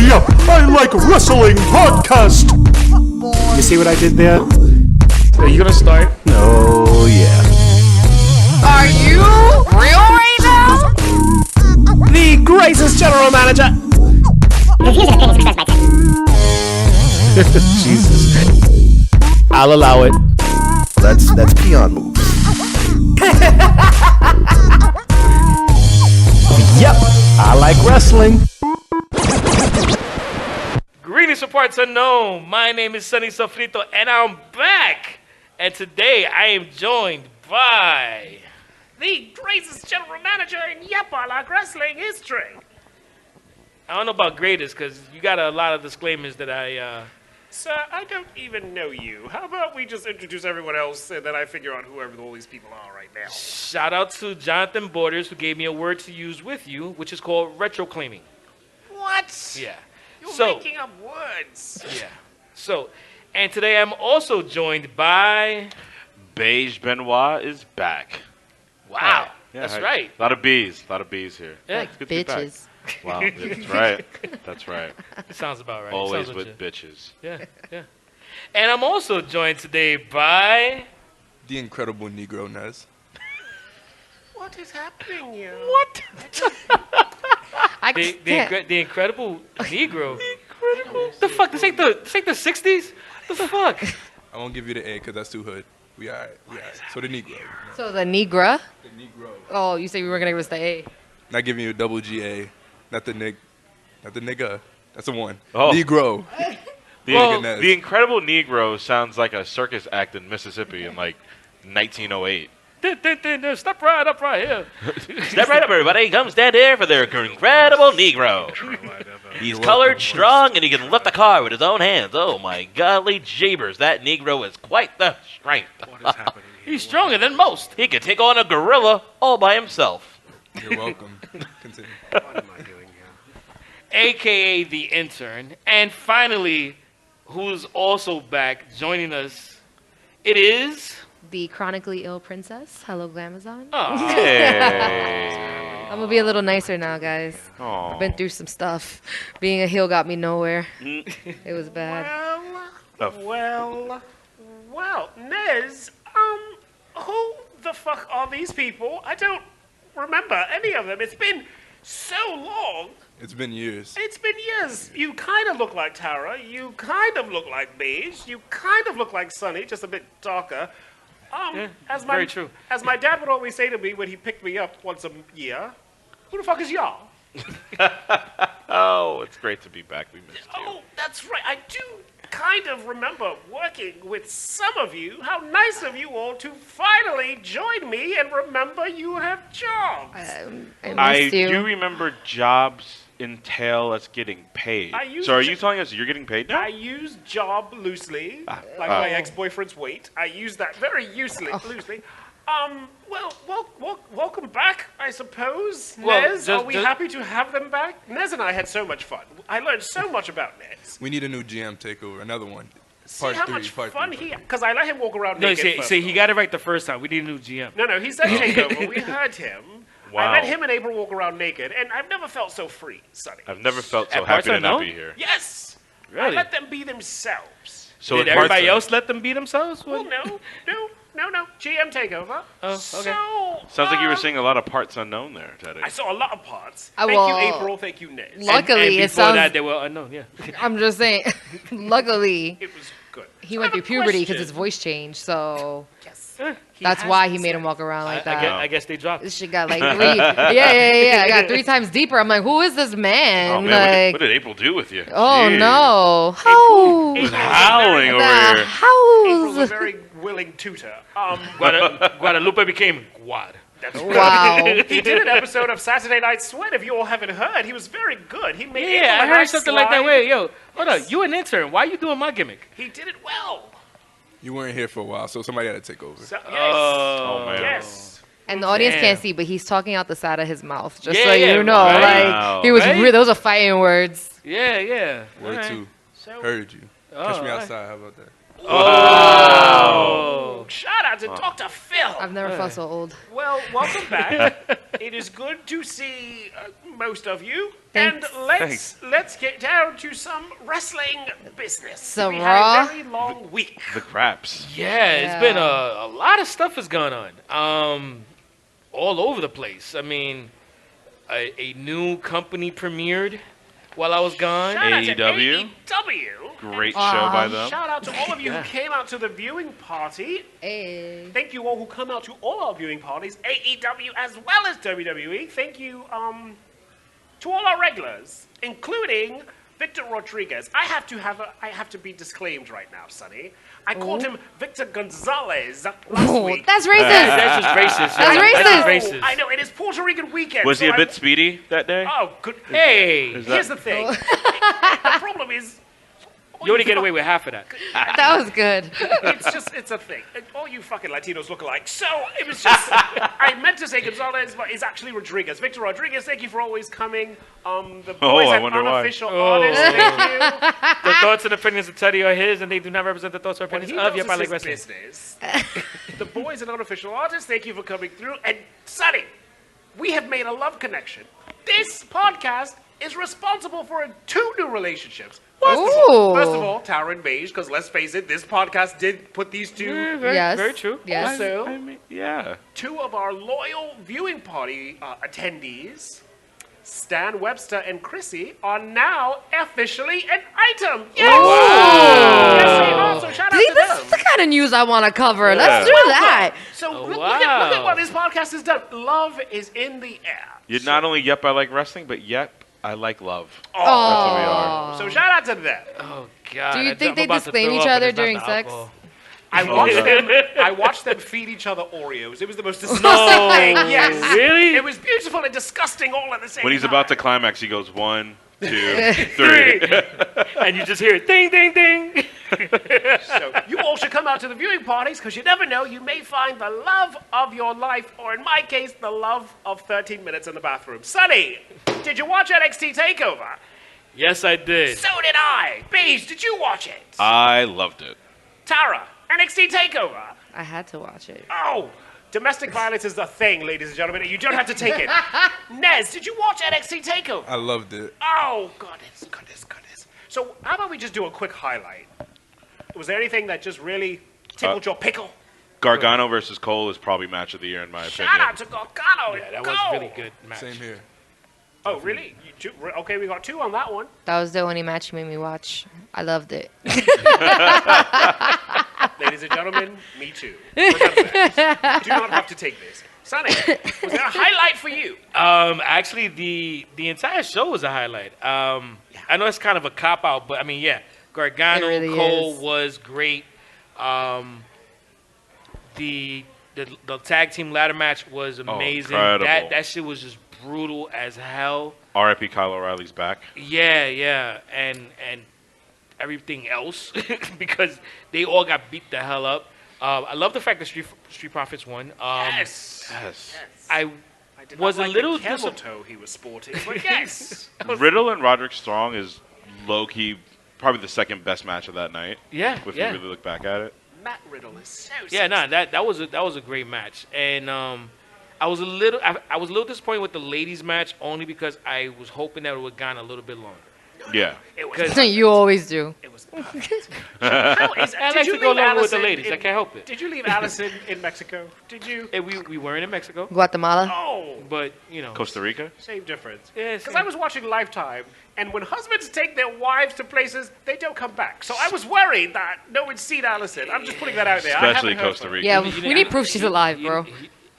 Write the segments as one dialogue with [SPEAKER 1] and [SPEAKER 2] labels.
[SPEAKER 1] the I Like Wrestling podcast.
[SPEAKER 2] You see what I did there?
[SPEAKER 3] Are you gonna start?
[SPEAKER 2] Oh, yeah.
[SPEAKER 4] Are you real right now?
[SPEAKER 2] The greatest general manager. Jesus. I'll allow it.
[SPEAKER 5] That's peon moves.
[SPEAKER 2] Yep, I like wrestling.
[SPEAKER 3] Greetings from parts unknown. My name is Sunny Sofrito, and I'm back. And today I am joined by the greatest general manager in yepilw history. I don't know about greatest because you got a lot of disclaimers that I.
[SPEAKER 6] Sir, I don't even know you. How about we just introduce everyone else and then I figure out whoever all these people are right now?
[SPEAKER 3] Shout out to Jonathan Borders who gave me a word to use with you, which is called retroclaiming.
[SPEAKER 6] What?
[SPEAKER 3] Yeah.
[SPEAKER 6] You're making up words.
[SPEAKER 3] Yeah. So, and today I'm also joined by.
[SPEAKER 7] Beige Benoit is back.
[SPEAKER 3] Wow.
[SPEAKER 7] Yeah,
[SPEAKER 3] That's right.
[SPEAKER 7] A lot of bees here.
[SPEAKER 3] Yeah.
[SPEAKER 7] It's good to be back.
[SPEAKER 4] Bitches.
[SPEAKER 7] Wow, that's right. That's right.
[SPEAKER 3] It sounds about right.
[SPEAKER 7] Always
[SPEAKER 3] Sounds
[SPEAKER 7] with
[SPEAKER 3] legit.
[SPEAKER 7] bitches.
[SPEAKER 3] Yeah, yeah. And I'm also joined today by.
[SPEAKER 8] The incredible Negro Nez.
[SPEAKER 6] What is happening here?
[SPEAKER 3] What?
[SPEAKER 4] I
[SPEAKER 3] The
[SPEAKER 4] can't.
[SPEAKER 3] the incredible Negro. The fuck? This ain't the 60s? The fuck?
[SPEAKER 8] I won't give you the A because that's too hood. We alright. So the Negro.
[SPEAKER 4] So the Negra?
[SPEAKER 8] The Negro.
[SPEAKER 4] Oh, you said we were going to give us the A.
[SPEAKER 8] Not giving you a double GA. Not the nigga. That's a one.
[SPEAKER 7] Oh.
[SPEAKER 8] Negro.
[SPEAKER 7] The,
[SPEAKER 8] Nez.
[SPEAKER 7] the Incredible Negro sounds like a circus act in Mississippi in like 1908.
[SPEAKER 3] Step right up right here.
[SPEAKER 9] Step right up, everybody. Come stand here for their incredible Negro. He's colored, strong, and he can lift a car with his own hands. Oh, my golly jeebers. That Negro is quite the strength.
[SPEAKER 6] What is happening here?
[SPEAKER 3] He's stronger than most.
[SPEAKER 9] He can take on a gorilla all by himself.
[SPEAKER 8] You're welcome. Continue.
[SPEAKER 6] What am I doing here?
[SPEAKER 3] AKA the intern. And finally, who's also back joining us, it is.
[SPEAKER 4] The chronically ill princess. Hello, Glamazon.
[SPEAKER 3] Oh,
[SPEAKER 7] Hey.
[SPEAKER 4] I'm going to be a little nicer now, guys. I've been through some stuff. Being a heel got me nowhere. It was bad.
[SPEAKER 6] Well, Nez, who the fuck are these people? I don't remember any of them. It's been so long.
[SPEAKER 8] It's been years.
[SPEAKER 6] It's been years. You kind of look like Tara. You kind of look like Beige. You kind of look like Sunny, just a bit darker.
[SPEAKER 3] very true.
[SPEAKER 6] As my dad would always say to me when he picked me up once a year, who the fuck is y'all?
[SPEAKER 7] Oh, it's great to be back. We missed you.
[SPEAKER 6] Oh, that's right. I do kind of remember working with some of you. How nice of you all to finally join me and remember you have jobs.
[SPEAKER 7] I
[SPEAKER 4] missed you.
[SPEAKER 7] do remember jobs entail us getting paid. So are you telling us you're getting paid now?
[SPEAKER 6] I use job loosely, like my ex-boyfriend's weight. I use that very loosely. Welcome back, I suppose.
[SPEAKER 3] Well,
[SPEAKER 6] Nez, are we happy to have them back? Nez and I had so much fun. I learned so much about Nez.
[SPEAKER 8] We need a new GM takeover. Another one.
[SPEAKER 6] See how much fun he had. Because I let him walk around
[SPEAKER 3] no,
[SPEAKER 6] naked
[SPEAKER 3] see, he got it right the first time. We need a new GM.
[SPEAKER 6] No, he said takeover. We heard him.
[SPEAKER 7] Wow.
[SPEAKER 6] I let him and April walk around naked, and I've never felt so free, Sonny.
[SPEAKER 7] I've never felt so
[SPEAKER 3] At
[SPEAKER 7] happy to
[SPEAKER 3] Parts
[SPEAKER 7] not
[SPEAKER 3] Unknown?
[SPEAKER 7] be here.
[SPEAKER 6] Yes! I
[SPEAKER 3] Really?
[SPEAKER 6] let them be themselves.
[SPEAKER 7] So
[SPEAKER 3] Did
[SPEAKER 7] at
[SPEAKER 3] everybody
[SPEAKER 7] Parts-
[SPEAKER 3] else let them be themselves?
[SPEAKER 6] Well, no. GM takeover.
[SPEAKER 3] Oh, okay.
[SPEAKER 6] So,
[SPEAKER 7] Sounds like you were seeing a lot of parts unknown there, Teddy.
[SPEAKER 6] I saw a lot of parts.
[SPEAKER 4] I
[SPEAKER 6] Thank
[SPEAKER 4] will-
[SPEAKER 6] you, April. Thank you, Nez.
[SPEAKER 4] Luckily,
[SPEAKER 3] and
[SPEAKER 4] it
[SPEAKER 3] before
[SPEAKER 4] sounds.
[SPEAKER 3] that, they were unknown, yeah.
[SPEAKER 4] I'm just saying. Luckily,
[SPEAKER 6] It was good.
[SPEAKER 4] he
[SPEAKER 6] So
[SPEAKER 4] went
[SPEAKER 6] I
[SPEAKER 4] through
[SPEAKER 6] have a
[SPEAKER 4] puberty because
[SPEAKER 6] question.
[SPEAKER 4] his voice changed. So
[SPEAKER 6] Yes.
[SPEAKER 4] that's
[SPEAKER 6] has
[SPEAKER 4] why he
[SPEAKER 6] been
[SPEAKER 4] made him
[SPEAKER 6] said.
[SPEAKER 4] walk around like
[SPEAKER 3] I
[SPEAKER 4] that.
[SPEAKER 3] guess they dropped.
[SPEAKER 4] This shit got like three. Yeah. I got 3 times deeper. I'm like, who is this man?
[SPEAKER 7] Oh, man, what
[SPEAKER 4] like,
[SPEAKER 7] did April do with you?
[SPEAKER 4] oh
[SPEAKER 7] Jeez.
[SPEAKER 4] no. How?
[SPEAKER 7] He was howling over
[SPEAKER 4] The
[SPEAKER 7] here.
[SPEAKER 6] April's a
[SPEAKER 4] house.
[SPEAKER 6] very willing tutor.
[SPEAKER 3] Guadalupe became Guad.
[SPEAKER 6] That's
[SPEAKER 4] Wow.
[SPEAKER 6] He did an episode of Saturday Night Sweat. If you all haven't heard, he was very good. He made April
[SPEAKER 3] Yeah, I
[SPEAKER 6] and
[SPEAKER 3] heard something like that.
[SPEAKER 6] slide.
[SPEAKER 3] Wait, yo, hold up. You an intern. Why you doing my gimmick?
[SPEAKER 6] He did it well.
[SPEAKER 8] You weren't here for a while, so somebody had to take over.
[SPEAKER 6] So, yes.
[SPEAKER 7] Oh, man.
[SPEAKER 6] Yes.
[SPEAKER 4] And the audience
[SPEAKER 3] Damn.
[SPEAKER 4] can't see, but he's talking out the side of his mouth. Just
[SPEAKER 3] Yeah,
[SPEAKER 4] so
[SPEAKER 3] yeah,
[SPEAKER 4] you know,
[SPEAKER 7] wow.
[SPEAKER 4] like he was.
[SPEAKER 3] Right?
[SPEAKER 4] Those are fighting words.
[SPEAKER 3] Yeah.
[SPEAKER 8] Word
[SPEAKER 3] Alright.
[SPEAKER 8] two.
[SPEAKER 6] So,
[SPEAKER 8] Heard you. Catch me
[SPEAKER 3] alright.
[SPEAKER 8] outside. How about that?
[SPEAKER 3] Oh.
[SPEAKER 6] Shout out to Dr. Phil.
[SPEAKER 4] I've never felt so old.
[SPEAKER 6] Well, welcome back. It is good to see most of you.
[SPEAKER 4] Thanks.
[SPEAKER 6] And let's get down to some wrestling business.
[SPEAKER 4] Some
[SPEAKER 6] we
[SPEAKER 4] Raw?
[SPEAKER 6] had a very long week.
[SPEAKER 7] The craps.
[SPEAKER 3] Yeah, it's been a lot of stuff has gone on. All over the place. I mean, a new company premiered while I was gone.
[SPEAKER 6] Shout out to
[SPEAKER 7] AEW.
[SPEAKER 6] AEW.
[SPEAKER 7] Great show by them.
[SPEAKER 6] Shout out to all of you who came out to the viewing party.
[SPEAKER 4] Hey.
[SPEAKER 6] Thank you all who come out to all our viewing parties, AEW as well as WWE. Thank you to all our regulars, including Victor Rodriguez. I have to be disclaimed right now, Sonny. I called him Victor Gonzalez last week.
[SPEAKER 4] That's racist.
[SPEAKER 3] That's just racist.
[SPEAKER 4] That's racist.
[SPEAKER 3] racist.
[SPEAKER 6] I know, it is Puerto Rican weekend.
[SPEAKER 7] Was he
[SPEAKER 6] so
[SPEAKER 7] a bit speedy that day?
[SPEAKER 6] Oh, good.
[SPEAKER 3] Hey,
[SPEAKER 6] Here's the thing. The problem is,
[SPEAKER 3] you only get away with half of that.
[SPEAKER 4] That was good.
[SPEAKER 6] it's a thing. All you fucking Latinos look alike. So it was just, I meant to say Gonzalez, but it's actually Rodriguez. Victor Rodriguez, thank you for always coming. The boys
[SPEAKER 7] I
[SPEAKER 6] and
[SPEAKER 7] wonder why.
[SPEAKER 6] unofficial artists, thank you.
[SPEAKER 3] The thoughts and opinions of Teddy are his, and they do not represent the thoughts or
[SPEAKER 6] When
[SPEAKER 3] opinions
[SPEAKER 6] he
[SPEAKER 3] of
[SPEAKER 6] knows
[SPEAKER 3] Yep, I
[SPEAKER 6] it's
[SPEAKER 3] Like
[SPEAKER 6] his
[SPEAKER 3] Wrestling.
[SPEAKER 6] business. The boys and unofficial artists, thank you for coming through. And Sonny, we have made a love connection. This podcast is responsible for 2 new relationships. First of all, Tara and Beige, because let's face it, this podcast did put these two.
[SPEAKER 4] Yes.
[SPEAKER 3] Very true.
[SPEAKER 4] Yes.
[SPEAKER 6] Also,
[SPEAKER 7] I mean, yeah. 2
[SPEAKER 6] of our loyal viewing party attendees, Stan Webster and Chrissy, are now officially an item. Yes!
[SPEAKER 3] Wow.
[SPEAKER 6] Yes, they are. So shout out
[SPEAKER 4] See,
[SPEAKER 6] to
[SPEAKER 4] this
[SPEAKER 6] them.
[SPEAKER 4] is the kind of news I want to cover. Let's do that.
[SPEAKER 6] So look
[SPEAKER 3] wow.
[SPEAKER 6] at what this podcast has done. Love is in the air.
[SPEAKER 7] You're not only Yep, I Like Wrestling, but Yep, I Like Love.
[SPEAKER 6] Oh.
[SPEAKER 7] That's what we are.
[SPEAKER 6] So shout out to them.
[SPEAKER 3] Oh God.
[SPEAKER 4] Do you
[SPEAKER 3] I'm
[SPEAKER 4] think they
[SPEAKER 3] about to
[SPEAKER 4] disclaim
[SPEAKER 3] throw
[SPEAKER 4] each
[SPEAKER 3] up, and
[SPEAKER 4] other
[SPEAKER 3] it's not
[SPEAKER 4] during
[SPEAKER 3] the
[SPEAKER 4] sex?
[SPEAKER 3] alcohol.
[SPEAKER 6] I watched them feed each other Oreos. It was the most disgusting thing. Yes.
[SPEAKER 3] Really?
[SPEAKER 6] It was beautiful and disgusting all at the same time.
[SPEAKER 7] When he's about to climax, he goes 1, 2, 3.
[SPEAKER 3] And you just hear it, ding, ding, ding.
[SPEAKER 6] So you all should come out to the viewing parties because you never know. You may find the love of your life, or in my case, the love of 13 minutes in the bathroom. Sonny, did you watch NXT TakeOver?
[SPEAKER 3] Yes, I did.
[SPEAKER 6] So did I. Beige, did you watch it?
[SPEAKER 7] I loved it.
[SPEAKER 6] Tara, NXT TakeOver.
[SPEAKER 4] I had to watch it.
[SPEAKER 6] Oh, domestic violence is the thing, ladies and gentlemen. You don't have to take it. Nez, did you watch NXT TakeOver?
[SPEAKER 8] I loved it.
[SPEAKER 6] Oh, goodness. So how about we just do a quick highlight? Was there anything that just really tickled your pickle?
[SPEAKER 7] Gargano versus Cole is probably match of the year in my opinion.
[SPEAKER 6] Shout out to Gargano.
[SPEAKER 3] Yeah, that
[SPEAKER 6] Go.
[SPEAKER 3] was really good match.
[SPEAKER 8] Same here.
[SPEAKER 6] Oh, really? Okay, we got 2 on that one.
[SPEAKER 4] That was the only match you made me watch. I loved it.
[SPEAKER 6] Ladies and gentlemen, me too. Remember that. You do not have to take this. Sonny, was there a highlight for you?
[SPEAKER 3] Actually, the entire show was a highlight. I know it's kind of a cop out, but I mean, yeah, Gargano
[SPEAKER 4] It really
[SPEAKER 3] Cole
[SPEAKER 4] is.
[SPEAKER 3] was great. The tag team ladder match was amazing.
[SPEAKER 7] incredible.
[SPEAKER 3] That shit was just brutal as hell.
[SPEAKER 7] R.I.P. Kyle O'Reilly's back.
[SPEAKER 3] Yeah, and everything else because they all got beat the hell up. I love the fact that Street Profits won.
[SPEAKER 6] Yes.
[SPEAKER 3] I
[SPEAKER 6] did
[SPEAKER 3] was
[SPEAKER 6] not
[SPEAKER 3] a
[SPEAKER 6] like
[SPEAKER 3] little
[SPEAKER 6] the camel
[SPEAKER 3] disap-
[SPEAKER 6] toe he was sporting, but yes.
[SPEAKER 7] Riddle and Roderick Strong is low-key probably the second best match of that night.
[SPEAKER 3] Yeah,
[SPEAKER 7] If
[SPEAKER 3] yeah.
[SPEAKER 7] you really look back at it.
[SPEAKER 6] Matt Riddle is so
[SPEAKER 3] Yeah, no, that was a great match, and I was a little disappointed with the ladies match only because I was hoping that it would have gone a little bit longer.
[SPEAKER 7] Yeah.
[SPEAKER 6] It was
[SPEAKER 4] You always do.
[SPEAKER 6] It was perfect. How is,
[SPEAKER 3] I
[SPEAKER 6] did
[SPEAKER 3] like
[SPEAKER 6] you
[SPEAKER 3] to go
[SPEAKER 6] leave
[SPEAKER 3] along with the
[SPEAKER 6] Allison
[SPEAKER 3] ladies. I
[SPEAKER 6] in-
[SPEAKER 3] can't help it.
[SPEAKER 6] Did you leave Allison in Mexico? Did you?
[SPEAKER 3] We weren't in Mexico,
[SPEAKER 4] Guatemala.
[SPEAKER 6] Oh,
[SPEAKER 3] but you know,
[SPEAKER 7] Costa Rica?
[SPEAKER 6] same difference.
[SPEAKER 3] Yeah,
[SPEAKER 6] Because
[SPEAKER 3] same.
[SPEAKER 6] I was watching Lifetime, and when husbands take their wives to places, they don't come back. So I was worried that no one's seen Allison. I'm just putting that out there. I
[SPEAKER 7] Especially
[SPEAKER 6] haven't heard
[SPEAKER 7] Costa
[SPEAKER 6] from her.
[SPEAKER 7] Rica.
[SPEAKER 4] Yeah, we need proof she's alive, bro.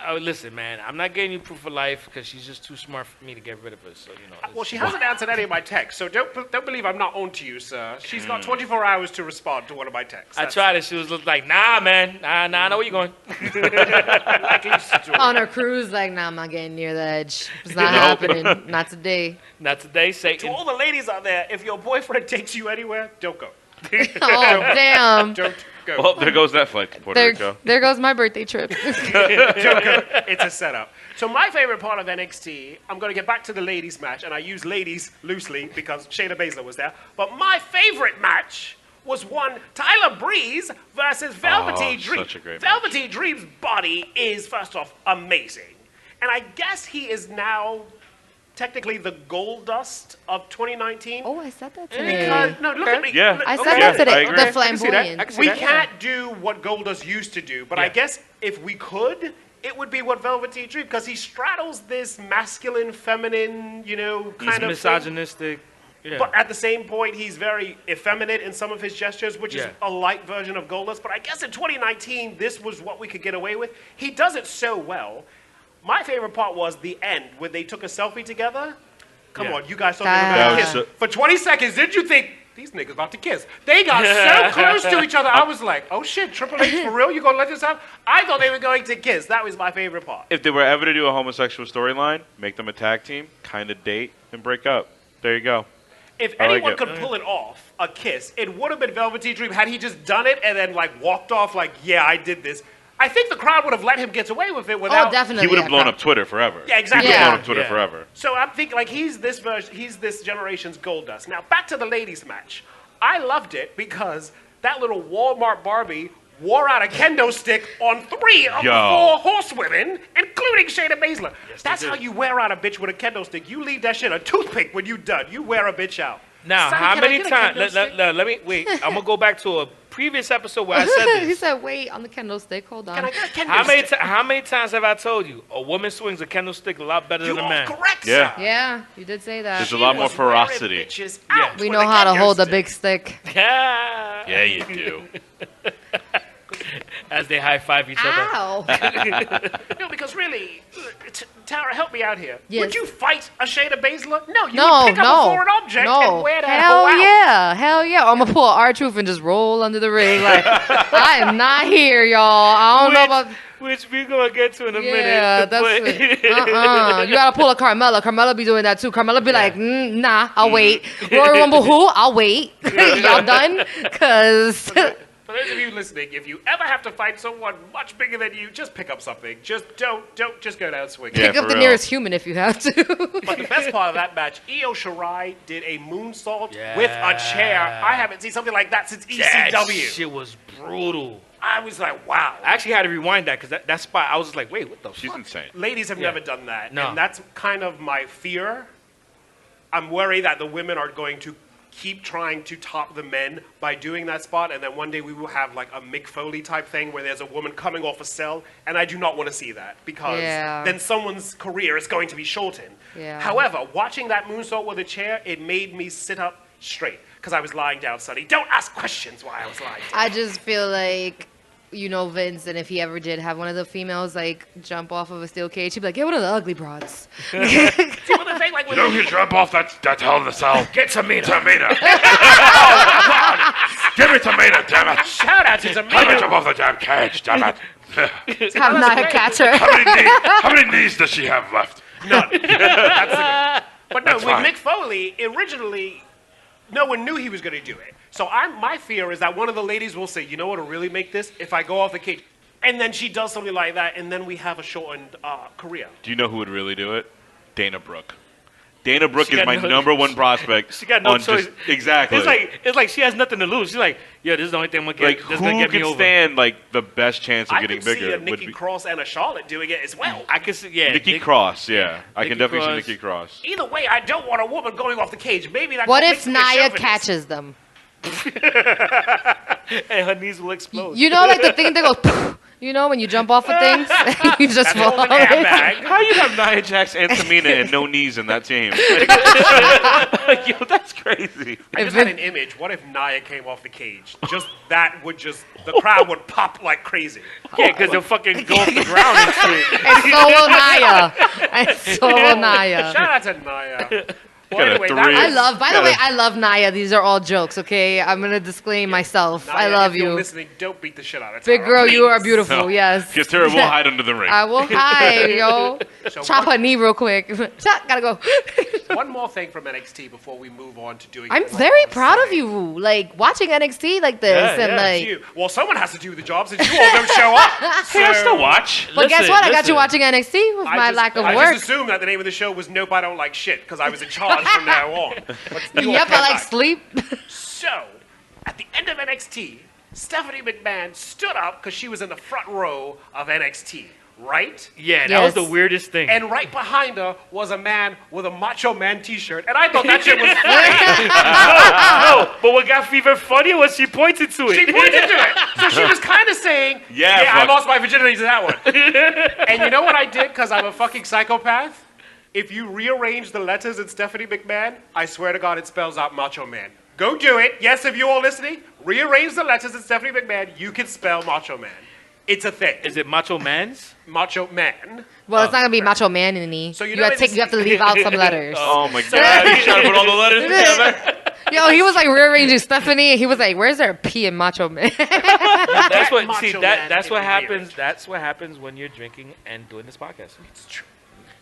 [SPEAKER 3] Oh, listen, man, I'm not getting you proof of life because she's just too smart for me to get rid of her. So you know.
[SPEAKER 6] Well, she hasn't answered any of my texts, so don't believe I'm not on to you, sir. She's got 24 hours to respond to one of my texts.
[SPEAKER 3] I tried it. She was like, nah, man. Nah, I know where you're going.
[SPEAKER 6] Like I used to do.
[SPEAKER 4] On her cruise, like, nah, I'm not getting near the edge. It's not happening. Not today.
[SPEAKER 3] Not today,
[SPEAKER 6] To
[SPEAKER 3] Satan.
[SPEAKER 6] all the ladies out there, if your boyfriend takes you anywhere, don't go.
[SPEAKER 4] Oh, damn.
[SPEAKER 6] Don't go.
[SPEAKER 7] Well, there goes that flight to Puerto Rico.
[SPEAKER 4] There goes my birthday trip.
[SPEAKER 6] Don't go. It's a setup. So my favorite part of NXT, I'm going to get back to the ladies match, and I use ladies loosely because Shayna Baszler was there. But my favorite match was one Tyler Breeze versus Velveteen Dream.
[SPEAKER 7] Such a great
[SPEAKER 6] Velveteen Dream's body is, first off, amazing. And I guess he is now technically the Goldust of 2019.
[SPEAKER 4] Oh, I said that today.
[SPEAKER 6] Because, no, look at me.
[SPEAKER 7] Yeah.
[SPEAKER 4] I said that today.
[SPEAKER 7] I agree.
[SPEAKER 4] The flamboyant.
[SPEAKER 6] We can't do what Goldust used to do, but I guess if we could, it would be what Velveteen Dream, because he straddles this masculine, feminine, kind of
[SPEAKER 3] misogynistic. Yeah.
[SPEAKER 6] But at the same point, he's very effeminate in some of his gestures, which is a light version of Goldust. But I guess in 2019, this was what we could get away with. He does it so well. My favorite part was the end, when they took a selfie together. Come on, you guys thought they were going to kiss. For 20 seconds, didn't you think, these niggas about to kiss? They got so close to each other. I was like, oh shit, Triple H, for real? You going to let this happen? I thought they were going to kiss. That was my favorite part.
[SPEAKER 7] If they were ever to do a homosexual storyline, make them a tag team, kind of date, and break up. There you go.
[SPEAKER 6] If anyone could pull it off, a kiss, it would have been Velveteen Dream had he just done it and then walked off yeah, I did this. I think the crowd would have let him get away with it without.
[SPEAKER 4] Oh, definitely.
[SPEAKER 7] He would have blown up Twitter forever.
[SPEAKER 6] Yeah, exactly.
[SPEAKER 7] He would have blown up Twitter forever.
[SPEAKER 6] So I'm thinking he's this generation's Goldust. Now back to the ladies match. I loved it because that little Walmart Barbie wore out a kendo stick on 3 of the 4 horsewomen, including Shayna Baszler. Yes, that's how you wear out a bitch with a kendo stick. You leave that shit a toothpick when you done. You wear a bitch out.
[SPEAKER 3] Now,
[SPEAKER 6] Sonny,
[SPEAKER 3] how many times? Let me wait. I'm gonna go back to a previous episode where I said this.
[SPEAKER 4] He said, "Wait on the kendo stick. Hold on."
[SPEAKER 6] Can I get a kendo stick?
[SPEAKER 3] How many times have I told you a woman swings a kendo stick a lot better than a man?
[SPEAKER 6] Correct,
[SPEAKER 7] Yeah.
[SPEAKER 6] sir.
[SPEAKER 4] Yeah, you did say that.
[SPEAKER 7] There's a lot more ferocity.
[SPEAKER 4] We know how to hold a big stick.
[SPEAKER 3] Yeah.
[SPEAKER 7] Yeah, you do.
[SPEAKER 3] As they high five each other.
[SPEAKER 4] Ow!
[SPEAKER 6] No, because really, Tara, help me out here.
[SPEAKER 4] Yes.
[SPEAKER 6] Would you fight a Shayna Baszler? No, you would pick up a foreign object and wear that
[SPEAKER 4] Hell
[SPEAKER 6] hoe
[SPEAKER 4] yeah, hell yeah! I'm gonna pull R-Truth and just roll under the ring like I am not here, y'all. I don't know about.
[SPEAKER 3] Which we're gonna get to in a minute.
[SPEAKER 4] Yeah, that's it. You gotta pull a Carmella. Carmella be doing that too. Carmella be like, nah, I'll wait. Royal Rumble who? I'll wait. Y'all done? Cause.
[SPEAKER 6] For those of you listening, if you ever have to fight someone much bigger than you, just pick up something. Just don't just go down swinging.
[SPEAKER 7] Yeah,
[SPEAKER 4] Pick up the
[SPEAKER 7] real.
[SPEAKER 4] nearest human if you have to.
[SPEAKER 6] But the best part of that match, Io Shirai did a moonsault with a chair. I haven't seen something like that since ECW.
[SPEAKER 3] That shit was brutal.
[SPEAKER 6] I was like, wow.
[SPEAKER 3] I actually had to rewind that because that spot, I was just like, wait, what the
[SPEAKER 7] She's
[SPEAKER 3] fuck?
[SPEAKER 7] insane.
[SPEAKER 6] Ladies have never done that.
[SPEAKER 3] No.
[SPEAKER 6] And that's kind of my fear. I'm worried that the women are going to keep trying to top the men by doing that spot, and then one day we will have like a Mick Foley type thing where there's a woman coming off a cell, and I do not want to see that because then someone's career is going to be shortened.
[SPEAKER 4] Yeah.
[SPEAKER 6] However, watching that moonsault with a chair, it made me sit up straight because I was lying down, Sonny. Don't ask questions while I was lying down.
[SPEAKER 4] I just feel like, Vince, and if he ever did have one of the females jump off of a steel cage, he'd be like, "Get one of the ugly broads."
[SPEAKER 6] See what the thing like?
[SPEAKER 7] You don't get jump off that hell in the cell.
[SPEAKER 3] Get Tamina.
[SPEAKER 7] Tamina. Give me Tamina, damn it.
[SPEAKER 6] Shout out to
[SPEAKER 7] Let me
[SPEAKER 6] Tamina.
[SPEAKER 7] jump off the damn cage, damn it.
[SPEAKER 4] Have Nia catch her.
[SPEAKER 7] How many knees does she have left?
[SPEAKER 6] None. But no, with Mick Foley, originally, no one knew he was going to do it. So my fear is that one of the ladies will say, you know what will really make this? If I go off the cage. And then she does something like that, and then we have a shortened career.
[SPEAKER 7] Do you know who would really do it? Dana Brooke. Dana Brooke is my
[SPEAKER 3] no-
[SPEAKER 7] number one prospect.
[SPEAKER 3] She got no
[SPEAKER 7] on
[SPEAKER 3] choice.
[SPEAKER 7] Exactly.
[SPEAKER 3] It's like she has nothing to lose. She's like, yeah, this is the only thing I'm gonna get.
[SPEAKER 7] Like,
[SPEAKER 3] That's gonna
[SPEAKER 7] who
[SPEAKER 3] get me
[SPEAKER 7] can
[SPEAKER 3] over.
[SPEAKER 7] stand the best chance of
[SPEAKER 6] I
[SPEAKER 7] getting
[SPEAKER 6] could see
[SPEAKER 7] bigger?
[SPEAKER 6] a Nikki Cross and a Charlotte doing it as well.
[SPEAKER 3] I can see, yeah.
[SPEAKER 7] Nikki Cross, yeah. I
[SPEAKER 3] Nikki
[SPEAKER 7] can definitely
[SPEAKER 3] Cross.
[SPEAKER 7] see Nikki Cross.
[SPEAKER 6] Either way, I don't want a woman going off the cage. Maybe that
[SPEAKER 4] What
[SPEAKER 6] makes
[SPEAKER 4] if
[SPEAKER 6] me a
[SPEAKER 4] Nia
[SPEAKER 6] chauvinist.
[SPEAKER 4] catches them?
[SPEAKER 3] And her knees will explode.
[SPEAKER 4] You know, the thing that goes, when you jump off of things, you just
[SPEAKER 6] That's
[SPEAKER 4] fall
[SPEAKER 6] called an
[SPEAKER 4] off it.
[SPEAKER 6] airbag.
[SPEAKER 7] How you have Nia Jax and Tamina and no knees in that team? Yo, that's crazy.
[SPEAKER 6] I just had an image. What if Nia came off the cage? The crowd would pop like crazy.
[SPEAKER 3] Yeah, because they'll fucking go off the ground and shit.
[SPEAKER 4] And so will Nia. And so will Nia.
[SPEAKER 6] Shout out to Nia. Well,
[SPEAKER 7] Got a
[SPEAKER 6] anyway,
[SPEAKER 7] three.
[SPEAKER 4] I love Nia. These are all jokes, okay? I'm going to disclaim myself. I love
[SPEAKER 6] if you're
[SPEAKER 4] you.
[SPEAKER 6] listening, don't beat the shit out of
[SPEAKER 4] Big
[SPEAKER 6] Tara,
[SPEAKER 4] girl, you are
[SPEAKER 6] please.
[SPEAKER 4] beautiful,
[SPEAKER 7] No.
[SPEAKER 4] yes.
[SPEAKER 7] Get Tara, we'll hide under the ring.
[SPEAKER 4] I will hide, yo.
[SPEAKER 6] So
[SPEAKER 4] Chop her knee real quick. Chop, gotta go.
[SPEAKER 6] One more thing from NXT before we move on to doing.
[SPEAKER 4] I'm
[SPEAKER 6] Raw
[SPEAKER 4] very
[SPEAKER 6] on
[SPEAKER 4] proud of
[SPEAKER 6] Sunday.
[SPEAKER 4] you, watching NXT like this, and
[SPEAKER 6] It's you. Well, someone has to do the job since you all don't show up.
[SPEAKER 7] Hey, I still watch.
[SPEAKER 4] But guess
[SPEAKER 3] Listen,
[SPEAKER 4] what? I got
[SPEAKER 3] listen.
[SPEAKER 4] you watching NXT with my lack of
[SPEAKER 6] I
[SPEAKER 4] work.
[SPEAKER 6] just assumed that the name of the show was Nope, I Don't Like Shit because I was in charge from now on. But you all
[SPEAKER 4] Yep,
[SPEAKER 6] come
[SPEAKER 4] I like
[SPEAKER 6] back.
[SPEAKER 4] sleep.
[SPEAKER 6] So, at at the end of NXT, Stephanie McMahon stood up because she was in the front row of NXT, right?
[SPEAKER 3] Yeah, that was the weirdest thing.
[SPEAKER 6] And right behind her was a man with a Macho Man T-shirt, and I thought that shit was funny.
[SPEAKER 3] no, but what got Fever funny was she pointed to it.
[SPEAKER 6] She pointed to it. So she was kind of saying, yeah, I lost my virginity to that one. And you know what I did because I'm a fucking psychopath? If you rearrange the letters in Stephanie McMahon, I swear to God it spells out Macho Man. Go do it. Yes, if you're all listening, rearrange the letters in Stephanie McMahon, you can spell Macho Man. It's a thing.
[SPEAKER 3] Is it Macho Man's?
[SPEAKER 6] Macho Man.
[SPEAKER 4] Well, it's not gonna be Macho Man in the.
[SPEAKER 6] So you
[SPEAKER 4] have to leave out some letters.
[SPEAKER 7] Oh my God! You trying to put all the letters together?
[SPEAKER 4] Yo, he was like rearranging Stephanie, and he was like, "Where's there a P in Macho Man?"
[SPEAKER 3] That's what.
[SPEAKER 6] Macho
[SPEAKER 3] See,
[SPEAKER 6] Man
[SPEAKER 3] that's what
[SPEAKER 6] is
[SPEAKER 3] happens.
[SPEAKER 6] weird.
[SPEAKER 3] That's what happens when you're drinking and doing this podcast.
[SPEAKER 6] It's true.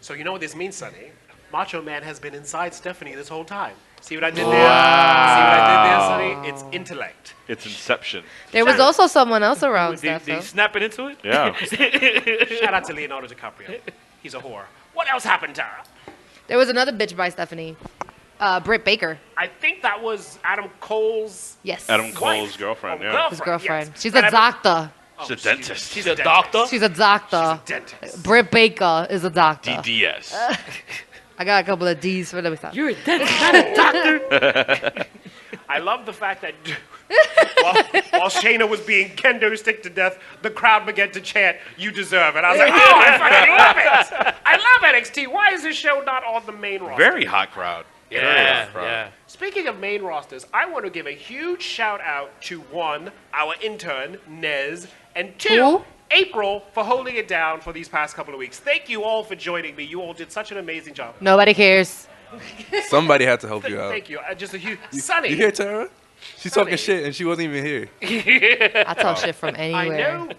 [SPEAKER 6] So you know what this means, Sonny? Macho Man has been inside Stephanie this whole time. See what I did there? See what I did there, Sonny? It's intellect.
[SPEAKER 7] It's Inception.
[SPEAKER 4] There was also someone else around,
[SPEAKER 3] Did
[SPEAKER 4] Steph.
[SPEAKER 3] you snap it into it?
[SPEAKER 7] Yeah.
[SPEAKER 6] Shout out to Leonardo DiCaprio. He's a whore. What else happened, Tara?
[SPEAKER 4] There was another bitch by Stephanie, Britt Baker.
[SPEAKER 6] I think that was Adam Cole's
[SPEAKER 4] Yes.
[SPEAKER 7] Adam Cole's girlfriend. Yeah.
[SPEAKER 4] His girlfriend.
[SPEAKER 6] yes.
[SPEAKER 4] She's
[SPEAKER 6] And
[SPEAKER 4] a
[SPEAKER 6] I-
[SPEAKER 4] doctor.
[SPEAKER 7] She's a dentist.
[SPEAKER 3] She's a doctor.
[SPEAKER 4] She's a doctor.
[SPEAKER 6] Dentist.
[SPEAKER 4] Britt Baker is a doctor.
[SPEAKER 7] DDS.
[SPEAKER 4] I got a couple of D's for them.
[SPEAKER 3] You're a dentist, not a doctor.
[SPEAKER 6] I love the fact that while Shayna was being kendo stick to death, the crowd began to chant, "You deserve it." I was like, oh, I fucking love it. I love NXT. Why is this show not on the main roster?
[SPEAKER 7] Very hot crowd. Very hot crowd.
[SPEAKER 3] Yeah.
[SPEAKER 6] Speaking of main rosters, I want to give a huge shout out to one, our intern, Nez, and two,
[SPEAKER 4] Who?
[SPEAKER 6] April, for holding it down for these past couple of weeks. Thank you all for joining me. You all did such an amazing job.
[SPEAKER 4] Nobody cares.
[SPEAKER 8] Somebody had to help you out.
[SPEAKER 6] Thank you. Just a huge... Sunny.
[SPEAKER 8] You hear Tara? She's talking
[SPEAKER 6] Sonny.
[SPEAKER 8] shit and she wasn't even here.
[SPEAKER 4] I tell shit from
[SPEAKER 6] I
[SPEAKER 4] anywhere.
[SPEAKER 6] know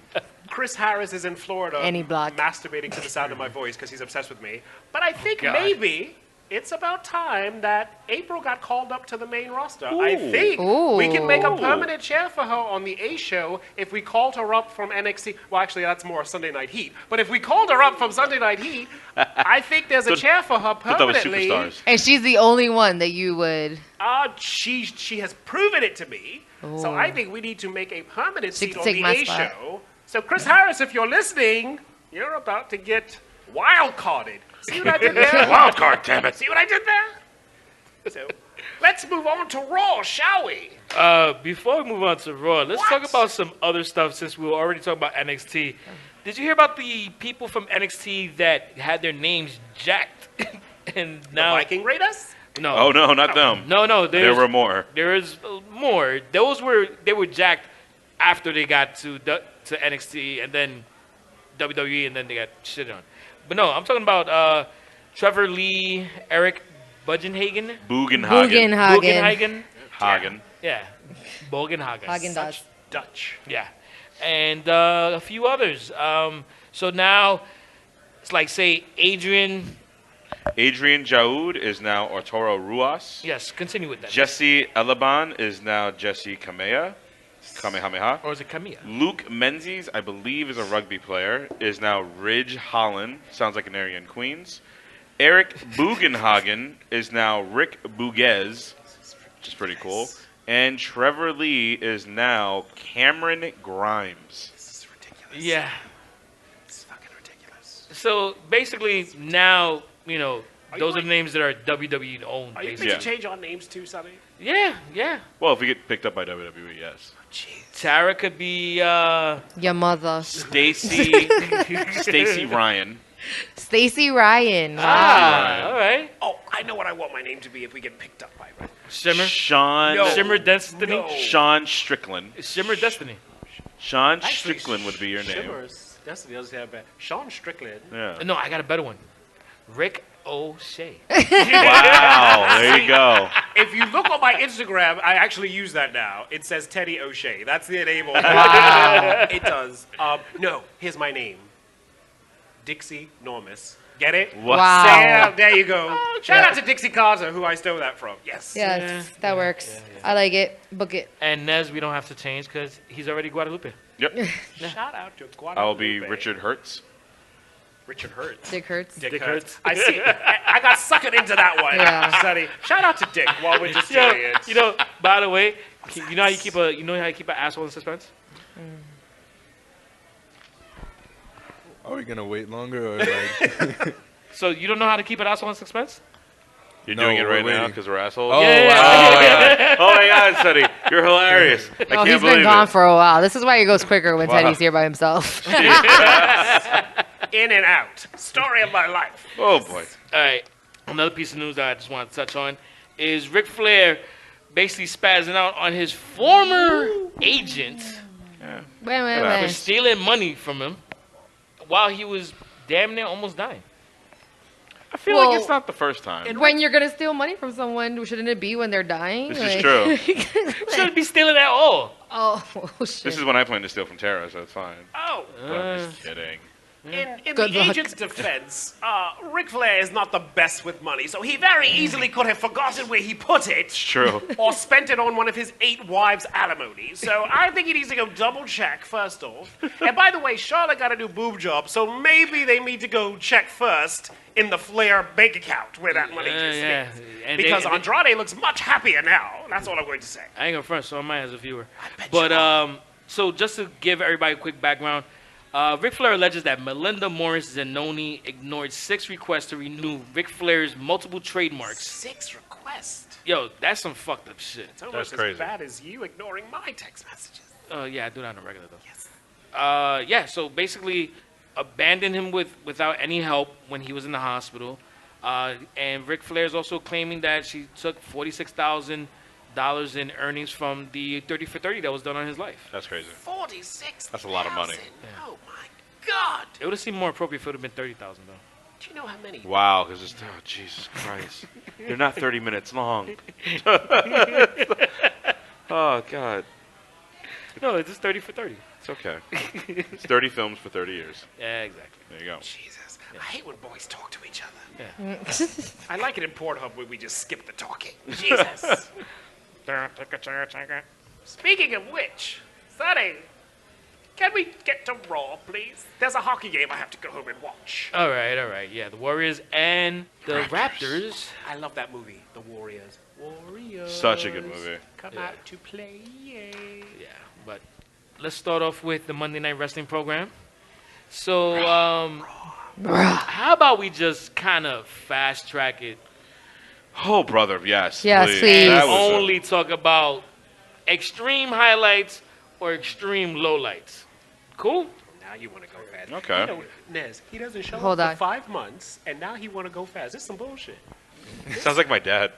[SPEAKER 6] Chris Harris is in Florida
[SPEAKER 4] Any block.
[SPEAKER 6] masturbating to the sound of my voice because he's obsessed with me. But I think maybe it's about time that April got called up to the main roster. I think we can make a permanent chair for her on the A show if we called her up from NXT. Well, actually, that's more Sunday Night Heat. But if we called her up from Sunday Night Heat, I think there's a chair for her
[SPEAKER 7] Thought that was
[SPEAKER 6] permanently.
[SPEAKER 7] superstars.
[SPEAKER 4] And she's the only one that you would.
[SPEAKER 6] She has proven it to me. So I think we need to make a permanent
[SPEAKER 4] She
[SPEAKER 6] seat
[SPEAKER 4] can
[SPEAKER 6] on
[SPEAKER 4] take
[SPEAKER 6] the
[SPEAKER 4] my
[SPEAKER 6] A
[SPEAKER 4] spot.
[SPEAKER 6] show. So Chris Harris, if you're listening, you're about to get wild carded. See what I did there?
[SPEAKER 7] Wild card, damn it.
[SPEAKER 6] See what I did there? So let's move on to Raw, shall we?
[SPEAKER 3] Before we move on to Raw, let's
[SPEAKER 6] What?
[SPEAKER 3] talk about some other stuff since we were already talking about NXT. Did you hear about the people from NXT that had their names jacked? And now,
[SPEAKER 6] The Viking Raiders?
[SPEAKER 3] no,
[SPEAKER 7] Oh no, not them.
[SPEAKER 3] no,
[SPEAKER 7] There were more.
[SPEAKER 3] There is more. They were jacked after they got to NXT and then WWE and then they got shit on. But no, I'm talking about Trevor Lee, Eric Bugenhagen.
[SPEAKER 7] Bugenhagen.
[SPEAKER 3] Bugenhagen.
[SPEAKER 7] Hagen.
[SPEAKER 3] Yeah. Bugenhagen.
[SPEAKER 4] Hagen Dazs.
[SPEAKER 6] Dutch.
[SPEAKER 3] Yeah. And a few others. So now it's like, say, Adrian.
[SPEAKER 7] Adrian Jaoud is now Arturo Ruas.
[SPEAKER 3] Yes, continue with that.
[SPEAKER 7] Jesse Elaban is now Jesse Kamehameha.
[SPEAKER 3] Or is it Camilla?
[SPEAKER 7] Luke Menzies, I believe, is a rugby player, is now Ridge Holland. Sounds like an area in Queens. Eric Bugenhagen is now Rick Buguez, which is pretty cool. And Trevor Lee is now Cameron Grimes.
[SPEAKER 6] This is ridiculous.
[SPEAKER 3] Yeah.
[SPEAKER 6] This is fucking ridiculous.
[SPEAKER 3] So basically now, you know,
[SPEAKER 6] Are
[SPEAKER 3] those
[SPEAKER 6] you
[SPEAKER 3] are the names that are WWE owned.
[SPEAKER 6] Are you
[SPEAKER 3] Basically.
[SPEAKER 6] going to change our names too, Sonny?
[SPEAKER 3] Yeah, yeah.
[SPEAKER 7] Well, if we get picked up by WWE, yes.
[SPEAKER 3] Tara could be
[SPEAKER 4] Your mother.
[SPEAKER 7] Stacey Ryan.
[SPEAKER 4] Stacey Ryan.
[SPEAKER 7] Ryan.
[SPEAKER 3] all right.
[SPEAKER 6] Oh, I know what I want my name to be if we get picked up by it.
[SPEAKER 3] Shimmer.
[SPEAKER 7] Sean
[SPEAKER 6] No.
[SPEAKER 3] Shimmer Destiny.
[SPEAKER 6] No.
[SPEAKER 7] Sean Strickland.
[SPEAKER 3] Shimmer Destiny.
[SPEAKER 7] Sean
[SPEAKER 6] Actually,
[SPEAKER 7] Strickland would be your name.
[SPEAKER 6] Shivers. Destiny doesn't have bad. Sean Strickland.
[SPEAKER 7] Yeah.
[SPEAKER 3] No, I got a better one. Rick O'Shea.
[SPEAKER 7] Wow, there you go.
[SPEAKER 6] If you look on my Instagram, I actually use that now. It says Teddy O'Shea. That's the enable. It does. No, here's my name. Dixie Normus. Get it?
[SPEAKER 7] What?
[SPEAKER 4] Wow.
[SPEAKER 6] Yeah, there you go. Shout out to Dixie Carter, who I stole that from. Yes.
[SPEAKER 4] Yes, that works. I like it. Book it.
[SPEAKER 3] And Nez, we don't have to change because he's already Guadalupe.
[SPEAKER 7] Yep.
[SPEAKER 6] Shout out to Guadalupe.
[SPEAKER 7] I will be Richard Hertz.
[SPEAKER 6] Richard Hurts.
[SPEAKER 4] Dick hurts.
[SPEAKER 6] Dick
[SPEAKER 3] Hurts.
[SPEAKER 6] Hurts. I see. I got suckered into that one.
[SPEAKER 4] Yeah.
[SPEAKER 6] Sonny. Shout out to Dick while we're just doing it.
[SPEAKER 3] You know, by the way, You know how you keep an asshole in suspense?
[SPEAKER 8] Are we gonna wait longer or like?
[SPEAKER 3] So you don't know how to keep an asshole in suspense?
[SPEAKER 7] You're
[SPEAKER 8] No,
[SPEAKER 7] doing it
[SPEAKER 8] we're
[SPEAKER 7] right now
[SPEAKER 8] waiting.
[SPEAKER 7] because we're assholes?
[SPEAKER 8] Oh
[SPEAKER 3] Yeah.
[SPEAKER 8] wow!
[SPEAKER 7] Oh my God, Sonny. You're hilarious. I
[SPEAKER 4] Oh,
[SPEAKER 7] can't
[SPEAKER 4] he's
[SPEAKER 7] believe
[SPEAKER 4] been gone
[SPEAKER 7] it.
[SPEAKER 4] for a while. This is why he goes quicker when
[SPEAKER 7] Wow.
[SPEAKER 4] Teddy's here by himself.
[SPEAKER 6] In and out. Story of my life.
[SPEAKER 7] Oh, boy.
[SPEAKER 3] All right. Another piece of news that I just want to touch on is Ric Flair basically spazzing out on his former agent for
[SPEAKER 4] Wait.
[SPEAKER 3] stealing money from him while he was damn near almost dying.
[SPEAKER 7] I feel like it's not the first time.
[SPEAKER 4] When you're gonna steal money from someone, shouldn't it be when they're dying?
[SPEAKER 7] This is true.
[SPEAKER 3] Shouldn't be stealing at all.
[SPEAKER 4] Oh shit.
[SPEAKER 7] This is when I plan to steal from Tara, so it's fine.
[SPEAKER 6] Oh.
[SPEAKER 7] But I'm just kidding.
[SPEAKER 6] In
[SPEAKER 4] Good
[SPEAKER 6] the
[SPEAKER 4] luck.
[SPEAKER 6] agent's defense, Ric Flair is not the best with money, so he very easily could have forgotten where he put it.
[SPEAKER 7] It's true.
[SPEAKER 6] Or spent it on one of his 8 wives' alimony. So I think he needs to go double check first off. And by the way, Charlotte got a new boob job, so maybe they need to go check first in the Flair bank account where that money just
[SPEAKER 3] yeah.
[SPEAKER 6] is.
[SPEAKER 3] And
[SPEAKER 6] Because
[SPEAKER 3] they-
[SPEAKER 6] Andrade looks much happier now. That's all I'm going to say.
[SPEAKER 3] I ain't gonna front, so I might as a viewer.
[SPEAKER 6] bet
[SPEAKER 3] But
[SPEAKER 6] you are.
[SPEAKER 3] so just to give everybody a quick background, Ric Flair alleges that Melinda Morris Zanoni ignored 6 requests to renew Ric Flair's multiple trademarks.
[SPEAKER 6] 6 requests.
[SPEAKER 3] Yo, that's some fucked up shit.
[SPEAKER 6] It's almost
[SPEAKER 7] That's crazy.
[SPEAKER 6] as bad as you ignoring my text messages.
[SPEAKER 3] Yeah, I do that on a regular though.
[SPEAKER 6] Yes.
[SPEAKER 3] Yeah, so basically abandoned him without any help when he was in the hospital. And Ric Flair's also claiming that she took $46,000 in earnings from the 30 for 30 that was done on his life.
[SPEAKER 7] That's crazy.
[SPEAKER 6] 46.
[SPEAKER 7] That's a lot of money.
[SPEAKER 6] Oh my God!
[SPEAKER 3] It would have seemed more appropriate if it would have been 30,000 though.
[SPEAKER 6] Do you know how many?
[SPEAKER 7] Wow, because it's... Oh, Jesus Christ. They're not 30 minutes long. Oh, God.
[SPEAKER 3] No, it's just 30 for 30.
[SPEAKER 7] It's okay. It's 30 films for 30 years.
[SPEAKER 3] Yeah, exactly.
[SPEAKER 7] There you go.
[SPEAKER 6] Jesus, I hate when boys talk to each other.
[SPEAKER 3] Yeah.
[SPEAKER 6] I like it in Pornhub where we just skip the talking. Jesus. Speaking of which, Sonny, can we get to Raw, please? There's a hockey game I have to go home and watch.
[SPEAKER 3] All right. Yeah, the Warriors and the Raptors.
[SPEAKER 6] I love that movie, The Warriors. Warriors.
[SPEAKER 7] Such a good movie.
[SPEAKER 6] Come out to play. Yay.
[SPEAKER 3] Yeah, but let's start off with the Monday Night Wrestling program. So, how about we just kind of fast track it
[SPEAKER 7] Oh, brother, yes.
[SPEAKER 4] Yes, please.
[SPEAKER 7] That
[SPEAKER 3] and
[SPEAKER 7] was
[SPEAKER 3] only talk about extreme highlights or extreme lowlights? Cool?
[SPEAKER 6] Now you want to go fast.
[SPEAKER 7] Okay.
[SPEAKER 6] You know, Nez, he doesn't show
[SPEAKER 4] Hold
[SPEAKER 6] up
[SPEAKER 4] on.
[SPEAKER 6] for 5 months, and now he want to go fast. This is some bullshit.
[SPEAKER 7] Sounds like my dad.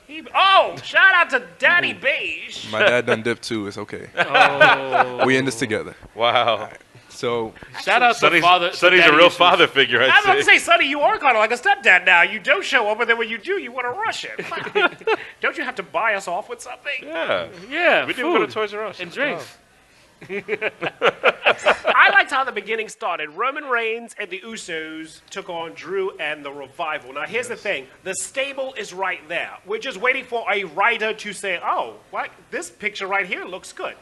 [SPEAKER 6] Shout out to Daddy Beige.
[SPEAKER 8] My dad done dipped too. It's okay.
[SPEAKER 3] Oh.
[SPEAKER 8] We in this together.
[SPEAKER 7] Wow.
[SPEAKER 8] So
[SPEAKER 3] Shout out to
[SPEAKER 7] Sonny's,
[SPEAKER 3] father.
[SPEAKER 7] Sonny's a
[SPEAKER 3] daddy
[SPEAKER 7] real
[SPEAKER 3] issues.
[SPEAKER 7] father figure,
[SPEAKER 6] I was about
[SPEAKER 7] I'd
[SPEAKER 6] to
[SPEAKER 7] say.
[SPEAKER 6] say, Sonny, you are kind of like a stepdad now. You don't show up, and then when you do, you want to rush it. Don't you have to buy us off with something?
[SPEAKER 7] Yeah.
[SPEAKER 3] Yeah,
[SPEAKER 7] We didn't go to
[SPEAKER 3] food
[SPEAKER 7] Toys R Us.
[SPEAKER 3] and drinks.
[SPEAKER 6] I liked how the beginning started. Roman Reigns and the Usos took on Drew and the Revival. Now, here's the thing. The stable is right there. We're just waiting for a writer to say, oh, what? This picture right here looks good.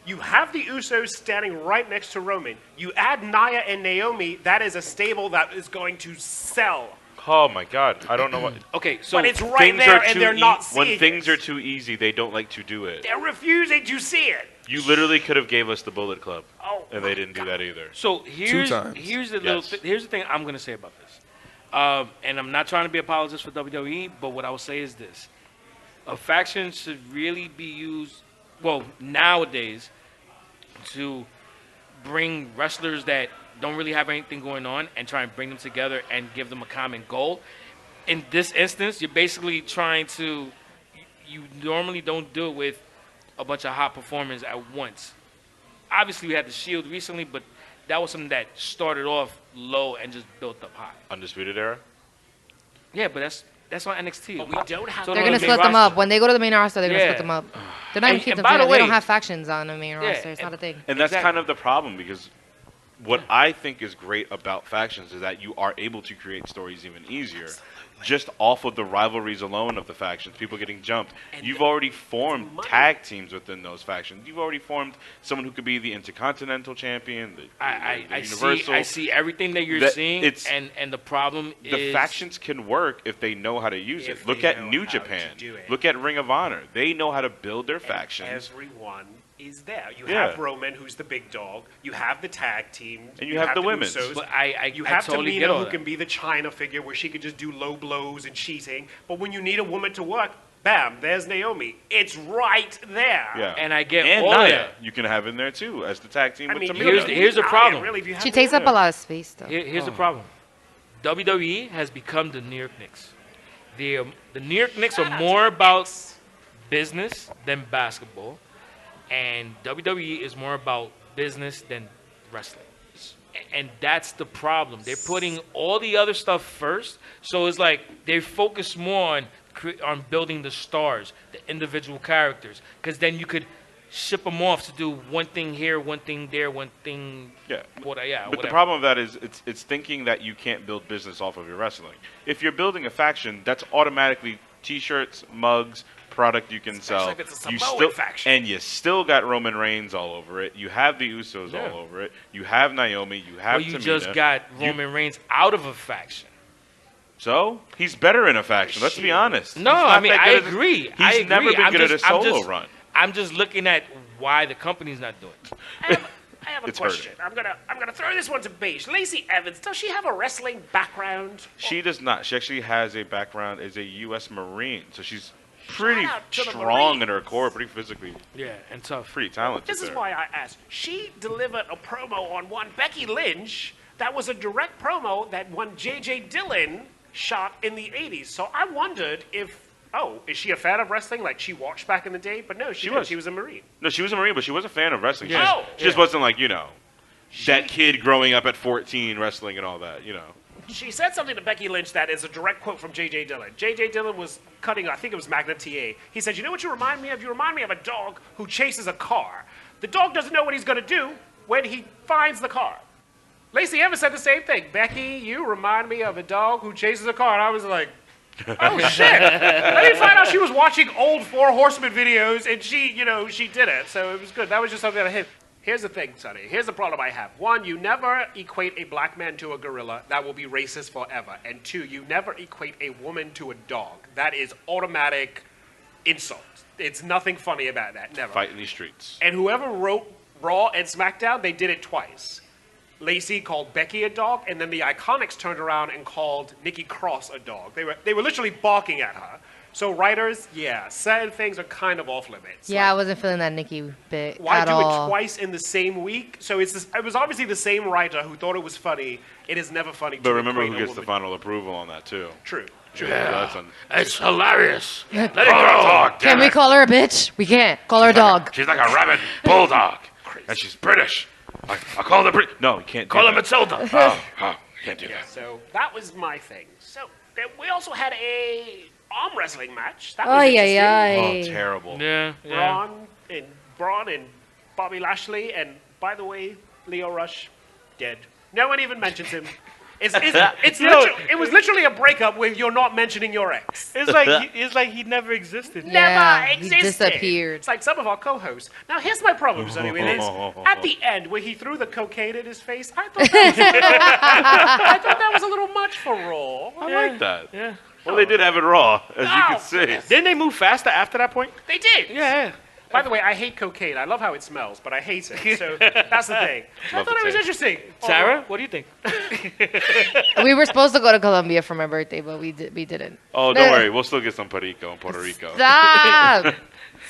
[SPEAKER 6] You have the Usos standing right next to Roman. You add Nia and Naomi. That is a stable that is going to sell.
[SPEAKER 7] Oh, my God. I don't know what...
[SPEAKER 3] Okay, so
[SPEAKER 6] But it's right there, and they're not seeing
[SPEAKER 7] When things
[SPEAKER 6] it.
[SPEAKER 7] are too easy, they don't like to do it.
[SPEAKER 6] They're refusing to see it.
[SPEAKER 7] You literally could have gave us the Bullet Club,
[SPEAKER 6] Oh,
[SPEAKER 7] and they didn't do that either.
[SPEAKER 3] So here's
[SPEAKER 8] times.
[SPEAKER 3] here's the little
[SPEAKER 7] Yes.
[SPEAKER 3] here's the thing I'm gonna say about this, and I'm not trying to be apologist for WWE, but what I will say is this: a faction should really be used, well, nowadays, to bring wrestlers that don't really have anything going on and try and bring them together and give them a common goal. In this instance, you're basically trying to. You normally don't do it with a bunch of hot performers at once. Obviously, we had the Shield recently, but that was something that started off low and just built up high.
[SPEAKER 7] Undisputed Era?
[SPEAKER 3] Yeah, but that's on NXT.
[SPEAKER 6] But we don't have
[SPEAKER 3] So
[SPEAKER 4] They're
[SPEAKER 3] on
[SPEAKER 4] gonna
[SPEAKER 3] the main
[SPEAKER 4] split them
[SPEAKER 3] roster.
[SPEAKER 4] up. When they go to the main roster, they're gonna
[SPEAKER 3] Yeah.
[SPEAKER 4] split them up. They're not gonna
[SPEAKER 3] And-
[SPEAKER 4] keep
[SPEAKER 3] and
[SPEAKER 4] them
[SPEAKER 3] by the
[SPEAKER 4] together. They don't
[SPEAKER 3] way-
[SPEAKER 4] have factions on the main
[SPEAKER 3] Yeah,
[SPEAKER 4] roster. It's not a thing.
[SPEAKER 7] And that's
[SPEAKER 3] Exactly.
[SPEAKER 7] kind of the problem, because what I think is great about factions is that you are able to create stories even easier just off of the rivalries alone of the factions, people getting jumped. You've already formed tag teams within those factions. You've already formed someone who could be the Intercontinental Champion, the Universal.
[SPEAKER 3] I see everything that you're seeing, and the problem is
[SPEAKER 7] the factions can work if they know how to use it. Look at New Japan. Look at Ring of Honor. They know how to build their factions.
[SPEAKER 6] Everyone is there. You have Roman, who's the big dog. You have the tag team.
[SPEAKER 7] And you have the women.
[SPEAKER 3] But
[SPEAKER 6] you have
[SPEAKER 3] totally
[SPEAKER 6] Tamina, who can be the China figure where she can just do low blows and cheating. But when you need a woman to work, bam, there's Naomi. It's right there.
[SPEAKER 7] Yeah.
[SPEAKER 3] And I get
[SPEAKER 7] and
[SPEAKER 3] all
[SPEAKER 7] Nia,
[SPEAKER 3] that.
[SPEAKER 7] You can have in there too as the tag team with Tamina.
[SPEAKER 3] Here's the problem.
[SPEAKER 4] She takes up a lot of space, though.
[SPEAKER 3] Here's the problem. WWE has become the New York Knicks. The New York Knicks are more about business than basketball, and WWE is more about business than wrestling. And that's the problem. They're putting all the other stuff first, so it's like they focus more on building the stars, the individual characters, because then you could ship them off to do one thing here, one thing there, one thing.
[SPEAKER 7] Yeah.
[SPEAKER 3] But
[SPEAKER 7] whatever. The problem with that is it's thinking that you can't build business off of your wrestling. If you're building a faction, that's automatically T-shirts, mugs, product you can sell.
[SPEAKER 6] If it's a
[SPEAKER 7] you
[SPEAKER 6] Samoan faction.
[SPEAKER 7] And you still got Roman Reigns all over it. You have the Usos all over it. You have Naomi. You have Tamina.
[SPEAKER 3] You just got Roman Reigns out of a faction.
[SPEAKER 7] So he's better in a faction. Let's be honest.
[SPEAKER 3] No, I mean I agree.
[SPEAKER 7] He's never been good at a solo run.
[SPEAKER 3] I'm just looking at why the company's not doing it.
[SPEAKER 6] I have a question. I'm gonna throw this one to Beige. Lacey Evans, does she have a wrestling background?
[SPEAKER 7] She does not. She actually has a background as a U.S. Marine, so she's pretty
[SPEAKER 6] Shout out to the
[SPEAKER 7] strong in her core, pretty physically.
[SPEAKER 3] Yeah, and tough.
[SPEAKER 7] Pretty talented.
[SPEAKER 6] This is
[SPEAKER 7] there.
[SPEAKER 6] why I asked. She delivered a promo on one Becky Lynch that was a direct promo that one J.J. Dillon shot in the 80s. So I wondered if, is she a fan of wrestling? Like she watched back in the day? But no, she was a Marine.
[SPEAKER 7] No, she was a Marine, but she was a fan of wrestling.
[SPEAKER 3] Yeah.
[SPEAKER 7] She just wasn't like, that kid growing up at 14 wrestling and all that,
[SPEAKER 6] She said something to Becky Lynch that is a direct quote from J.J. Dillon. J.J. Dillon was cutting, I think it was Magna TA. He said, you know what you remind me of? You remind me of a dog who chases a car. The dog doesn't know what he's going to do when he finds the car. Lacey Evans said the same thing. Becky, you remind me of a dog who chases a car. And I was like, oh, shit. I didn't find out she was watching old Four Horsemen videos, and she did it. So it was good. That was just something that hit. Here's the thing, Sonny. Here's the problem I have. One, you never equate a black man to a gorilla. That will be racist forever. And two, you never equate a woman to a dog. That is automatic insult. It's nothing funny about that. Never.
[SPEAKER 7] Fight in these streets.
[SPEAKER 6] And whoever wrote Raw and SmackDown, they did it twice. Lacey called Becky a dog, and then the Iconics turned around and called Nikki Cross a dog. They were literally barking at her. So writers, certain things are kind of off limits.
[SPEAKER 4] Yeah, I wasn't feeling that Nikki bit
[SPEAKER 6] Why
[SPEAKER 4] at
[SPEAKER 6] do
[SPEAKER 4] all.
[SPEAKER 6] it twice in the same week? So it was obviously the same writer who thought it was funny. It is never funny.
[SPEAKER 7] But remember who gets the final approval on that, too.
[SPEAKER 6] True.
[SPEAKER 7] Yeah.
[SPEAKER 3] It's hilarious.
[SPEAKER 9] Let it go, dog.
[SPEAKER 4] Can we call her a bitch? We can't. Call her a dog.
[SPEAKER 9] She's like a rabid bulldog. And she's British. I call her British.
[SPEAKER 7] No, you can't do
[SPEAKER 9] Call her
[SPEAKER 7] that.
[SPEAKER 9] Matilda. Oh, can't do that.
[SPEAKER 6] So that was my thing. So then we also had a arm wrestling match. That
[SPEAKER 4] Oh,
[SPEAKER 6] was
[SPEAKER 4] yeah,
[SPEAKER 6] interesting.
[SPEAKER 7] Oh, terrible.
[SPEAKER 3] Yeah.
[SPEAKER 6] Braun and Bobby Lashley, and by the way, Leo Rush, dead. No one even mentions him. It was literally a breakup where you're not mentioning your ex.
[SPEAKER 3] It's like he never existed.
[SPEAKER 4] Yeah,
[SPEAKER 6] Never
[SPEAKER 4] he
[SPEAKER 6] existed.
[SPEAKER 4] disappeared.
[SPEAKER 6] It's like some of our co-hosts. Now, here's my problem, Sonny, with this. At the end, where he threw the cocaine in his face, I thought that was a little much for Raw.
[SPEAKER 7] I like that.
[SPEAKER 3] Yeah.
[SPEAKER 7] Well, they did have it raw, as you can see.
[SPEAKER 3] Didn't they move faster after that point?
[SPEAKER 6] They did.
[SPEAKER 3] Yeah.
[SPEAKER 6] By the way, I hate cocaine. I love how it smells, but I hate it. So that's the thing. I thought it was interesting.
[SPEAKER 3] Sarah, what do you think?
[SPEAKER 4] We were supposed to go to Colombia for my birthday, but we didn't.
[SPEAKER 7] Oh, don't worry. We'll still get some perico in Puerto Rico.
[SPEAKER 4] Stop.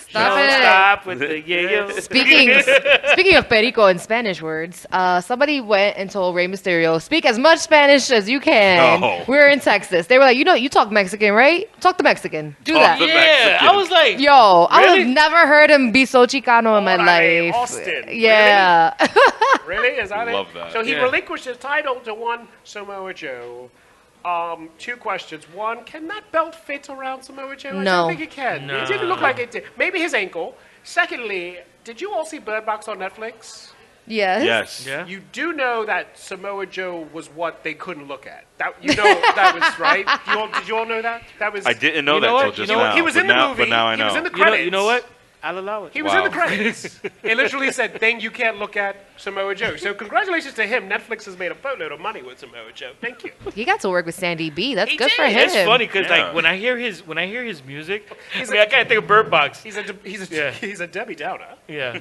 [SPEAKER 4] Stop
[SPEAKER 3] Don't
[SPEAKER 4] it.
[SPEAKER 3] stop with the yeah.
[SPEAKER 4] Speaking of perico in Spanish words, somebody went and told Rey Mysterio, speak as much Spanish as you can.
[SPEAKER 7] No.
[SPEAKER 4] We're in Texas. They were like, you talk Mexican, right? Talk the Mexican. Do
[SPEAKER 7] Talk
[SPEAKER 4] that.
[SPEAKER 7] the
[SPEAKER 3] Yeah,
[SPEAKER 7] Mexican.
[SPEAKER 3] I was like,
[SPEAKER 4] Yo, I
[SPEAKER 3] Really?
[SPEAKER 4] have never heard him be so Chicano in my
[SPEAKER 6] Órale,
[SPEAKER 4] life.
[SPEAKER 6] Austin.
[SPEAKER 4] Yeah.
[SPEAKER 6] Really? Is that
[SPEAKER 7] Love
[SPEAKER 6] it?
[SPEAKER 7] that.
[SPEAKER 6] So he
[SPEAKER 3] Yeah.
[SPEAKER 6] relinquished his title to one Samoa Joe. Two questions. One, can that belt fit around Samoa Joe? I
[SPEAKER 4] No.
[SPEAKER 6] don't think it can.
[SPEAKER 3] No.
[SPEAKER 6] It didn't look like it did. Maybe his ankle. Secondly, did you all see Bird Box on Netflix?
[SPEAKER 4] Yes.
[SPEAKER 7] Yes.
[SPEAKER 3] Yeah.
[SPEAKER 6] You do know that Samoa Joe was what they couldn't look at. That that was right. Did you all know that? That was.
[SPEAKER 7] I didn't know
[SPEAKER 3] You know
[SPEAKER 7] that
[SPEAKER 3] what?
[SPEAKER 7] till just
[SPEAKER 3] You know
[SPEAKER 7] now.
[SPEAKER 6] He was
[SPEAKER 7] but
[SPEAKER 6] in the
[SPEAKER 7] now,
[SPEAKER 6] movie.
[SPEAKER 7] But now I
[SPEAKER 6] He was
[SPEAKER 7] know.
[SPEAKER 6] in the
[SPEAKER 3] You know,
[SPEAKER 6] credits.
[SPEAKER 3] you know what? I'll allow it.
[SPEAKER 6] He was in the
[SPEAKER 7] Wow.
[SPEAKER 6] credits. It literally said, "Thing you can't look at, Samoa Joe." So congratulations to him. Netflix has made a boatload of money with Samoa Joe. Thank you.
[SPEAKER 4] He got to work with Sandy B. That's
[SPEAKER 6] He
[SPEAKER 4] good for
[SPEAKER 6] did.
[SPEAKER 4] him.
[SPEAKER 3] It's funny because
[SPEAKER 7] Yeah.
[SPEAKER 3] like when I hear his music, I
[SPEAKER 6] He's
[SPEAKER 3] mean, I can't think of Bird Box.
[SPEAKER 6] He's
[SPEAKER 3] Yeah.
[SPEAKER 6] a Debbie Downer.
[SPEAKER 3] Yeah.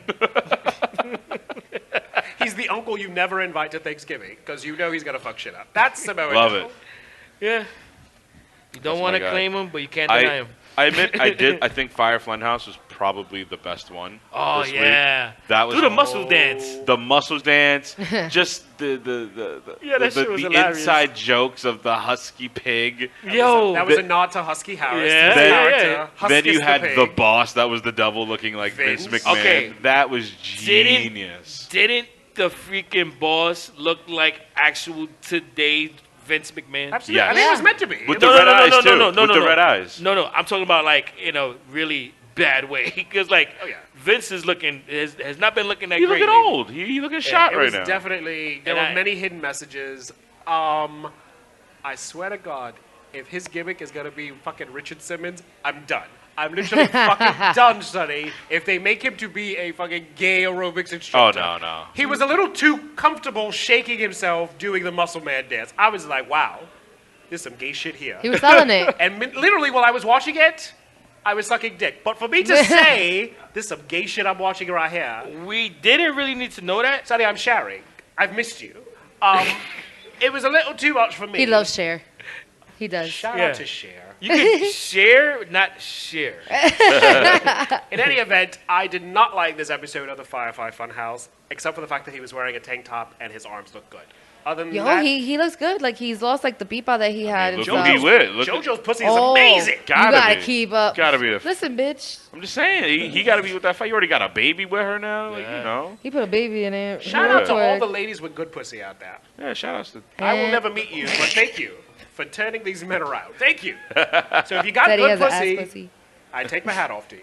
[SPEAKER 6] He's the uncle you never invite to Thanksgiving because you know he's gonna fuck shit up. That's Samoa
[SPEAKER 7] Love
[SPEAKER 6] Joe.
[SPEAKER 7] it.
[SPEAKER 3] Yeah. You don't
[SPEAKER 7] That's
[SPEAKER 3] want
[SPEAKER 7] my
[SPEAKER 3] to
[SPEAKER 7] guy.
[SPEAKER 3] claim him, but you can't deny him.
[SPEAKER 7] I admit I did. I think Fire Funhouse was probably the best one.
[SPEAKER 3] Oh
[SPEAKER 7] this week.
[SPEAKER 3] yeah.
[SPEAKER 7] That was
[SPEAKER 3] Do the muscle dance.
[SPEAKER 7] the muscles dance, just the
[SPEAKER 3] Yeah, that shit was
[SPEAKER 7] the
[SPEAKER 3] hilarious.
[SPEAKER 7] inside jokes of the husky pig.
[SPEAKER 3] Yo.
[SPEAKER 6] That was a nod to Husky Harris.
[SPEAKER 3] Yeah,
[SPEAKER 6] his
[SPEAKER 3] yeah,
[SPEAKER 6] character,
[SPEAKER 3] yeah.
[SPEAKER 6] Huskus
[SPEAKER 7] Then you had
[SPEAKER 6] pig.
[SPEAKER 7] the boss. That was the devil looking like Vince
[SPEAKER 6] Vince.
[SPEAKER 7] McMahon.
[SPEAKER 3] Okay.
[SPEAKER 7] That was genius.
[SPEAKER 3] Didn't the freaking boss look like actual today Vince McMahon?
[SPEAKER 6] Absolutely.
[SPEAKER 7] Yes.
[SPEAKER 6] I think it was meant to be.
[SPEAKER 7] With the red eyes too. With the red eyes.
[SPEAKER 3] No, I'm talking about like in a really bad way because like
[SPEAKER 6] Oh, yeah.
[SPEAKER 3] Vince is looking has not been looking that
[SPEAKER 7] He's
[SPEAKER 3] great.
[SPEAKER 7] looking
[SPEAKER 3] lately.
[SPEAKER 7] old. He looking shot
[SPEAKER 6] It
[SPEAKER 7] right
[SPEAKER 6] was
[SPEAKER 7] now.
[SPEAKER 6] definitely there
[SPEAKER 3] And
[SPEAKER 6] were many hidden messages. I swear to God, if his gimmick is gonna be fucking Richard Simmons, I'm done. I'm literally fucking done, Sonny. If they make him to be a fucking gay aerobics
[SPEAKER 7] Oh
[SPEAKER 6] instructor.
[SPEAKER 7] no.
[SPEAKER 6] He was a little too comfortable shaking himself doing the muscle man dance. I was like, wow, there's some gay shit here.
[SPEAKER 4] He was selling it.
[SPEAKER 6] And literally while I was watching it, I was sucking dick. But for me to say, there's some gay shit I'm watching right here,
[SPEAKER 3] We didn't really need to know that.
[SPEAKER 6] Sonny, I'm sharing. I've missed you. It was a little too much for me.
[SPEAKER 4] He loves Cher. He does.
[SPEAKER 6] Shout
[SPEAKER 3] Yeah.
[SPEAKER 6] out to Cher.
[SPEAKER 3] You can share, not share.
[SPEAKER 6] In any event, I did not like this episode of the Firefly Funhouse, except for the fact that he was wearing a tank top and his arms looked good. Other than
[SPEAKER 4] Yo,
[SPEAKER 6] that,
[SPEAKER 4] he looks good. Like he's lost like the beeper that he had and
[SPEAKER 7] Look
[SPEAKER 4] stuff.
[SPEAKER 7] who he with. Look at-
[SPEAKER 6] JoJo's pussy is
[SPEAKER 4] Oh,
[SPEAKER 6] amazing.
[SPEAKER 4] You
[SPEAKER 7] Gotta
[SPEAKER 4] gotta
[SPEAKER 7] be.
[SPEAKER 4] keep up.
[SPEAKER 7] Gotta be.
[SPEAKER 4] Listen, bitch.
[SPEAKER 7] I'm just saying, he got to be with that fight. You already got a baby with her now. Like, you know.
[SPEAKER 4] He put a baby in there.
[SPEAKER 6] Shout out to all the ladies with good pussy out there.
[SPEAKER 7] Yeah, shout outs to.
[SPEAKER 6] I will never meet you, but thank you for turning these men around. Thank you. So if you got
[SPEAKER 4] That he
[SPEAKER 6] good
[SPEAKER 4] has an
[SPEAKER 6] pussy,
[SPEAKER 4] ass pussy.
[SPEAKER 6] I take my hat off to you.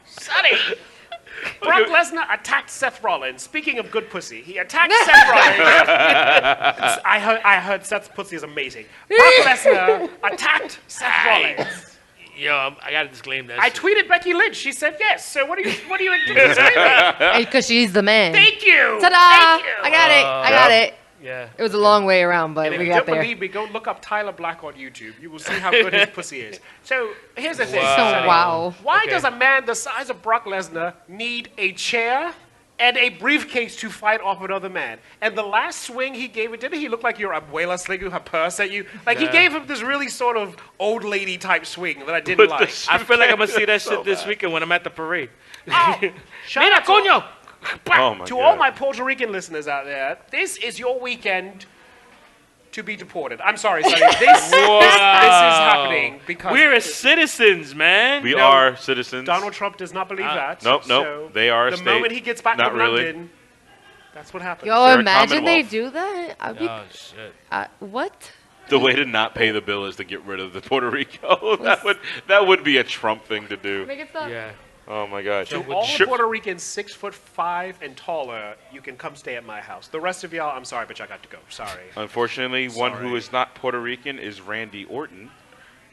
[SPEAKER 6] Sonny, Brock Lesnar attacked Seth Rollins. Speaking of good pussy, he attacked Seth Rollins. I heard Seth's pussy is amazing. Brock Lesnar attacked Seth Rollins.
[SPEAKER 3] Yo, I gotta disclaim that.
[SPEAKER 6] I
[SPEAKER 3] shit.
[SPEAKER 6] tweeted Becky Lynch. She said yes. So what are you doing?
[SPEAKER 4] Because she's the man.
[SPEAKER 6] Thank you.
[SPEAKER 4] Ta-da!
[SPEAKER 6] Thank you.
[SPEAKER 4] I got it. I got it.
[SPEAKER 3] Yeah.
[SPEAKER 4] It was a long way around, but
[SPEAKER 6] And if
[SPEAKER 4] we
[SPEAKER 6] you
[SPEAKER 4] got
[SPEAKER 6] don't
[SPEAKER 4] there.
[SPEAKER 6] believe me, go look up Tyler Black on YouTube. You will see how good his pussy is. So here's the thing.
[SPEAKER 4] So
[SPEAKER 6] Sonny.
[SPEAKER 4] wow.
[SPEAKER 6] Why
[SPEAKER 3] Okay.
[SPEAKER 6] does a man the size of Brock Lesnar need a chair and a briefcase to fight off another man? And the last swing he gave it, didn't he look like your abuela slinging her purse at you? Like he gave him this really sort of old lady type swing that I didn't
[SPEAKER 7] With
[SPEAKER 6] like.
[SPEAKER 7] the
[SPEAKER 3] I feel like I'm gonna see that
[SPEAKER 7] So
[SPEAKER 3] shit this
[SPEAKER 7] bad.
[SPEAKER 3] weekend when I'm at the parade.
[SPEAKER 6] Oh, shout
[SPEAKER 3] Mira,
[SPEAKER 6] out to-
[SPEAKER 3] coño!
[SPEAKER 7] Oh my
[SPEAKER 6] to
[SPEAKER 7] God.
[SPEAKER 6] all my Puerto Rican listeners out there, this is your weekend to be deported. I'm sorry, Sonny. This is happening because
[SPEAKER 3] We're citizens, man.
[SPEAKER 7] We
[SPEAKER 6] No,
[SPEAKER 7] are citizens.
[SPEAKER 6] Donald Trump does not believe that.
[SPEAKER 7] Nope.
[SPEAKER 6] So
[SPEAKER 7] They are a
[SPEAKER 6] the
[SPEAKER 7] state.
[SPEAKER 6] moment he gets back
[SPEAKER 7] Not
[SPEAKER 6] to
[SPEAKER 7] really.
[SPEAKER 6] London, that's what happens.
[SPEAKER 4] Yo,
[SPEAKER 7] They're a
[SPEAKER 4] imagine they
[SPEAKER 7] commonwealth.
[SPEAKER 4] do that. I'd be,
[SPEAKER 3] Oh shit.
[SPEAKER 4] what?
[SPEAKER 7] The way to not pay the bill is to get rid of the Puerto Rico. that would be a Trump thing to do.
[SPEAKER 4] Make it stop.
[SPEAKER 3] Yeah.
[SPEAKER 7] Oh my God.
[SPEAKER 6] To all the Puerto Ricans 6'5" and taller, you can come stay at my house. The rest of y'all, I'm sorry, but I got to go. Sorry.
[SPEAKER 7] Unfortunately, one who
[SPEAKER 6] Sorry.
[SPEAKER 7] is not Puerto Rican is Randy Orton.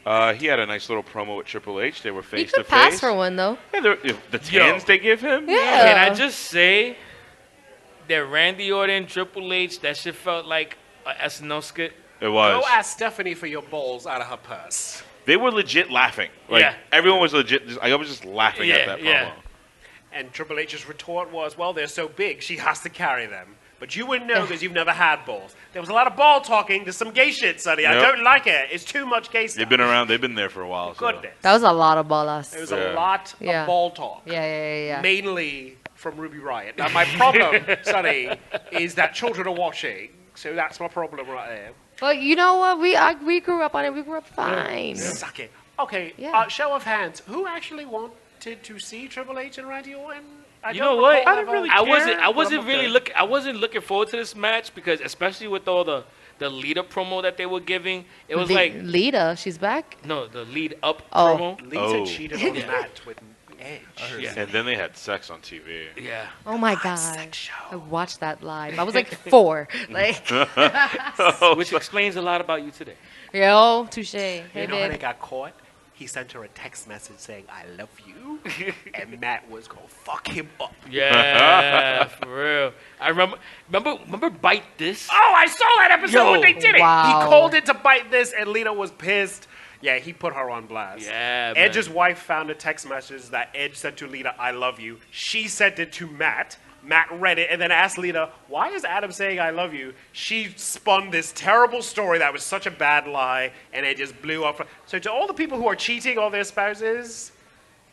[SPEAKER 7] He had a nice little promo with Triple H. They were
[SPEAKER 4] He
[SPEAKER 7] face to
[SPEAKER 4] could pass
[SPEAKER 7] face.
[SPEAKER 4] for one though.
[SPEAKER 7] Yeah, the tans they give him.
[SPEAKER 4] Yeah.
[SPEAKER 3] Can I just say that Randy Orton, Triple H, that shit felt like a SNL skit?
[SPEAKER 7] It was.
[SPEAKER 6] Go ask Stephanie for your balls out of her purse.
[SPEAKER 7] They were legit laughing. Like
[SPEAKER 3] Yeah.
[SPEAKER 7] everyone was legit. I was just laughing at that promo.
[SPEAKER 3] Yeah.
[SPEAKER 6] And Triple H's retort was, well, they're so big, she has to carry them. But you wouldn't know because you've never had balls. There was a lot of ball talking. There's some gay shit, Sonny. I
[SPEAKER 7] Yep.
[SPEAKER 6] don't like it. It's too much gay stuff.
[SPEAKER 7] They've been around. They've been there for a while. So.
[SPEAKER 6] Goodness.
[SPEAKER 4] That was a lot of ballas.
[SPEAKER 6] There was
[SPEAKER 7] Yeah.
[SPEAKER 6] a lot
[SPEAKER 4] Yeah.
[SPEAKER 6] of ball talk.
[SPEAKER 4] Yeah.
[SPEAKER 6] Mainly from Ruby Riott. Now, my problem, Sonny, is that children are watching. So that's my problem right there.
[SPEAKER 4] But you know what? We grew up on it. We grew up fine.
[SPEAKER 6] Suck it. Okay,
[SPEAKER 4] Yeah.
[SPEAKER 6] show of hands. Who actually wanted to see Triple H and Randy Orton? I
[SPEAKER 3] You
[SPEAKER 6] don't
[SPEAKER 3] know what?
[SPEAKER 6] recall
[SPEAKER 3] I
[SPEAKER 6] ever-
[SPEAKER 3] I wasn't
[SPEAKER 6] but I'm
[SPEAKER 3] really
[SPEAKER 6] okay.
[SPEAKER 3] looking. I wasn't looking forward to this match because, especially with all the the lead-up promo that they were giving. It was like
[SPEAKER 4] Lita, she's back.
[SPEAKER 3] no, the lead-up
[SPEAKER 4] Oh.
[SPEAKER 3] promo.
[SPEAKER 6] Lisa
[SPEAKER 7] Oh.
[SPEAKER 6] cheated on Matt with Edge.
[SPEAKER 3] Yeah.
[SPEAKER 7] And then they had sex on TV.
[SPEAKER 3] Yeah.
[SPEAKER 4] Oh my god,
[SPEAKER 6] sex show.
[SPEAKER 4] I watched that live. I was like 4. Like,
[SPEAKER 3] Which explains a lot about you today.
[SPEAKER 4] yo, touche. Hey,
[SPEAKER 6] You know how they
[SPEAKER 4] babe.
[SPEAKER 6] got caught? He sent her a text message saying, I love you. And Matt was going to fuck him up.
[SPEAKER 3] Yeah, for real. I remember Bite This?
[SPEAKER 6] Oh, I saw that episode
[SPEAKER 3] Yo.
[SPEAKER 6] when they did it.
[SPEAKER 4] Wow.
[SPEAKER 6] He called it to Bite This, and Lita was pissed. Yeah, he put her on blast.
[SPEAKER 3] Yeah, man.
[SPEAKER 6] Edge's wife found a text message that Edge sent to Lita, I love you. She sent it to Matt. Matt read it and then asked Lita, why is Adam saying I love you? She spun this terrible story that was such a bad lie, and it just blew up. So to all the people who are cheating on their spouses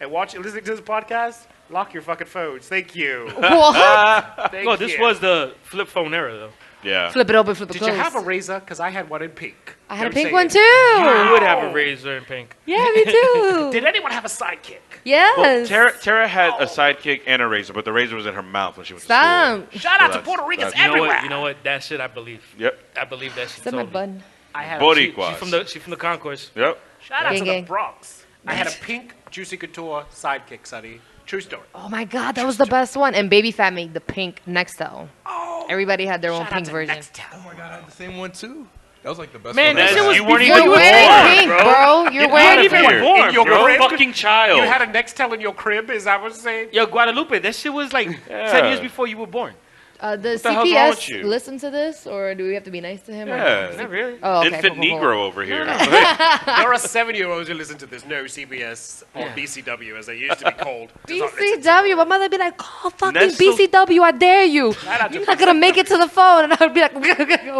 [SPEAKER 6] and listening to this podcast, lock your fucking phones. Thank you.
[SPEAKER 4] What?
[SPEAKER 6] Thank
[SPEAKER 3] Oh, this
[SPEAKER 6] you.
[SPEAKER 3] was the flip phone era, though.
[SPEAKER 7] Yeah.
[SPEAKER 4] Flip it open, flip it
[SPEAKER 6] Did
[SPEAKER 4] close.
[SPEAKER 6] you have a razor? Because I had one in pink.
[SPEAKER 4] I had a
[SPEAKER 6] I'm
[SPEAKER 4] pink
[SPEAKER 6] saying
[SPEAKER 4] one
[SPEAKER 6] it.
[SPEAKER 4] too.
[SPEAKER 3] You would have a razor in pink.
[SPEAKER 4] Yeah, me too.
[SPEAKER 6] Did anyone have a sidekick?
[SPEAKER 4] Yes.
[SPEAKER 7] Tara had a sidekick and a razor, but the razor was in her mouth when she went to
[SPEAKER 4] Stop.
[SPEAKER 7] school.
[SPEAKER 6] Shout out to
[SPEAKER 7] that's-
[SPEAKER 6] Puerto Ricans
[SPEAKER 7] that's-
[SPEAKER 6] everywhere.
[SPEAKER 3] You know what? That shit I believe.
[SPEAKER 7] Yep.
[SPEAKER 3] I believe that shit
[SPEAKER 4] It's in my
[SPEAKER 3] totally.
[SPEAKER 4] bun.
[SPEAKER 6] I had
[SPEAKER 7] Boricuas.
[SPEAKER 3] She from the concourse.
[SPEAKER 7] Yep.
[SPEAKER 6] Shout out
[SPEAKER 4] Gang,
[SPEAKER 6] to
[SPEAKER 4] gang.
[SPEAKER 6] the Bronx. I had a pink Juicy Couture sidekick, Sonny. True story.
[SPEAKER 4] Oh my god, that was the best one. And Baby Fat made the pink Nextel.
[SPEAKER 6] Oh,
[SPEAKER 4] Everybody had their own
[SPEAKER 6] shout out
[SPEAKER 4] pink
[SPEAKER 6] to
[SPEAKER 4] version.
[SPEAKER 6] Nextel.
[SPEAKER 8] Oh my god, I had the same one too. That was like the best
[SPEAKER 3] Man,
[SPEAKER 8] one.
[SPEAKER 3] that
[SPEAKER 8] I
[SPEAKER 3] shit
[SPEAKER 8] ever
[SPEAKER 3] was
[SPEAKER 8] had.
[SPEAKER 7] You weren't
[SPEAKER 3] before
[SPEAKER 7] even
[SPEAKER 4] You're
[SPEAKER 3] you were
[SPEAKER 4] wearing
[SPEAKER 3] born,
[SPEAKER 4] pink, bro. You're
[SPEAKER 3] You
[SPEAKER 4] wearing
[SPEAKER 3] weren't even
[SPEAKER 4] pink.
[SPEAKER 3] born,
[SPEAKER 6] In your
[SPEAKER 3] bro.
[SPEAKER 6] crib?
[SPEAKER 7] fucking child.
[SPEAKER 6] You had a Nextel in your crib, is that what you're saying?
[SPEAKER 3] Yo, Guadalupe, that shit was like 10 years before you were born.
[SPEAKER 4] Does
[SPEAKER 7] the hell's wrong with
[SPEAKER 4] CPS
[SPEAKER 7] you?
[SPEAKER 4] listen to this, or do we have to be nice to him? or-
[SPEAKER 7] Yeah.
[SPEAKER 3] Not really.
[SPEAKER 4] Oh, okay.
[SPEAKER 7] Infant
[SPEAKER 4] cool, cool, cool.
[SPEAKER 7] Negro over here.
[SPEAKER 6] There are 7-year-olds who listen to this. No, CBS or BCW, as they used to be called. Does not listen to
[SPEAKER 4] BCW. My mother be like, call fucking
[SPEAKER 7] Nestle-
[SPEAKER 4] BCW. I dare you.
[SPEAKER 6] out to
[SPEAKER 4] You're not gonna make it to the phone, and I would be like,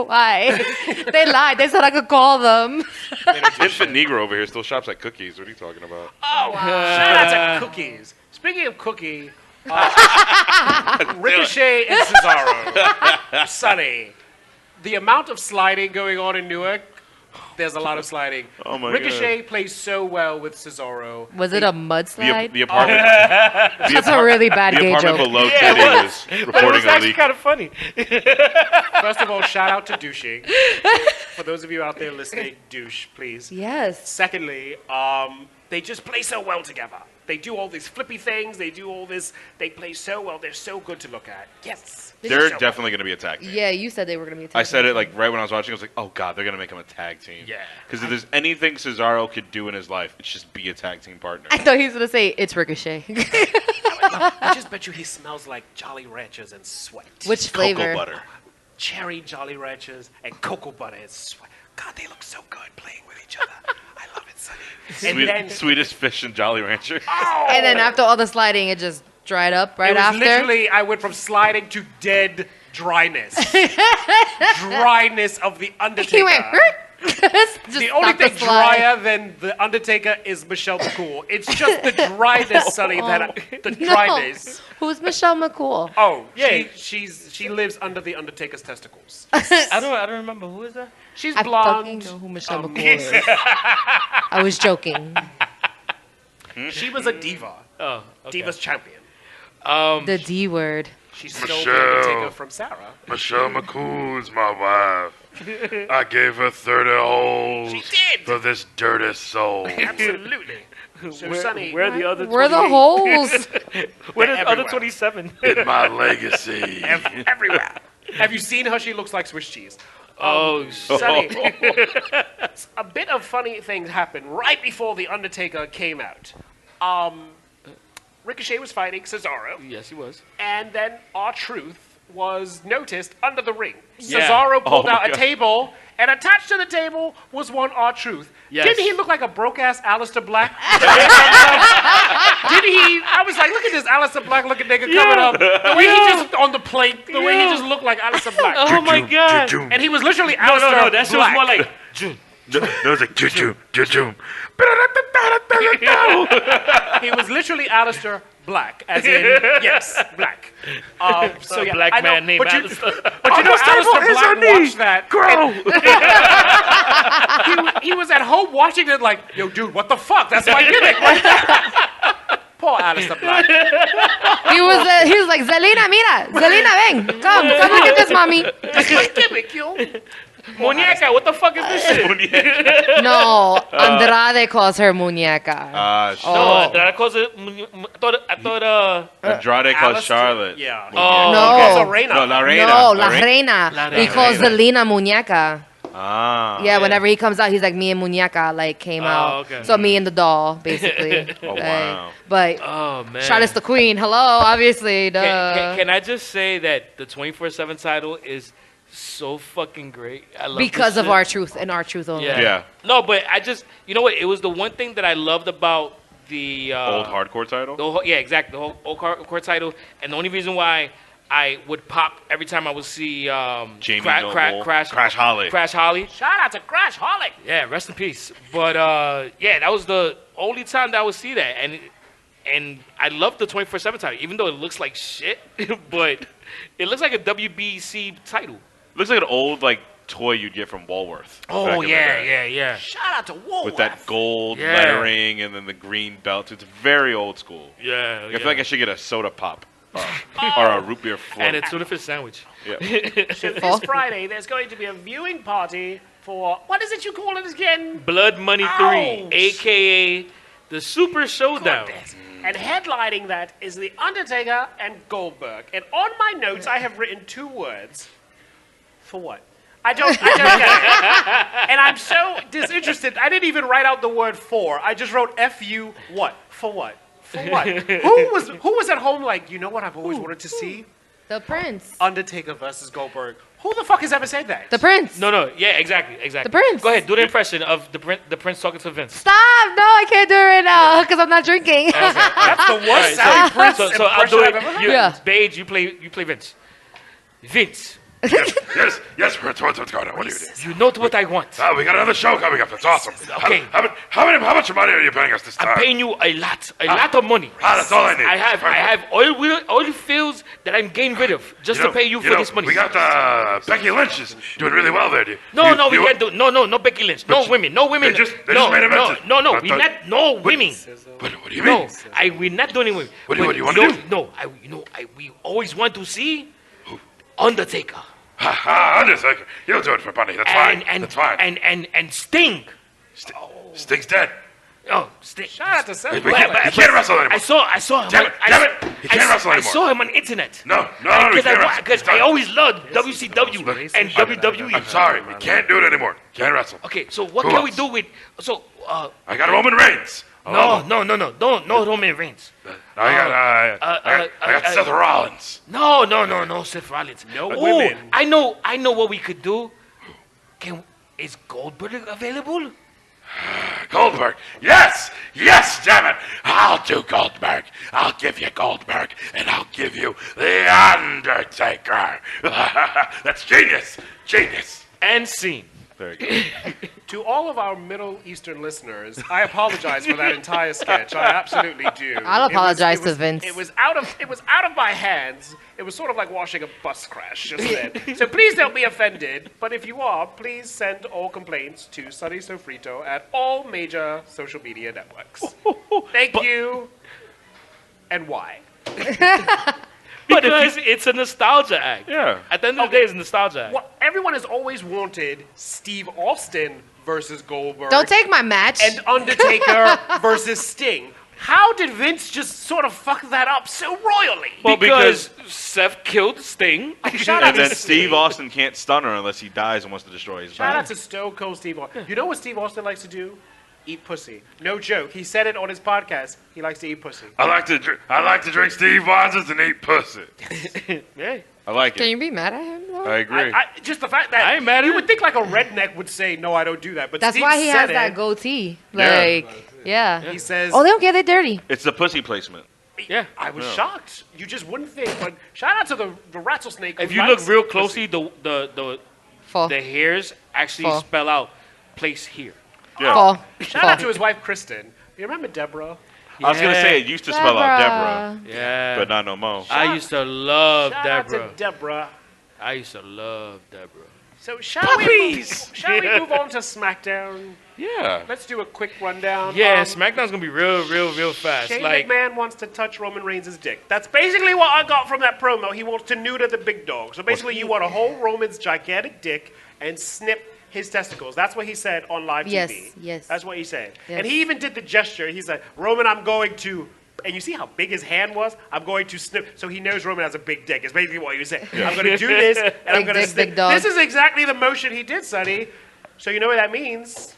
[SPEAKER 4] why? They lied. They said I could call them.
[SPEAKER 7] Infant Negro over here still shops at Cookies. What are you talking about?
[SPEAKER 6] Oh, shout out to Cookies. Speaking of Cookie, Ricochet and Cesaro. Sonny, the amount of sliding going on in Newark, there's a lot of sliding.
[SPEAKER 7] Oh my
[SPEAKER 6] Ricochet plays so well with Cesaro.
[SPEAKER 4] Was it a
[SPEAKER 7] The,
[SPEAKER 4] mudslide?
[SPEAKER 7] the apartment.
[SPEAKER 4] That's a really bad
[SPEAKER 7] The
[SPEAKER 4] gay
[SPEAKER 7] apartment
[SPEAKER 4] joke.
[SPEAKER 7] below Teddy was
[SPEAKER 3] But it
[SPEAKER 7] reporting
[SPEAKER 3] was
[SPEAKER 7] a
[SPEAKER 3] actually
[SPEAKER 7] leak.
[SPEAKER 3] kind of funny.
[SPEAKER 6] First of all, shout out to douching. For those of you out there listening, douche, please.
[SPEAKER 4] Yes.
[SPEAKER 6] Secondly, they just play so well together. They do all these flippy things. They do all this. They play so well. They're so good to look at. Yes.
[SPEAKER 7] They're
[SPEAKER 6] So
[SPEAKER 7] definitely going to be a tag team.
[SPEAKER 4] Yeah, you said they were gonna be.
[SPEAKER 7] I said it like right when I was watching. I was like, "Oh God, they're gonna make him a tag team."
[SPEAKER 3] Yeah.
[SPEAKER 7] Because if there's anything Cesaro could do in his life, it's just be a tag team partner.
[SPEAKER 4] I thought he was gonna say it's Ricochet.
[SPEAKER 6] I just bet you he smells like Jolly Ranchers and sweat.
[SPEAKER 4] Which flavor?
[SPEAKER 7] Cocoa butter.
[SPEAKER 6] Cherry Jolly Ranchers and cocoa butter and sweat. God, they look so good playing with each other. I love it, Sonny.
[SPEAKER 7] Sweetest fish and Jolly Rancher.
[SPEAKER 4] And then after all the sliding, it just dried up right
[SPEAKER 6] it was
[SPEAKER 4] after.
[SPEAKER 6] literally, I went from sliding to dead dryness. Dryness of the Undertaker.
[SPEAKER 4] He went. Just
[SPEAKER 6] The only
[SPEAKER 4] stopped the
[SPEAKER 6] thing
[SPEAKER 4] slide.
[SPEAKER 6] drier than the Undertaker is Michelle McCool. It's just the dryness, Sonny. The dryness.
[SPEAKER 4] No. Who's Michelle McCool?
[SPEAKER 6] Oh,
[SPEAKER 3] Yeah.
[SPEAKER 6] she lives under the Undertaker's testicles.
[SPEAKER 3] I don't remember. Who is that?
[SPEAKER 6] She's
[SPEAKER 4] I
[SPEAKER 6] blonde.
[SPEAKER 4] fucking know who Michelle McCool is. I was joking.
[SPEAKER 6] She was a diva.
[SPEAKER 3] Oh, okay.
[SPEAKER 6] Diva's champion.
[SPEAKER 4] The D word.
[SPEAKER 6] She stole the Undertaker from Sarah.
[SPEAKER 1] Michelle McCool's my wife. I gave her 30 holes
[SPEAKER 6] She did.
[SPEAKER 1] for this dirty soul.
[SPEAKER 6] Absolutely. So, Sonny,
[SPEAKER 3] Where are the other?
[SPEAKER 4] Where are the
[SPEAKER 3] 28?
[SPEAKER 4] holes?
[SPEAKER 3] Where are the other
[SPEAKER 6] everywhere.
[SPEAKER 3] 27?
[SPEAKER 1] In my legacy.
[SPEAKER 6] everywhere. Have you seen her? She looks like Swiss cheese.
[SPEAKER 3] Oh,
[SPEAKER 6] Sonny, a bit of funny things happened right before The Undertaker came out. Ricochet was fighting Cesaro,
[SPEAKER 3] yes, he was.
[SPEAKER 6] and then R-Truth was noticed under the ring.
[SPEAKER 3] Yeah.
[SPEAKER 6] Cesaro pulled
[SPEAKER 7] Oh my
[SPEAKER 6] out a
[SPEAKER 7] God.
[SPEAKER 6] table, and attached to the table was one R-Truth.
[SPEAKER 3] Yes.
[SPEAKER 6] Didn't he look like a broke-ass Aleister Black? Did he? I was like, look at this Aleister Black looking nigga coming up. The way he just, on the plate, the way he just looked like Aleister Black.
[SPEAKER 3] Oh my God!
[SPEAKER 6] And he was literally
[SPEAKER 3] No,
[SPEAKER 6] Aleister
[SPEAKER 3] no, no. That shit was
[SPEAKER 6] Black.
[SPEAKER 3] more like.
[SPEAKER 1] No, it's like choo-choo.
[SPEAKER 6] He was literally Aleister Black, as in, yes, Black. So yeah,
[SPEAKER 3] black
[SPEAKER 6] I know,
[SPEAKER 3] man named
[SPEAKER 6] but you,
[SPEAKER 3] Aleister.
[SPEAKER 6] but you know,
[SPEAKER 1] this table
[SPEAKER 6] Aleister
[SPEAKER 1] is
[SPEAKER 6] Black
[SPEAKER 1] her knee.
[SPEAKER 6] watched that.
[SPEAKER 1] Grow.
[SPEAKER 6] He was at home watching it like, yo, dude, what the fuck? That's my gimmick. Poor Aleister Black.
[SPEAKER 4] He was like, Zelina, mira. Zelina, ven. Come look at this, mommy.
[SPEAKER 6] That's my gimmick, yo. more
[SPEAKER 3] Muñeca, what the fuck is this shit?
[SPEAKER 4] No, Andrade calls her muñeca.
[SPEAKER 3] No,
[SPEAKER 4] Oh.
[SPEAKER 3] I calls it. I thought.
[SPEAKER 7] Andrade calls
[SPEAKER 6] Alistair-
[SPEAKER 7] Charlotte.
[SPEAKER 6] Yeah.
[SPEAKER 3] Oh,
[SPEAKER 4] No.
[SPEAKER 3] okay.
[SPEAKER 6] It's a Reina.
[SPEAKER 7] No, La Reina.
[SPEAKER 4] No, La Reina.
[SPEAKER 3] La
[SPEAKER 4] He calls
[SPEAKER 3] Reina.
[SPEAKER 4] the Lina muñeca.
[SPEAKER 7] Ah.
[SPEAKER 4] Yeah, whenever he comes out, he's like, me and muñeca like came out.
[SPEAKER 3] okay.
[SPEAKER 4] So me and the doll, basically.
[SPEAKER 7] Oh,
[SPEAKER 4] Like,
[SPEAKER 7] wow.
[SPEAKER 4] But
[SPEAKER 3] Oh man.
[SPEAKER 4] Charlotte's the queen. Hello, obviously. Duh.
[SPEAKER 3] Can I just say that the 24/7 title is so fucking great? I love
[SPEAKER 4] Because
[SPEAKER 3] this
[SPEAKER 4] of
[SPEAKER 3] shit.
[SPEAKER 4] our truth and our truth only.
[SPEAKER 7] Yeah.
[SPEAKER 3] No, but I just, you know what? It was the one thing that I loved about the
[SPEAKER 7] Old hardcore title.
[SPEAKER 3] yeah, exactly. The whole old hardcore title, and the only reason why I would pop every time I would see
[SPEAKER 7] Jamie
[SPEAKER 3] Crash
[SPEAKER 7] Holly.
[SPEAKER 3] Crash Holly.
[SPEAKER 6] Shout out to Crash Holly.
[SPEAKER 3] Yeah, rest in peace. But yeah, that was the only time that I would see that, and I love the 24/7 title, even though it looks like shit, but it looks like a WBC title.
[SPEAKER 7] Looks like an old toy you'd get from Walworth.
[SPEAKER 3] Oh
[SPEAKER 7] back in the day.
[SPEAKER 3] yeah.
[SPEAKER 6] Shout out to Wolf.
[SPEAKER 7] With that gold
[SPEAKER 3] Yeah.
[SPEAKER 7] lettering and then the green belt. It's very old school.
[SPEAKER 3] Yeah,
[SPEAKER 7] I feel like I should get a soda pop or a root beer float.
[SPEAKER 3] and a tuna fish sandwich.
[SPEAKER 7] Yeah.
[SPEAKER 6] So this Friday, there's going to be a viewing party for, what is it you call it again?
[SPEAKER 3] Blood Money 3,
[SPEAKER 6] Ouch.
[SPEAKER 3] a.k.a. the Super Showdown.
[SPEAKER 6] Goodness. And headlining that is The Undertaker and Goldberg. And on my notes, I have written 2 words. For what? I don't get it. And I'm so disinterested. I didn't even write out the word for. I just wrote F-U what? For what? For what? Who was at home like, you know what I've always wanted to see?
[SPEAKER 4] The prince.
[SPEAKER 6] Undertaker versus Goldberg. Who the fuck has ever said that?
[SPEAKER 4] The prince.
[SPEAKER 3] No, yeah, exactly.
[SPEAKER 4] The prince.
[SPEAKER 3] Go ahead, do the impression of the prince talking to Vince.
[SPEAKER 4] Stop! No, I can't do it right now because I'm not drinking.
[SPEAKER 6] That's the worst
[SPEAKER 3] Alright,
[SPEAKER 6] sounding Prince
[SPEAKER 3] so I'll
[SPEAKER 6] impression
[SPEAKER 3] do
[SPEAKER 6] I've ever
[SPEAKER 3] it.
[SPEAKER 6] heard.
[SPEAKER 3] You,
[SPEAKER 4] Yeah.
[SPEAKER 3] Paige, you play Vince. Vince,
[SPEAKER 1] Yes, Prince, what's going on? What do you do?
[SPEAKER 3] you know what I want.
[SPEAKER 1] We got another show coming up. That's awesome.
[SPEAKER 3] Okay.
[SPEAKER 1] How much money are you paying us this time?
[SPEAKER 3] I'm paying you a lot of money.
[SPEAKER 1] That's all I need.
[SPEAKER 3] I have oil fields that I'm getting rid of just to pay you for this money.
[SPEAKER 1] We got Becky Lynch is doing really well there.
[SPEAKER 3] No, we can't do. No, Becky Lynch. No women.
[SPEAKER 1] They just made a message.
[SPEAKER 3] No,
[SPEAKER 1] I
[SPEAKER 3] we
[SPEAKER 1] thought-
[SPEAKER 3] not. No women.
[SPEAKER 1] What do you mean?
[SPEAKER 3] No, we're not doing women.
[SPEAKER 1] What do you wanna do?
[SPEAKER 3] No, we always want to see Undertaker.
[SPEAKER 1] Undertaker. You'll do it for money. That's fine. That's fine.
[SPEAKER 3] And Sting.
[SPEAKER 1] Sting's dead.
[SPEAKER 3] Oh, Sting.
[SPEAKER 6] Shout out to Seth
[SPEAKER 1] He
[SPEAKER 6] Rollins.
[SPEAKER 1] can't wrestle anymore.
[SPEAKER 3] I saw him.
[SPEAKER 1] Damn it. He can't wrestle
[SPEAKER 3] I
[SPEAKER 1] anymore.
[SPEAKER 3] saw him on the internet.
[SPEAKER 1] No, he can't wrestle.
[SPEAKER 3] Because
[SPEAKER 1] He's
[SPEAKER 3] I
[SPEAKER 1] done.
[SPEAKER 3] always loved WCW and WWE.
[SPEAKER 1] I'm sorry. He can't do it anymore. Can't wrestle.
[SPEAKER 3] Okay, so what
[SPEAKER 1] Who
[SPEAKER 3] can we
[SPEAKER 1] else?
[SPEAKER 3] do with? So
[SPEAKER 1] I got Roman Reigns.
[SPEAKER 3] no, no Roman Reigns.
[SPEAKER 1] I got Seth Rollins.
[SPEAKER 3] No, Seth Rollins.
[SPEAKER 6] No
[SPEAKER 3] Ooh,
[SPEAKER 6] women.
[SPEAKER 3] I know what we could do. Is Goldberg available?
[SPEAKER 1] Goldberg. Yes, damn it. I'll do Goldberg. I'll give you Goldberg, and I'll give you The Undertaker. That's genius.
[SPEAKER 3] And scene.
[SPEAKER 7] Very good.
[SPEAKER 6] To all of our Middle Eastern listeners, I apologize for that entire sketch. I absolutely do.
[SPEAKER 4] I'll apologize to Vince.
[SPEAKER 6] It was out of my hands. It was sort of like watching a bus crash just then. So please don't be offended. But if you are, please send all complaints to Sunny Sofrito at all major social media networks. Thank you. And why?
[SPEAKER 3] Because it's a nostalgia act.
[SPEAKER 7] Yeah.
[SPEAKER 3] At the end of the day, it's a nostalgia act.
[SPEAKER 6] Well, everyone has always wanted Steve Austin versus Goldberg.
[SPEAKER 4] Don't take my match.
[SPEAKER 6] And Undertaker versus Sting. How did Vince just sort of fuck that up so royally?
[SPEAKER 7] Well,
[SPEAKER 3] because Seth killed Sting.
[SPEAKER 6] Shout out
[SPEAKER 7] And then
[SPEAKER 6] to
[SPEAKER 7] Steve Austin can't stun her unless he dies and wants to destroy his
[SPEAKER 6] Shout
[SPEAKER 7] body.
[SPEAKER 6] out to Stone Cold Steve Austin. You know what Steve Austin likes to do? Eat pussy. No joke. He said it on his podcast. He likes to eat pussy.
[SPEAKER 1] I like to drink Steve Wanzers and eat pussy.
[SPEAKER 3] Yeah.
[SPEAKER 7] I like
[SPEAKER 4] Can
[SPEAKER 7] it.
[SPEAKER 4] you be mad at him though?
[SPEAKER 7] I agree.
[SPEAKER 6] Just the fact that
[SPEAKER 3] I ain't mad at
[SPEAKER 6] you
[SPEAKER 3] it.
[SPEAKER 6] would think like a redneck would say, no, I don't do that. But
[SPEAKER 4] That's
[SPEAKER 6] Steve
[SPEAKER 4] why he
[SPEAKER 6] said
[SPEAKER 4] has that
[SPEAKER 6] it.
[SPEAKER 4] goatee.
[SPEAKER 7] Yeah.
[SPEAKER 4] Like, yeah.
[SPEAKER 6] He says,
[SPEAKER 4] Oh, they don't get it dirty.
[SPEAKER 7] It's the pussy placement.
[SPEAKER 3] Yeah.
[SPEAKER 6] I was shocked. You just wouldn't think. But shout out to the rattlesnake.
[SPEAKER 3] If
[SPEAKER 6] who
[SPEAKER 3] you look
[SPEAKER 6] likes
[SPEAKER 3] real
[SPEAKER 6] pussy.
[SPEAKER 3] closely, the
[SPEAKER 4] Fall.
[SPEAKER 3] hairs actually
[SPEAKER 4] Fall.
[SPEAKER 3] spell out place here.
[SPEAKER 7] Yeah.
[SPEAKER 4] Fall.
[SPEAKER 6] Shout out to his wife, Kristen. You remember Deborah?
[SPEAKER 7] I was going to say it used to spell out Deborah,
[SPEAKER 3] Yeah.
[SPEAKER 7] but not no more.
[SPEAKER 3] I used to love
[SPEAKER 6] Shout
[SPEAKER 3] Deborah.
[SPEAKER 6] out to Deborah.
[SPEAKER 3] I used to love Deborah.
[SPEAKER 6] So shall we move on to SmackDown?
[SPEAKER 7] Yeah.
[SPEAKER 6] Let's do a quick rundown.
[SPEAKER 3] Yeah, SmackDown's gonna be real fast.
[SPEAKER 6] Shane
[SPEAKER 3] Like,
[SPEAKER 6] McMahon wants to touch Roman Reigns' dick. That's basically what I got from that promo. He wants to neuter the big dog. So basically, you want to hold Roman's gigantic dick and snip his testicles. That's what he said on live
[SPEAKER 4] Yes,
[SPEAKER 6] TV.
[SPEAKER 4] yes.
[SPEAKER 6] That's what he said.
[SPEAKER 4] Yes.
[SPEAKER 6] And he even did the gesture. He said, Roman, I'm going to, and you see how big his hand was? I'm going to snip. So he knows Roman has a big dick. It's basically what he was saying. I'm going to do this, and I'm
[SPEAKER 4] Big
[SPEAKER 6] going to
[SPEAKER 4] dick,
[SPEAKER 6] snip.
[SPEAKER 4] big dog.
[SPEAKER 6] This is exactly the motion he did, Sonny. So you know what that means?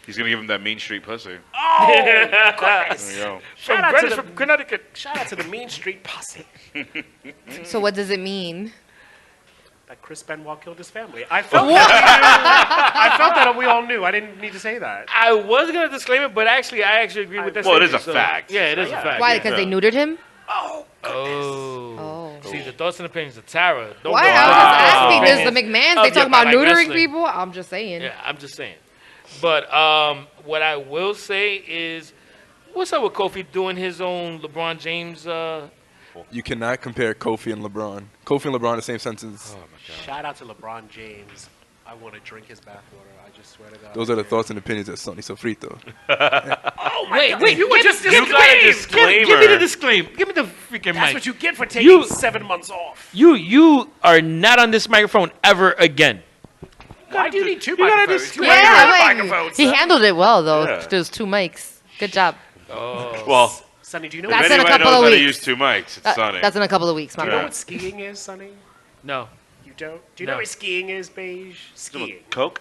[SPEAKER 7] He's gonna give him that Mean Street pussy.
[SPEAKER 6] Oh,
[SPEAKER 7] There
[SPEAKER 6] goodness.
[SPEAKER 7] you go.
[SPEAKER 6] Shout out to the,
[SPEAKER 3] from Connecticut.
[SPEAKER 6] shout out to the Mean Street posse.
[SPEAKER 4] So what does it mean?
[SPEAKER 6] That Chris Benoit killed his family. I felt that. I felt that we all knew. I didn't need to say that.
[SPEAKER 3] I was gonna disclaim it, but I actually agree with that.
[SPEAKER 7] Well, it is
[SPEAKER 3] statement,
[SPEAKER 7] a fact.
[SPEAKER 3] Yeah, it is a fact.
[SPEAKER 4] Why?
[SPEAKER 3] yeah.
[SPEAKER 4] Because they neutered him?
[SPEAKER 6] Oh,
[SPEAKER 3] Oh.
[SPEAKER 4] Oh.
[SPEAKER 3] See, the thoughts and opinions of Tara. Don't
[SPEAKER 4] Why?
[SPEAKER 3] go
[SPEAKER 4] I
[SPEAKER 3] out.
[SPEAKER 4] was just asking.
[SPEAKER 3] Wow.
[SPEAKER 4] There's the McMahons.
[SPEAKER 3] Oh,
[SPEAKER 4] They talk
[SPEAKER 3] yeah,
[SPEAKER 4] about
[SPEAKER 3] I like
[SPEAKER 4] neutering
[SPEAKER 3] wrestling.
[SPEAKER 4] people. I'm just saying.
[SPEAKER 3] Yeah, I'm just saying. But what I will say is, what's up with Kofi doing his own LeBron James?
[SPEAKER 8] You cannot compare Kofi and LeBron. Kofi and LeBron, the same sentence.
[SPEAKER 6] shout out to LeBron James. I want to drink his bathwater. I just swear to God.
[SPEAKER 8] Those are the thoughts and opinions of Sonny Sofrito.
[SPEAKER 6] Oh my
[SPEAKER 3] Wait,
[SPEAKER 6] God.
[SPEAKER 3] wait,
[SPEAKER 6] You were just
[SPEAKER 7] you got a
[SPEAKER 6] disclaimed.
[SPEAKER 7] disclaimer.
[SPEAKER 3] Give me the disclaimer. Give me the freaking
[SPEAKER 6] That's
[SPEAKER 3] mic.
[SPEAKER 6] what you get for taking
[SPEAKER 3] You-
[SPEAKER 6] 7 months off.
[SPEAKER 3] You are not on this microphone ever again.
[SPEAKER 6] Why do you need 2
[SPEAKER 3] you gotta
[SPEAKER 6] microphones?
[SPEAKER 3] just-
[SPEAKER 6] You
[SPEAKER 3] Yeah,
[SPEAKER 6] have
[SPEAKER 4] Yeah,
[SPEAKER 6] your
[SPEAKER 4] like,
[SPEAKER 6] microphones,
[SPEAKER 4] he
[SPEAKER 6] son.
[SPEAKER 4] handled it well though.
[SPEAKER 7] Yeah.
[SPEAKER 4] There's 2 mics. Good job.
[SPEAKER 7] Well,
[SPEAKER 6] Sonny, do you know
[SPEAKER 4] That's
[SPEAKER 7] if
[SPEAKER 4] in a
[SPEAKER 7] anybody
[SPEAKER 4] couple
[SPEAKER 7] knows
[SPEAKER 4] of
[SPEAKER 7] how to
[SPEAKER 4] weeks.
[SPEAKER 7] use 2 mics, it's Sonny.
[SPEAKER 4] That's in a couple of weeks, my
[SPEAKER 6] you know
[SPEAKER 7] Yeah.
[SPEAKER 6] what skiing is, Sonny?
[SPEAKER 3] No.
[SPEAKER 6] You don't? Do you know
[SPEAKER 3] No.
[SPEAKER 6] what skiing is, Beige? Skiing.
[SPEAKER 7] Coke?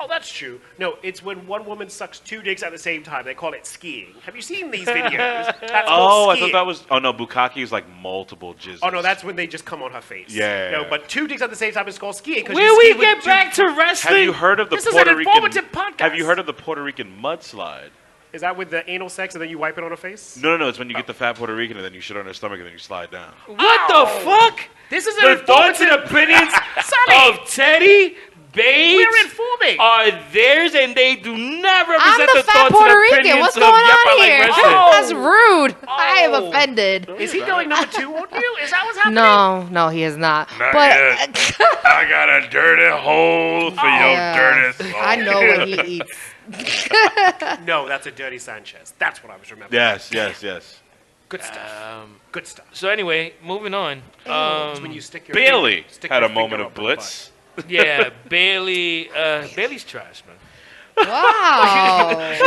[SPEAKER 6] Oh, that's true. No, it's when one woman sucks 2 dicks at the same time. They call it skiing. Have you seen these videos? That's
[SPEAKER 7] Oh,
[SPEAKER 6] called
[SPEAKER 7] I
[SPEAKER 6] skiing.
[SPEAKER 7] thought that was. Oh no, bukkake is like multiple jizzes.
[SPEAKER 6] Oh no, that's when they just come on her face.
[SPEAKER 7] Yeah.
[SPEAKER 6] No, but 2 dicks at the same time is called skiing. 'cause
[SPEAKER 3] Will
[SPEAKER 6] you
[SPEAKER 3] we
[SPEAKER 6] ski with
[SPEAKER 3] get
[SPEAKER 6] two-
[SPEAKER 3] back to wrestling?
[SPEAKER 7] Have you heard of the
[SPEAKER 6] This is
[SPEAKER 7] Puerto
[SPEAKER 6] an
[SPEAKER 7] Rican?
[SPEAKER 6] informative podcast.
[SPEAKER 7] Have you heard of the Puerto Rican mudslide?
[SPEAKER 6] Is that with the anal sex and then you wipe it on her face?
[SPEAKER 7] No. It's when you get the fat Puerto Rican and then you shit on her stomach and then you slide down.
[SPEAKER 3] What the fuck?
[SPEAKER 6] This is
[SPEAKER 3] The
[SPEAKER 6] an
[SPEAKER 3] thoughts and
[SPEAKER 6] informative-
[SPEAKER 3] opinions
[SPEAKER 6] Sonny,
[SPEAKER 3] of Teddy Bates
[SPEAKER 6] we're informing.
[SPEAKER 3] are theirs, and they do not
[SPEAKER 4] I'm
[SPEAKER 3] represent
[SPEAKER 4] the
[SPEAKER 3] the
[SPEAKER 4] fat
[SPEAKER 3] thoughts
[SPEAKER 4] Puerto
[SPEAKER 3] and
[SPEAKER 4] Rican.
[SPEAKER 3] opinions
[SPEAKER 4] What's
[SPEAKER 3] of
[SPEAKER 4] going
[SPEAKER 3] Yep, I
[SPEAKER 4] on
[SPEAKER 3] Like
[SPEAKER 4] here?
[SPEAKER 3] Wrestling.
[SPEAKER 4] That's rude. I am
[SPEAKER 3] Oh.
[SPEAKER 4] offended.
[SPEAKER 6] Is he going number 2 on you? Is that what's happening?
[SPEAKER 4] No, he is not.
[SPEAKER 1] Not
[SPEAKER 4] But
[SPEAKER 1] yet. I got a dirty hole for your
[SPEAKER 4] yeah,
[SPEAKER 1] dirty soul.
[SPEAKER 4] I know what he eats.
[SPEAKER 6] No, that's a dirty Sanchez. That's what I was remembering.
[SPEAKER 7] Yes.
[SPEAKER 6] Good stuff. Good stuff.
[SPEAKER 3] So anyway, moving on.
[SPEAKER 6] It's when you stick your
[SPEAKER 7] Bailey
[SPEAKER 6] stick
[SPEAKER 7] had
[SPEAKER 6] your
[SPEAKER 7] a moment
[SPEAKER 6] finger
[SPEAKER 7] of
[SPEAKER 6] up her
[SPEAKER 7] blitz.
[SPEAKER 3] Yeah, Bailey. Bailey's trash, man.
[SPEAKER 4] Wow. Why?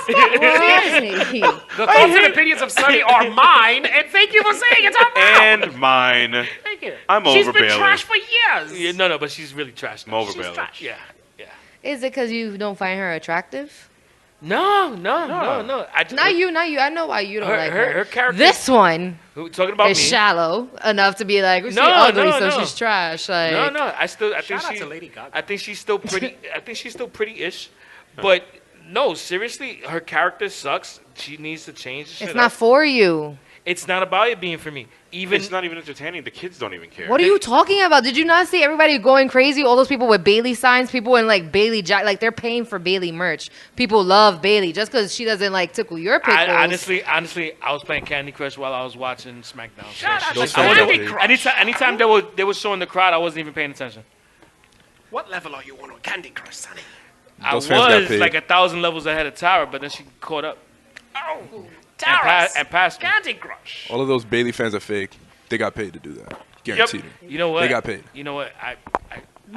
[SPEAKER 6] The thoughts and opinions of Sonny are mine, and thank you for saying it's on mine.
[SPEAKER 7] And mine.
[SPEAKER 6] Thank you.
[SPEAKER 7] I'm
[SPEAKER 6] She's
[SPEAKER 7] over
[SPEAKER 6] been
[SPEAKER 7] Bailey.
[SPEAKER 6] trash for years.
[SPEAKER 3] Yeah, no, but she's really trash.
[SPEAKER 7] I'm
[SPEAKER 3] Now.
[SPEAKER 7] over
[SPEAKER 6] She's
[SPEAKER 7] Bailey.
[SPEAKER 6] trash.
[SPEAKER 3] Yeah.
[SPEAKER 4] Is it because you don't find her attractive?
[SPEAKER 3] No. I just,
[SPEAKER 4] Not you. I know why you don't like her.
[SPEAKER 3] her character.
[SPEAKER 4] This one
[SPEAKER 3] Who talking about
[SPEAKER 4] is
[SPEAKER 3] me?
[SPEAKER 4] shallow enough to be like, she's
[SPEAKER 3] No,
[SPEAKER 4] ugly,
[SPEAKER 3] no,
[SPEAKER 4] so
[SPEAKER 3] no.
[SPEAKER 4] she's trash. Like,
[SPEAKER 3] No. I think
[SPEAKER 6] Shout out
[SPEAKER 3] she.
[SPEAKER 6] to Lady Gaga.
[SPEAKER 3] I think she's still pretty. I think she's still pretty-ish, but no, seriously, her character sucks. She needs to change. the
[SPEAKER 4] it's
[SPEAKER 3] shit
[SPEAKER 4] not
[SPEAKER 3] up.
[SPEAKER 4] for you.
[SPEAKER 3] It's not about it being for me. Even
[SPEAKER 7] It's not even entertaining. The kids don't even care.
[SPEAKER 4] What are you talking about? Did you not see everybody going crazy? All those people with Bailey signs, people in like Bailey jack, like they're paying for Bailey merch. People love Bailey just because she doesn't like tickle your pickles.
[SPEAKER 3] honestly, I was playing Candy Crush while I was watching SmackDown.
[SPEAKER 6] Shout out
[SPEAKER 8] Those
[SPEAKER 6] to
[SPEAKER 3] I
[SPEAKER 8] songs
[SPEAKER 6] Candy
[SPEAKER 8] are big.
[SPEAKER 6] Crush.
[SPEAKER 3] anytime they were showing the crowd, I wasn't even paying attention.
[SPEAKER 6] What level are you on Candy Crush, Sonny?
[SPEAKER 3] I
[SPEAKER 8] Those fans got
[SPEAKER 3] was
[SPEAKER 8] paid.
[SPEAKER 3] like 1,000 levels ahead of Tara, but then she caught up
[SPEAKER 6] Oh,
[SPEAKER 3] and,
[SPEAKER 6] Taras.
[SPEAKER 3] and passed me.
[SPEAKER 6] Candy Crush.
[SPEAKER 8] All of those Bailey fans are fake. They got paid to do that. Guaranteed.
[SPEAKER 3] You know what?
[SPEAKER 8] They got paid.
[SPEAKER 3] You know what? I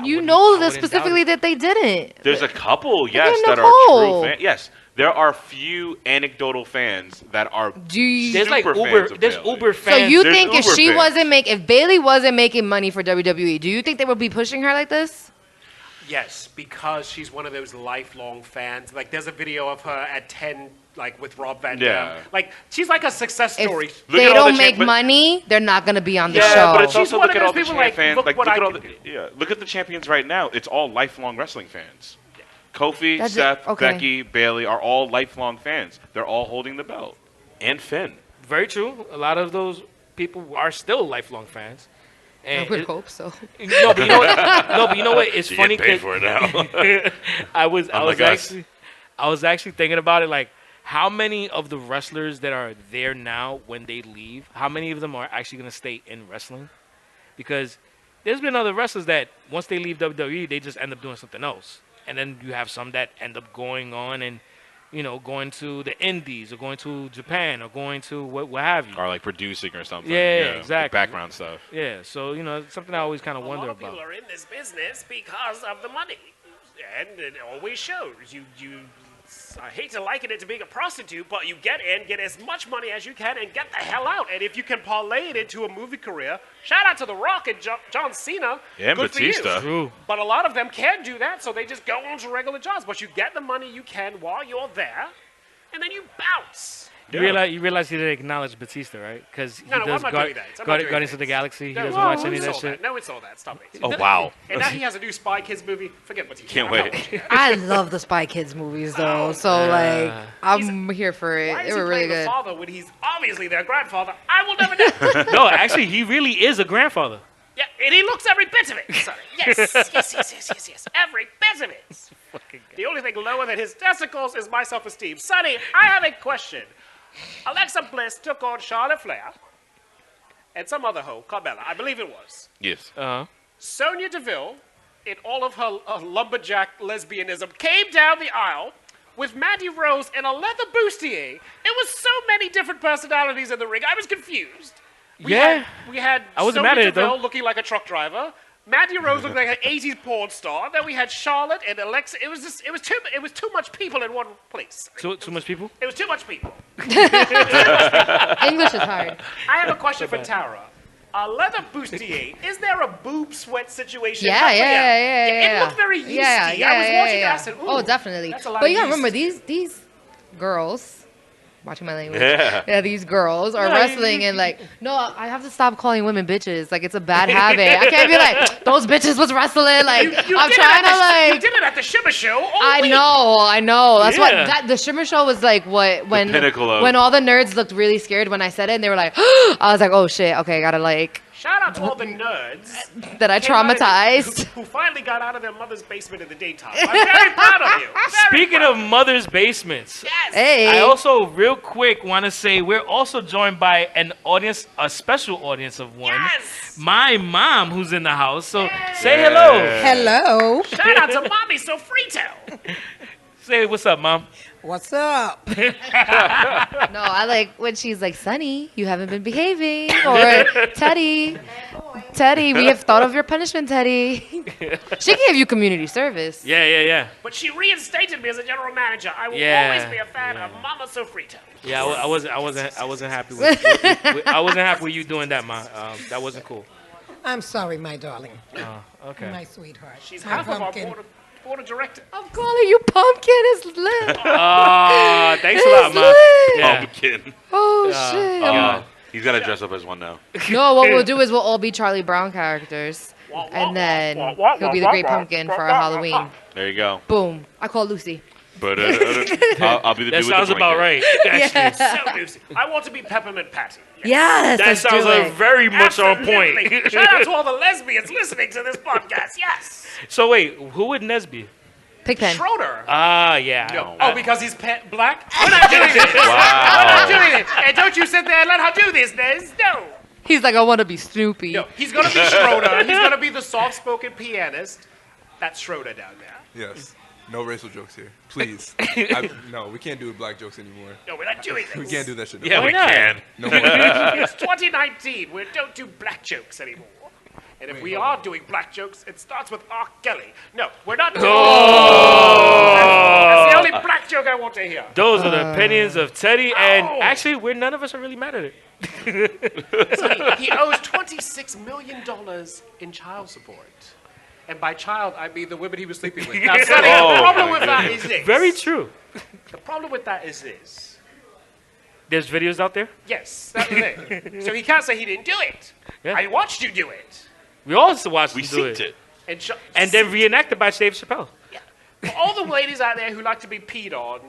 [SPEAKER 4] You
[SPEAKER 3] wouldn't-
[SPEAKER 4] know
[SPEAKER 3] I
[SPEAKER 4] that
[SPEAKER 3] wouldn't
[SPEAKER 4] specifically
[SPEAKER 3] doubt
[SPEAKER 4] that they didn't.
[SPEAKER 7] There's a couple,
[SPEAKER 4] in
[SPEAKER 7] yes,
[SPEAKER 4] the
[SPEAKER 7] that are
[SPEAKER 4] hole.
[SPEAKER 7] true fans. Yes, there are few anecdotal fans that are.
[SPEAKER 4] Do you,
[SPEAKER 3] it. There's like
[SPEAKER 7] super
[SPEAKER 3] Uber.
[SPEAKER 7] fans of
[SPEAKER 3] There's
[SPEAKER 7] Bailey.
[SPEAKER 3] Uber
[SPEAKER 4] so
[SPEAKER 3] fans.
[SPEAKER 4] you
[SPEAKER 7] There's
[SPEAKER 4] think if
[SPEAKER 7] Uber
[SPEAKER 4] she
[SPEAKER 7] fans.
[SPEAKER 4] wasn't if Bailey wasn't making money for WWE, do you think they would be pushing her like this?
[SPEAKER 6] Yes, because she's one of those lifelong fans. Like, there's a video of her at 10, like, with Rob Van Dam.
[SPEAKER 7] Yeah.
[SPEAKER 6] Like, she's like a success story.
[SPEAKER 4] If
[SPEAKER 7] Look
[SPEAKER 4] they
[SPEAKER 7] at all
[SPEAKER 4] don't
[SPEAKER 7] the
[SPEAKER 4] make
[SPEAKER 7] but-
[SPEAKER 4] money, they're not gonna be on the
[SPEAKER 7] Yeah,
[SPEAKER 4] show.
[SPEAKER 7] but it's
[SPEAKER 6] She's
[SPEAKER 7] also
[SPEAKER 6] one
[SPEAKER 7] look
[SPEAKER 6] of
[SPEAKER 7] at all
[SPEAKER 6] those
[SPEAKER 7] the
[SPEAKER 6] people like,
[SPEAKER 7] fans.
[SPEAKER 6] look
[SPEAKER 7] Like,
[SPEAKER 6] what
[SPEAKER 7] look
[SPEAKER 6] I
[SPEAKER 7] at all
[SPEAKER 6] can
[SPEAKER 7] the
[SPEAKER 6] do.
[SPEAKER 7] yeah. Look at the champions right now. It's all lifelong wrestling fans. Kofi,
[SPEAKER 4] That's it.
[SPEAKER 7] Seth,
[SPEAKER 4] Okay.
[SPEAKER 7] Becky, Bailey are all lifelong fans. They're all holding the belt. And Finn.
[SPEAKER 3] Very true. A lot of those people are still lifelong fans.
[SPEAKER 4] I
[SPEAKER 3] And
[SPEAKER 4] would hope so.
[SPEAKER 3] No, but you know what? No, but you know what? It's
[SPEAKER 1] You
[SPEAKER 3] funny
[SPEAKER 1] get paid
[SPEAKER 3] 'cause
[SPEAKER 1] for it now.
[SPEAKER 3] I was
[SPEAKER 7] Unlike us.
[SPEAKER 3] actually thinking about it. Like, how many of the wrestlers that are there now when they leave? How many of them are actually going to stay in wrestling? Because there's been other wrestlers that once they leave WWE, they just end up doing something else, and then you have some that end up going on and going to the Indies or going to Japan or going to what have you.
[SPEAKER 7] Or like producing or something.
[SPEAKER 3] Yeah,
[SPEAKER 7] like
[SPEAKER 3] exactly.
[SPEAKER 7] background stuff.
[SPEAKER 3] Yeah, so it's something I always kind of
[SPEAKER 6] A
[SPEAKER 3] wonder
[SPEAKER 6] lot of
[SPEAKER 3] about.
[SPEAKER 6] people are in this business because of the money, and it always shows. I hate to liken it to being a prostitute, but you get in, get as much money as you can, and get the hell out. And if you can parlay it into a movie career, shout out to The Rock and John Cena.
[SPEAKER 7] Yeah, and
[SPEAKER 6] Good for you.
[SPEAKER 7] Batista.
[SPEAKER 3] True.
[SPEAKER 6] But a lot of them can't do that, so they just go on to regular jobs. But you get the money you can while you're there, and then you bounce.
[SPEAKER 3] You realize he didn't acknowledge Batista, right? Because he
[SPEAKER 6] No,
[SPEAKER 3] does
[SPEAKER 6] I'm not doing that. I'm not doing
[SPEAKER 3] Guardians
[SPEAKER 6] that.
[SPEAKER 3] of the Galaxy. He
[SPEAKER 6] No,
[SPEAKER 3] doesn't watch any of
[SPEAKER 6] it's
[SPEAKER 3] that
[SPEAKER 6] all
[SPEAKER 3] shit.
[SPEAKER 6] No, it's all that. Stop it.
[SPEAKER 7] Oh, wow.
[SPEAKER 6] And now he has a new Spy Kids movie. Forget what he
[SPEAKER 7] Can't
[SPEAKER 6] I'm not
[SPEAKER 7] wait.
[SPEAKER 6] watching it.
[SPEAKER 4] I love the Spy Kids movies though, so like I'm here for it.
[SPEAKER 6] Why is
[SPEAKER 4] They
[SPEAKER 6] he
[SPEAKER 4] were really
[SPEAKER 6] playing the
[SPEAKER 4] good.
[SPEAKER 6] father when he's obviously their grandfather? I will never know.
[SPEAKER 3] No, actually, he really is a grandfather.
[SPEAKER 6] Yeah, and he looks every bit of it. Sonny. Yes. Every bit of it. The only thing lower than his testicles is my self-esteem. Sonny, I have a question. Alexa Bliss took on Charlotte Flair and some other hoe, Carmella, I believe it was.
[SPEAKER 7] Yes.
[SPEAKER 6] Sonya Deville, in all of her lumberjack lesbianism, came down the aisle with Mandy Rose in a leather bustier. It was so many different personalities in the ring. I was confused. We had
[SPEAKER 3] I wasn't
[SPEAKER 6] Sonya
[SPEAKER 3] mad at it, though.
[SPEAKER 6] Deville looking like a truck driver. Mandy Rose looked like an 80s porn star. Then we had Charlotte and Alexa. It was too much people in one place.
[SPEAKER 3] Too much people?
[SPEAKER 6] It was too much people.
[SPEAKER 4] English is hard.
[SPEAKER 6] I have a question for Tara. A leather bustier, is there a boob sweat situation?
[SPEAKER 4] Yeah.
[SPEAKER 6] It looked very yeasty. I was watching it, I said, ooh,
[SPEAKER 4] oh, definitely.
[SPEAKER 6] that's a lot
[SPEAKER 4] But
[SPEAKER 6] of
[SPEAKER 4] you gotta
[SPEAKER 6] yeast.
[SPEAKER 4] remember these girls. Watching my language.
[SPEAKER 7] Yeah.
[SPEAKER 4] These girls are wrestling and like, no, I have to stop calling women bitches. Like, it's a bad habit. I can't be like, those bitches was wrestling. Like,
[SPEAKER 6] You
[SPEAKER 4] I'm
[SPEAKER 6] did
[SPEAKER 4] trying to
[SPEAKER 6] You
[SPEAKER 4] like.
[SPEAKER 6] did it at the Shimmer Show.
[SPEAKER 4] I know. That's
[SPEAKER 3] Yeah.
[SPEAKER 4] what the Shimmer Show was like. When
[SPEAKER 7] pinnacle of-
[SPEAKER 4] when all the nerds looked really scared when I said it, and they were like, I was like, oh shit, okay, I gotta like.
[SPEAKER 6] Shout out to all the nerds
[SPEAKER 4] That I
[SPEAKER 6] came out of the-
[SPEAKER 4] traumatized.
[SPEAKER 6] who finally got out of their mother's basement in the daytime. I'm very proud of you. Very
[SPEAKER 3] Speaking
[SPEAKER 6] proud.
[SPEAKER 3] of mother's basements,
[SPEAKER 6] Yes.
[SPEAKER 4] Hey.
[SPEAKER 3] I also real quick want to say we're also joined by an audience, a special audience of one.
[SPEAKER 6] Yes.
[SPEAKER 3] My mom, who's in the house. So say hello.
[SPEAKER 10] Hello.
[SPEAKER 6] Shout out to Mommy Sofrito.
[SPEAKER 3] Say what's up, mom.
[SPEAKER 10] What's up?
[SPEAKER 4] No, I like when she's like, Sonny, you haven't been behaving. Or Teddy, we have thought of your punishment, Teddy. She gave you community service.
[SPEAKER 3] Yeah.
[SPEAKER 6] But she reinstated me as a general manager. I will
[SPEAKER 3] Yeah.
[SPEAKER 6] always be a fan of Mama Sofrito.
[SPEAKER 3] Yeah, I wasn't happy with I wasn't happy with you doing that, ma. That wasn't cool.
[SPEAKER 10] I'm sorry, my darling.
[SPEAKER 3] Okay.
[SPEAKER 10] My sweetheart.
[SPEAKER 6] She's
[SPEAKER 10] My
[SPEAKER 6] half of our
[SPEAKER 10] pumpkin.
[SPEAKER 6] board of directors.
[SPEAKER 4] I'm calling you pumpkin. It's lit.
[SPEAKER 3] Oh, thanks a
[SPEAKER 4] It's
[SPEAKER 3] lot, ma.
[SPEAKER 4] lit.
[SPEAKER 3] Yeah.
[SPEAKER 7] Pumpkin.
[SPEAKER 4] Oh shit.
[SPEAKER 7] He's got to dress up as one now.
[SPEAKER 4] No, what we'll do is we'll all be Charlie Brown characters, and then he'll be the Great Pumpkin for our Halloween.
[SPEAKER 7] There you go.
[SPEAKER 4] Boom. I call Lucy.
[SPEAKER 7] But I'll be the
[SPEAKER 3] That
[SPEAKER 7] dude
[SPEAKER 3] sounds
[SPEAKER 7] with the
[SPEAKER 3] about
[SPEAKER 7] blanket.
[SPEAKER 3] right. Actually.
[SPEAKER 6] So Lucy. I want to be Peppermint Patty.
[SPEAKER 4] Yes.
[SPEAKER 3] That
[SPEAKER 4] let's
[SPEAKER 3] sounds
[SPEAKER 4] do it.
[SPEAKER 3] very much on
[SPEAKER 6] Absolutely.
[SPEAKER 3] point.
[SPEAKER 6] Shout out to all the lesbians listening to this podcast. Yes.
[SPEAKER 3] So wait, who would Nez be?
[SPEAKER 4] Pigpen.
[SPEAKER 6] Schroeder.
[SPEAKER 3] Ah, yeah.
[SPEAKER 6] No. Oh, because he's black? We're not doing this. We're not doing this. And don't you sit there and let her do this, Nez. No.
[SPEAKER 4] He's like, I want to be Snoopy.
[SPEAKER 6] No. He's going to be Schroeder. He's going to be the soft-spoken pianist. That's Schroeder down there.
[SPEAKER 8] Yes. No racial jokes here, please. No, we can't do black jokes anymore.
[SPEAKER 6] No, we're not doing this.
[SPEAKER 8] We can't do that shit. No
[SPEAKER 7] Yeah,
[SPEAKER 8] more.
[SPEAKER 7] we can.
[SPEAKER 8] No more.
[SPEAKER 6] It's 2019. We don't do black jokes anymore. And if we are doing black jokes, it starts with R. Kelly. No, we're not doing That's the only black joke I want to hear.
[SPEAKER 3] Those are the opinions of Teddy, and actually, none of us are really mad at it.
[SPEAKER 6] So he owes $26 million in child support. And by child, I mean the women he was sleeping with. Now, Sonny, the problem with that is this.
[SPEAKER 3] Very true.
[SPEAKER 6] The problem with that is this.
[SPEAKER 3] There's videos out there.
[SPEAKER 6] Yes, that's the thing. So he can't say he didn't do it.
[SPEAKER 3] Yeah.
[SPEAKER 6] I watched you do it.
[SPEAKER 3] We also watched
[SPEAKER 7] We
[SPEAKER 3] him do
[SPEAKER 7] synced it.
[SPEAKER 6] And
[SPEAKER 3] and then reenacted by Dave Chappelle.
[SPEAKER 6] for all the ladies out there who like to be peed on,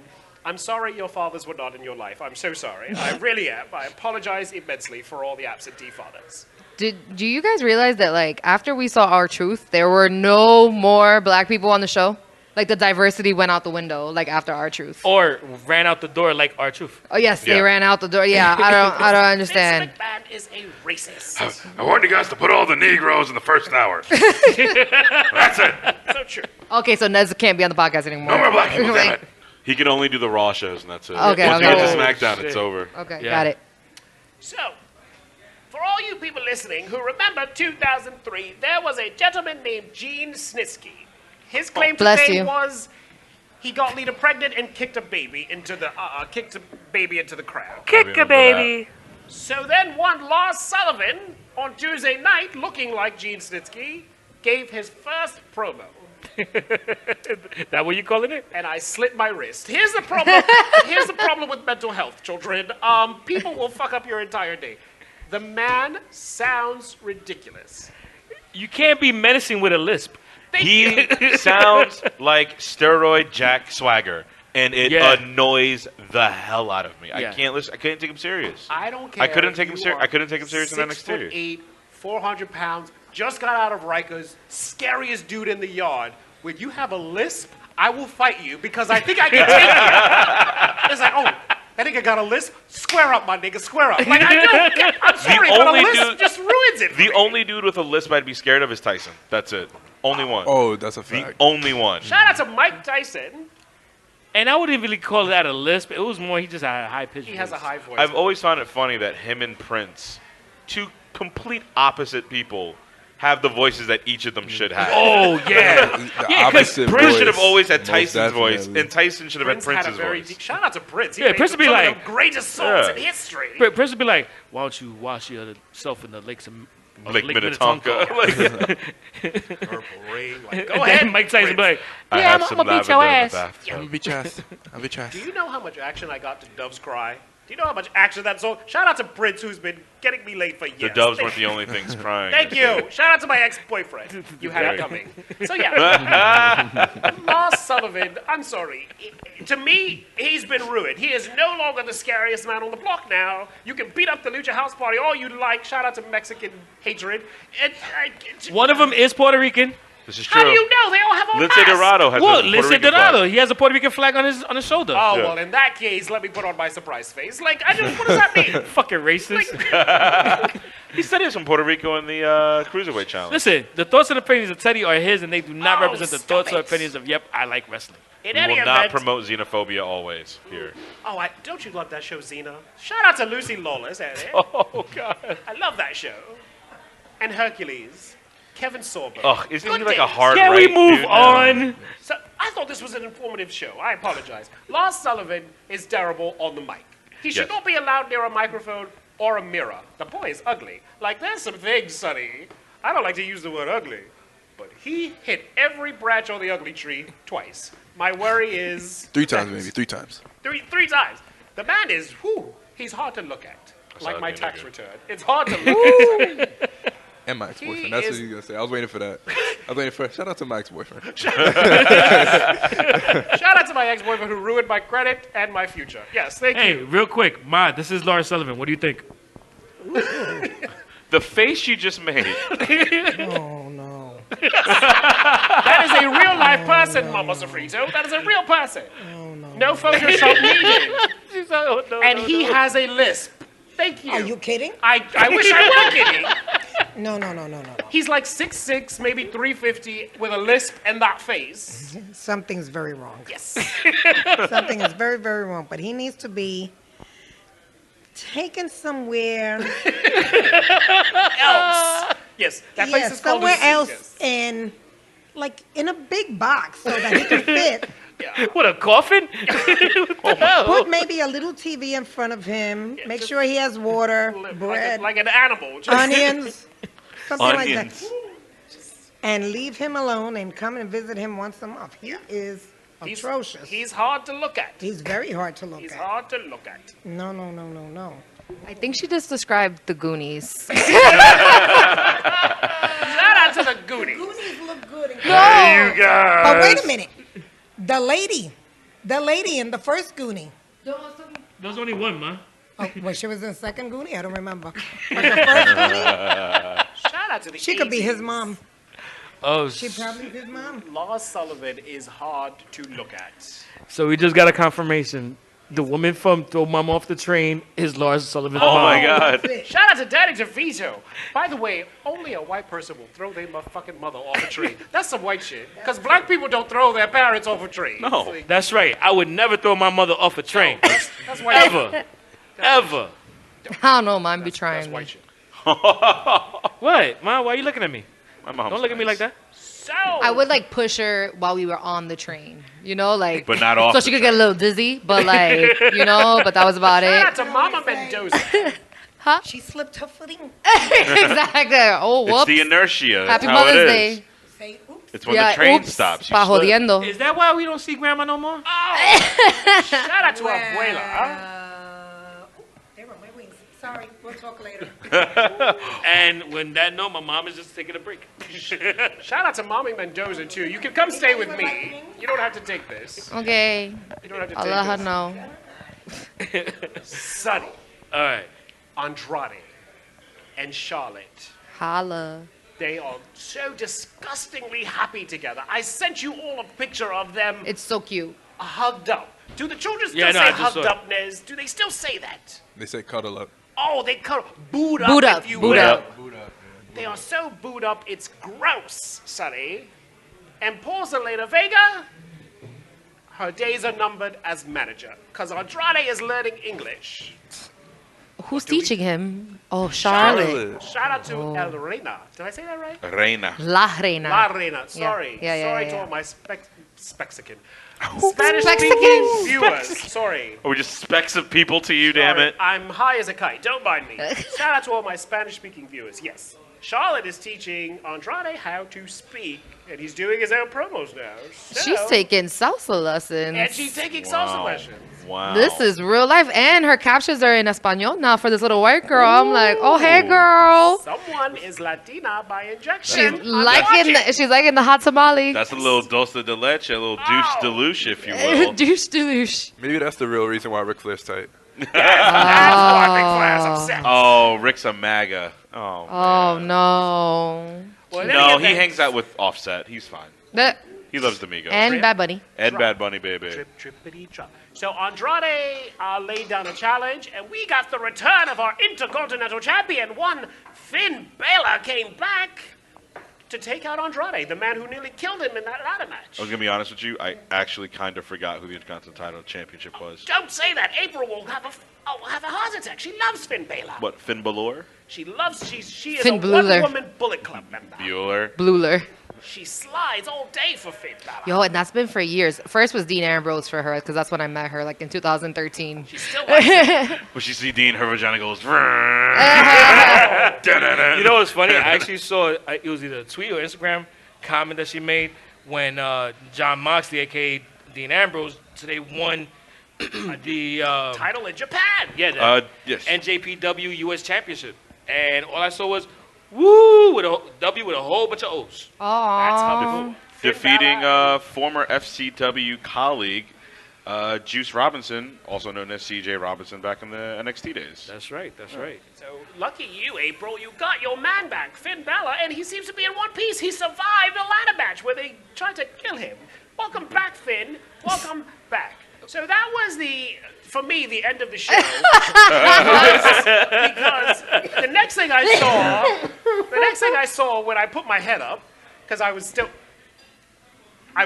[SPEAKER 6] I'm sorry your fathers were not in your life. I'm so sorry. I really am. I apologize immensely for all the absentee fathers.
[SPEAKER 4] Do you guys realize that, like, after we saw Our Truth, there were no more black people on the show? Like, the diversity went out the window, like, after Our Truth.
[SPEAKER 3] Or ran out the door like R-Truth.
[SPEAKER 4] Oh, yes, they
[SPEAKER 7] Yeah.
[SPEAKER 4] ran out the door. Yeah, I don't understand.
[SPEAKER 6] Vince McMahon is a racist.
[SPEAKER 1] I warned you guys to put all the Negroes in the first hour. That's it.
[SPEAKER 6] So true.
[SPEAKER 4] Okay, so Nez can't be on the podcast anymore.
[SPEAKER 1] No more black people, damn it.
[SPEAKER 7] He can only do the Raw shows, and that's it.
[SPEAKER 4] Okay,
[SPEAKER 7] Once
[SPEAKER 4] okay.
[SPEAKER 7] we get to
[SPEAKER 3] Oh,
[SPEAKER 7] SmackDown,
[SPEAKER 3] shit.
[SPEAKER 7] it's over.
[SPEAKER 4] Okay,
[SPEAKER 3] Yeah.
[SPEAKER 4] got it.
[SPEAKER 6] So, for all you people listening who remember 2003, there was a gentleman named Gene Snitsky. His claim to
[SPEAKER 4] Bless
[SPEAKER 6] fame
[SPEAKER 4] you.
[SPEAKER 6] was he got Lita pregnant and kicked a baby into the crowd.
[SPEAKER 3] Kick a baby.
[SPEAKER 6] So then one Lars Sullivan on Tuesday night, looking like Gene Snitsky, gave his first promo.
[SPEAKER 3] That what you calling it?
[SPEAKER 6] And I slit my wrist. Here's the problem. Here's the problem with mental health, children. People will fuck up your entire day. The man sounds ridiculous.
[SPEAKER 3] You can't be menacing with a lisp.
[SPEAKER 7] He sounds like steroid Jack Swagger, and it
[SPEAKER 3] Yeah.
[SPEAKER 7] annoys the hell out of me.
[SPEAKER 3] Yeah.
[SPEAKER 7] I can't listen. I couldn't take him serious.
[SPEAKER 6] I don't care.
[SPEAKER 7] I couldn't
[SPEAKER 6] if
[SPEAKER 7] take him
[SPEAKER 6] you
[SPEAKER 7] serious.
[SPEAKER 6] are
[SPEAKER 7] I couldn't take him serious in
[SPEAKER 6] 6'8",
[SPEAKER 7] NXT.
[SPEAKER 6] 400 pounds, just got out of Rikers, scariest dude in the yard. When you have a lisp, I will fight you because I think I can take you. It's like, oh, that nigga got a lisp? Square up, my nigga, square up. Like, I'm sorry, but a
[SPEAKER 7] only
[SPEAKER 6] lisp
[SPEAKER 7] dude-
[SPEAKER 6] just ruins it.
[SPEAKER 7] The only dude with a lisp I'd be scared of is Tyson. That's it. Only one.
[SPEAKER 8] Oh, that's a
[SPEAKER 7] The
[SPEAKER 8] fact.
[SPEAKER 7] only one.
[SPEAKER 6] Shout out to Mike Tyson.
[SPEAKER 3] And I wouldn't really call that a lisp. It was more he just had a high pitch.
[SPEAKER 6] He has a high voice.
[SPEAKER 7] I've always found it funny that him and Prince, two complete opposite people, have the voices that each of them should have.
[SPEAKER 3] Oh yeah.
[SPEAKER 8] The
[SPEAKER 3] Yeah, 'cause
[SPEAKER 8] opposite
[SPEAKER 7] Prince
[SPEAKER 8] voice,
[SPEAKER 7] should have always had
[SPEAKER 8] most
[SPEAKER 7] Tyson's voice,
[SPEAKER 8] definitely.
[SPEAKER 7] and Tyson should have
[SPEAKER 6] Prince
[SPEAKER 7] had
[SPEAKER 6] had a
[SPEAKER 7] Prince's
[SPEAKER 6] very
[SPEAKER 7] voice.
[SPEAKER 6] deep. Shout out to Prince. He
[SPEAKER 3] Yeah,
[SPEAKER 6] made
[SPEAKER 3] Prince would be
[SPEAKER 6] some
[SPEAKER 3] like-
[SPEAKER 6] of the greatest songs
[SPEAKER 7] Yeah.
[SPEAKER 6] in history.
[SPEAKER 3] Prince would be like, "Why don't you wash yourself in the lakes of
[SPEAKER 7] Lake Minnetonka.
[SPEAKER 6] Purple rain. Like, go
[SPEAKER 3] And
[SPEAKER 6] ahead,
[SPEAKER 3] then Mike Tyson
[SPEAKER 6] Prince.
[SPEAKER 3] be like,
[SPEAKER 7] I
[SPEAKER 3] "Yeah,
[SPEAKER 7] have
[SPEAKER 3] I'm
[SPEAKER 7] some
[SPEAKER 3] gonna beat your
[SPEAKER 7] lavender in the
[SPEAKER 3] ass."
[SPEAKER 7] bathtub.
[SPEAKER 8] I'm a bitch ass. I'm a bitch ass.
[SPEAKER 6] Do you know how much action I got to Dove's Cry? Do you know how much action that song? Shout out to Prince, who's been getting me late for years.
[SPEAKER 7] The Doves weren't the only things crying.
[SPEAKER 6] Thank you. Shout out to my ex-boyfriend. You had it coming. So yeah, Lars Sullivan. I'm sorry. To me, he's been ruined. He is no longer the scariest man on the block now. You can beat up the Lucha House Party all you like. Shout out to Mexican hatred.
[SPEAKER 3] One of them is Puerto Rican.
[SPEAKER 7] This is true.
[SPEAKER 6] How do you know? They all have on
[SPEAKER 7] Lince
[SPEAKER 6] masks.
[SPEAKER 7] Dorado has a
[SPEAKER 3] Well,
[SPEAKER 7] Puerto
[SPEAKER 3] listen,
[SPEAKER 7] Rican
[SPEAKER 3] Donato.
[SPEAKER 7] flag.
[SPEAKER 3] He has a Puerto Rican flag on his shoulder.
[SPEAKER 6] Oh,
[SPEAKER 7] Yeah.
[SPEAKER 6] well, in that case, let me put on my surprise face. Like, what does that mean?
[SPEAKER 3] Fucking racist.
[SPEAKER 7] He said he was from Puerto Rico in the Cruiserweight Challenge.
[SPEAKER 3] Listen, the thoughts and opinions of Teddy are his, and they do not
[SPEAKER 6] Oh,
[SPEAKER 3] represent the
[SPEAKER 6] stop
[SPEAKER 3] thoughts or
[SPEAKER 6] it.
[SPEAKER 3] opinions of Yep, I Like Wrestling.
[SPEAKER 6] In
[SPEAKER 7] We
[SPEAKER 6] any
[SPEAKER 7] will not
[SPEAKER 6] event,
[SPEAKER 7] promote xenophobia always here.
[SPEAKER 6] oh, don't you love that show, Xena? Shout out to Lucy Lawless, Eddie.
[SPEAKER 3] Oh God.
[SPEAKER 6] I love that show. And Hercules, Kevin Sorbo.
[SPEAKER 7] Ugh, isn't he
[SPEAKER 6] Good
[SPEAKER 7] like a
[SPEAKER 6] days.
[SPEAKER 7] hard
[SPEAKER 3] Can we
[SPEAKER 7] right
[SPEAKER 3] move
[SPEAKER 7] dude now?
[SPEAKER 3] on?
[SPEAKER 6] So I thought this was an informative show. I apologize. Lars Sullivan is terrible on the mic. He should
[SPEAKER 7] Yes.
[SPEAKER 6] not be allowed near a microphone or a mirror. The boy is ugly. Like, there's some things, Sonny. I don't like to use the word ugly, but he hit every branch on the ugly tree twice. My worry is
[SPEAKER 8] 3 times, maybe. 3 times.
[SPEAKER 6] three times. The man is, he's hard to look at. Like my
[SPEAKER 7] ugly,
[SPEAKER 6] tax
[SPEAKER 7] nigga.
[SPEAKER 6] return. It's hard to look at.
[SPEAKER 8] And my ex-boyfriend.
[SPEAKER 6] He
[SPEAKER 8] That's
[SPEAKER 6] is-
[SPEAKER 8] what you were going to say. I was waiting for that. I was waiting for shout out to my ex-boyfriend.
[SPEAKER 6] Shout out to my ex-boyfriend who ruined my credit and my future. Yes, thank
[SPEAKER 3] Hey,
[SPEAKER 6] you.
[SPEAKER 3] real quick, Ma, this is Lars Sullivan. What do you think?
[SPEAKER 7] The face you just made.
[SPEAKER 10] Oh, no.
[SPEAKER 6] That is a real life person, Mama Sofrito. That is a real person. No Photoshop needed. And he has a lisp. Thank you.
[SPEAKER 10] Are you kidding?
[SPEAKER 6] I wish I were kidding.
[SPEAKER 10] No, no, no, no, no.
[SPEAKER 6] He's like 6'6", maybe 350, with a lisp and that face.
[SPEAKER 10] Something's very wrong.
[SPEAKER 6] Yes.
[SPEAKER 10] Something is very, very wrong. But he needs to be taken somewhere.
[SPEAKER 6] Else. Yes, that place is called
[SPEAKER 10] somewhere
[SPEAKER 6] a
[SPEAKER 10] else
[SPEAKER 6] circus.
[SPEAKER 10] in, like, in a big box so that he can fit.
[SPEAKER 3] What, a coffin? What the hell?
[SPEAKER 10] Put maybe a little TV in front of him. Make sure he has water, bread,
[SPEAKER 6] Like an animal. Just-
[SPEAKER 10] onions, something like
[SPEAKER 7] Onions.
[SPEAKER 10] that. And leave him alone and come and visit him once a month. He is atrocious.
[SPEAKER 6] He's hard to look at.
[SPEAKER 10] He's very hard to look
[SPEAKER 6] He's
[SPEAKER 10] at.
[SPEAKER 6] hard to look at.
[SPEAKER 10] No, no, no, no, no.
[SPEAKER 4] I think she just described the Goonies.
[SPEAKER 6] Shout out to the Goonies.
[SPEAKER 10] Goonies look good.
[SPEAKER 3] You guys.
[SPEAKER 10] But wait a minute. The lady in the first Goonie.
[SPEAKER 3] There's only one, Ma.
[SPEAKER 10] Oh, well, she was in the second Goonie? I don't remember. But the first Goonie,
[SPEAKER 6] Shout out to the
[SPEAKER 10] she could be his
[SPEAKER 6] 80s.
[SPEAKER 10] mom.
[SPEAKER 3] Oh,
[SPEAKER 10] She probably his mom.
[SPEAKER 6] Lars Sullivan is hard to look at.
[SPEAKER 3] so we just got a confirmation. The woman from Throw Mama Off the Train is Lars Sullivan's
[SPEAKER 7] Oh
[SPEAKER 3] mom.
[SPEAKER 7] my God.
[SPEAKER 6] Shout out to Danny DeVito. By the way, only a white person will throw their fucking mother off a tree. That's some white shit. Because black people don't throw their parents off a tree.
[SPEAKER 7] No.
[SPEAKER 3] That's right. I would never throw my mother off a train.
[SPEAKER 6] That's white shit.
[SPEAKER 3] Ever. Ever.
[SPEAKER 4] I don't know, mine be
[SPEAKER 6] That's
[SPEAKER 4] trying
[SPEAKER 6] white
[SPEAKER 4] me.
[SPEAKER 6] shit.
[SPEAKER 3] What? Ma, why are you looking at me?
[SPEAKER 7] My mom's
[SPEAKER 3] Don't look at me
[SPEAKER 7] nice.
[SPEAKER 3] like that.
[SPEAKER 6] So
[SPEAKER 4] I would like push her while we were on the train, you know, like
[SPEAKER 7] But not off
[SPEAKER 4] so
[SPEAKER 7] the
[SPEAKER 4] she could get a little dizzy, but like you know, but that was about
[SPEAKER 6] shout out
[SPEAKER 4] it.
[SPEAKER 6] to Mama Mendoza.
[SPEAKER 10] She slipped her footing.
[SPEAKER 4] Exactly. Oh,
[SPEAKER 7] It's
[SPEAKER 4] whoop.
[SPEAKER 7] the inertia. That's
[SPEAKER 4] Happy
[SPEAKER 7] how
[SPEAKER 4] Mother's
[SPEAKER 7] it is.
[SPEAKER 4] Day.
[SPEAKER 10] Say, oops.
[SPEAKER 7] It's when the train stops. You
[SPEAKER 4] Pa
[SPEAKER 7] slip.
[SPEAKER 4] jodiendo.
[SPEAKER 3] Is that why we don't see Grandma no more?
[SPEAKER 6] Shout out to Abuela.
[SPEAKER 10] They were my wings. Sorry, we'll talk later.
[SPEAKER 3] And when that no, my mom is just taking a break.
[SPEAKER 6] Shout out to Mommy Mendoza too. You can come stay with me. You don't have to take this.
[SPEAKER 4] Okay,
[SPEAKER 6] You don't have to
[SPEAKER 4] I'll
[SPEAKER 6] take
[SPEAKER 4] let her
[SPEAKER 6] this.
[SPEAKER 4] know.
[SPEAKER 6] Sonny,
[SPEAKER 3] All right.
[SPEAKER 6] Andrade, and Charlotte.
[SPEAKER 4] Holla.
[SPEAKER 6] They are so disgustingly happy together. I sent you all a picture of them
[SPEAKER 4] It's so cute.
[SPEAKER 6] hugged up. Do the children still
[SPEAKER 3] Yeah, no,
[SPEAKER 6] say
[SPEAKER 3] I just
[SPEAKER 6] hugged
[SPEAKER 3] saw it.
[SPEAKER 6] up, Nez? Do they still say that?
[SPEAKER 8] They say cuddle up.
[SPEAKER 6] Oh, they cut booed up,
[SPEAKER 4] Boot up,
[SPEAKER 6] if you
[SPEAKER 4] boot
[SPEAKER 6] will.
[SPEAKER 4] up.
[SPEAKER 8] Boot up,
[SPEAKER 6] They are so booed up, it's gross, Sonny. And poor Zelena Vega, her days are numbered as manager. Because Andrade is learning English.
[SPEAKER 4] Who's teaching him? Oh, Charlotte.
[SPEAKER 6] Shout out to El Reina. Did I say that right?
[SPEAKER 7] Reina.
[SPEAKER 4] La Reina.
[SPEAKER 6] La Reina. Sorry.
[SPEAKER 4] Yeah,
[SPEAKER 6] Sorry
[SPEAKER 4] yeah.
[SPEAKER 6] to all my Spexican.
[SPEAKER 4] Mexican?
[SPEAKER 6] Spanish-speaking viewers. Sorry.
[SPEAKER 7] Are we just specks of people to you, damn
[SPEAKER 6] Sorry.
[SPEAKER 7] it?
[SPEAKER 6] I'm high as a kite. Don't mind me. Shout out to all my Spanish-speaking viewers. Yes. Charlotte is teaching Andrade how to speak, and he's doing his own promos now. So,
[SPEAKER 4] She's taking salsa lessons.
[SPEAKER 6] And she's taking salsa
[SPEAKER 7] Wow.
[SPEAKER 6] lessons.
[SPEAKER 7] Wow.
[SPEAKER 4] This is real life, and her captions are in Espanol now for this little white girl. I'm like, oh hey girl,
[SPEAKER 6] Someone is Latina by injection.
[SPEAKER 4] she's
[SPEAKER 6] I'm
[SPEAKER 4] liking
[SPEAKER 6] watching.
[SPEAKER 4] she's liking the hot tamale.
[SPEAKER 7] That's a little dulce de leche, a little deuce de louche, if you will.
[SPEAKER 4] Douche douche.
[SPEAKER 8] Maybe that's the real reason why Ric Flair's tight.
[SPEAKER 6] That's why Ric Flair's upset.
[SPEAKER 7] Oh, Rick's a MAGA. Oh,
[SPEAKER 4] Oh
[SPEAKER 7] man.
[SPEAKER 4] no.
[SPEAKER 6] Well, then
[SPEAKER 7] No,
[SPEAKER 6] again,
[SPEAKER 7] he hangs out with Offset. He's fine.
[SPEAKER 4] The-
[SPEAKER 7] He loves the Migos.
[SPEAKER 4] and Bad Bunny.
[SPEAKER 7] And Bad Bunny, baby.
[SPEAKER 6] Trip, trippity, trap. So Andrade laid down a challenge, and we got the return of our Intercontinental Champion. One Finn Balor came back to take out Andrade, the man who nearly killed him in that ladder match.
[SPEAKER 7] I was going to be honest with you. I actually kind of forgot who the Intercontinental Championship was.
[SPEAKER 6] Don't say that. April will have a heart attack. She loves Finn Balor.
[SPEAKER 7] What, Finn Balor?
[SPEAKER 6] She is
[SPEAKER 4] Finn
[SPEAKER 6] a
[SPEAKER 4] Balor.
[SPEAKER 6] one-woman Bullet Club member.
[SPEAKER 7] Bueller?
[SPEAKER 4] Bluler.
[SPEAKER 6] She slides all day for Finn Balor.
[SPEAKER 4] Yo, and that's been for years. First was Dean Ambrose for her, because that's when I met her, like in 2013.
[SPEAKER 6] She still likes it.
[SPEAKER 7] When she see Dean, her vagina goes.
[SPEAKER 3] You know what's funny? I actually saw it was either a tweet or Instagram comment that she made when John Moxley, aka Dean Ambrose, today won the
[SPEAKER 6] Title in Japan.
[SPEAKER 3] yeah the
[SPEAKER 7] Yes.
[SPEAKER 3] NJPW US Championship, and all I saw was woo with a W with a whole bunch of O's.
[SPEAKER 6] That's how they
[SPEAKER 4] Aww.
[SPEAKER 6] move.
[SPEAKER 7] Defeating former FCW colleague Juice Robinson, also known as CJ Robinson, back in the NXT days.
[SPEAKER 3] That's right. That's right.
[SPEAKER 6] So lucky you, April. You got your man back, Finn Balor, and he seems to be in one piece. He survived a ladder match where they tried to kill him. Welcome back, Finn. Welcome back. So that was for me, the end of the show. because the next thing I saw when I put my head up, because I was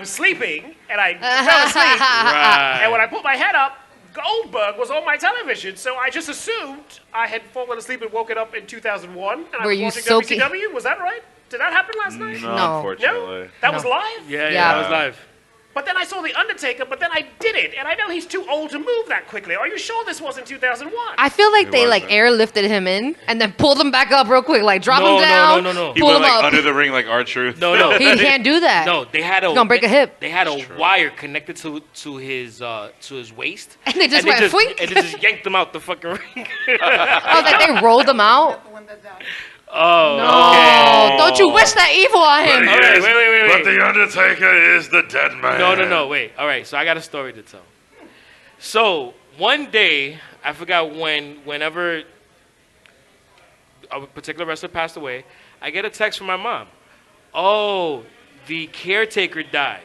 [SPEAKER 6] sleeping and I fell asleep.
[SPEAKER 3] Right.
[SPEAKER 6] And when I put my head up, Goldberg was on my television, so I just assumed I had fallen asleep and woken up in 2001. And I
[SPEAKER 4] Were
[SPEAKER 6] was
[SPEAKER 4] you
[SPEAKER 6] watching
[SPEAKER 4] soaking-
[SPEAKER 6] WCW. Was that right? Did that happen last night?
[SPEAKER 7] No,
[SPEAKER 4] No.
[SPEAKER 7] unfortunately.
[SPEAKER 6] No? That was
[SPEAKER 4] No.
[SPEAKER 6] live?
[SPEAKER 3] Yeah,
[SPEAKER 4] Yeah.
[SPEAKER 3] I was live.
[SPEAKER 6] But then I saw The Undertaker, but then I did it. And I know he's too old to move that quickly. Are you sure this wasn't 2001?
[SPEAKER 4] I feel like they like
[SPEAKER 7] wasn't.
[SPEAKER 4] airlifted him in and then pulled him back up real quick, like drop
[SPEAKER 3] No,
[SPEAKER 4] him
[SPEAKER 3] no,
[SPEAKER 4] down,
[SPEAKER 3] no, no, no.
[SPEAKER 7] He
[SPEAKER 4] pull
[SPEAKER 7] went
[SPEAKER 4] him
[SPEAKER 7] like
[SPEAKER 4] up.
[SPEAKER 7] under the ring like R-Truth.
[SPEAKER 3] No.
[SPEAKER 4] He can't do that.
[SPEAKER 3] No, they had a
[SPEAKER 4] gonna break a hip.
[SPEAKER 3] They had a
[SPEAKER 7] True.
[SPEAKER 3] wire connected to his waist,
[SPEAKER 4] And they just went fwink.
[SPEAKER 3] and they just yanked him out the fucking ring.
[SPEAKER 4] Oh, like they rolled him out.
[SPEAKER 3] Oh,
[SPEAKER 4] Oh, don't you wish that evil on him?
[SPEAKER 3] All right, wait.
[SPEAKER 1] But the Undertaker is the dead man.
[SPEAKER 3] No, wait. All right, so I got a story to tell. So one day, I forgot whenever a particular wrestler passed away, I get a text from my mom. Oh, the caretaker died.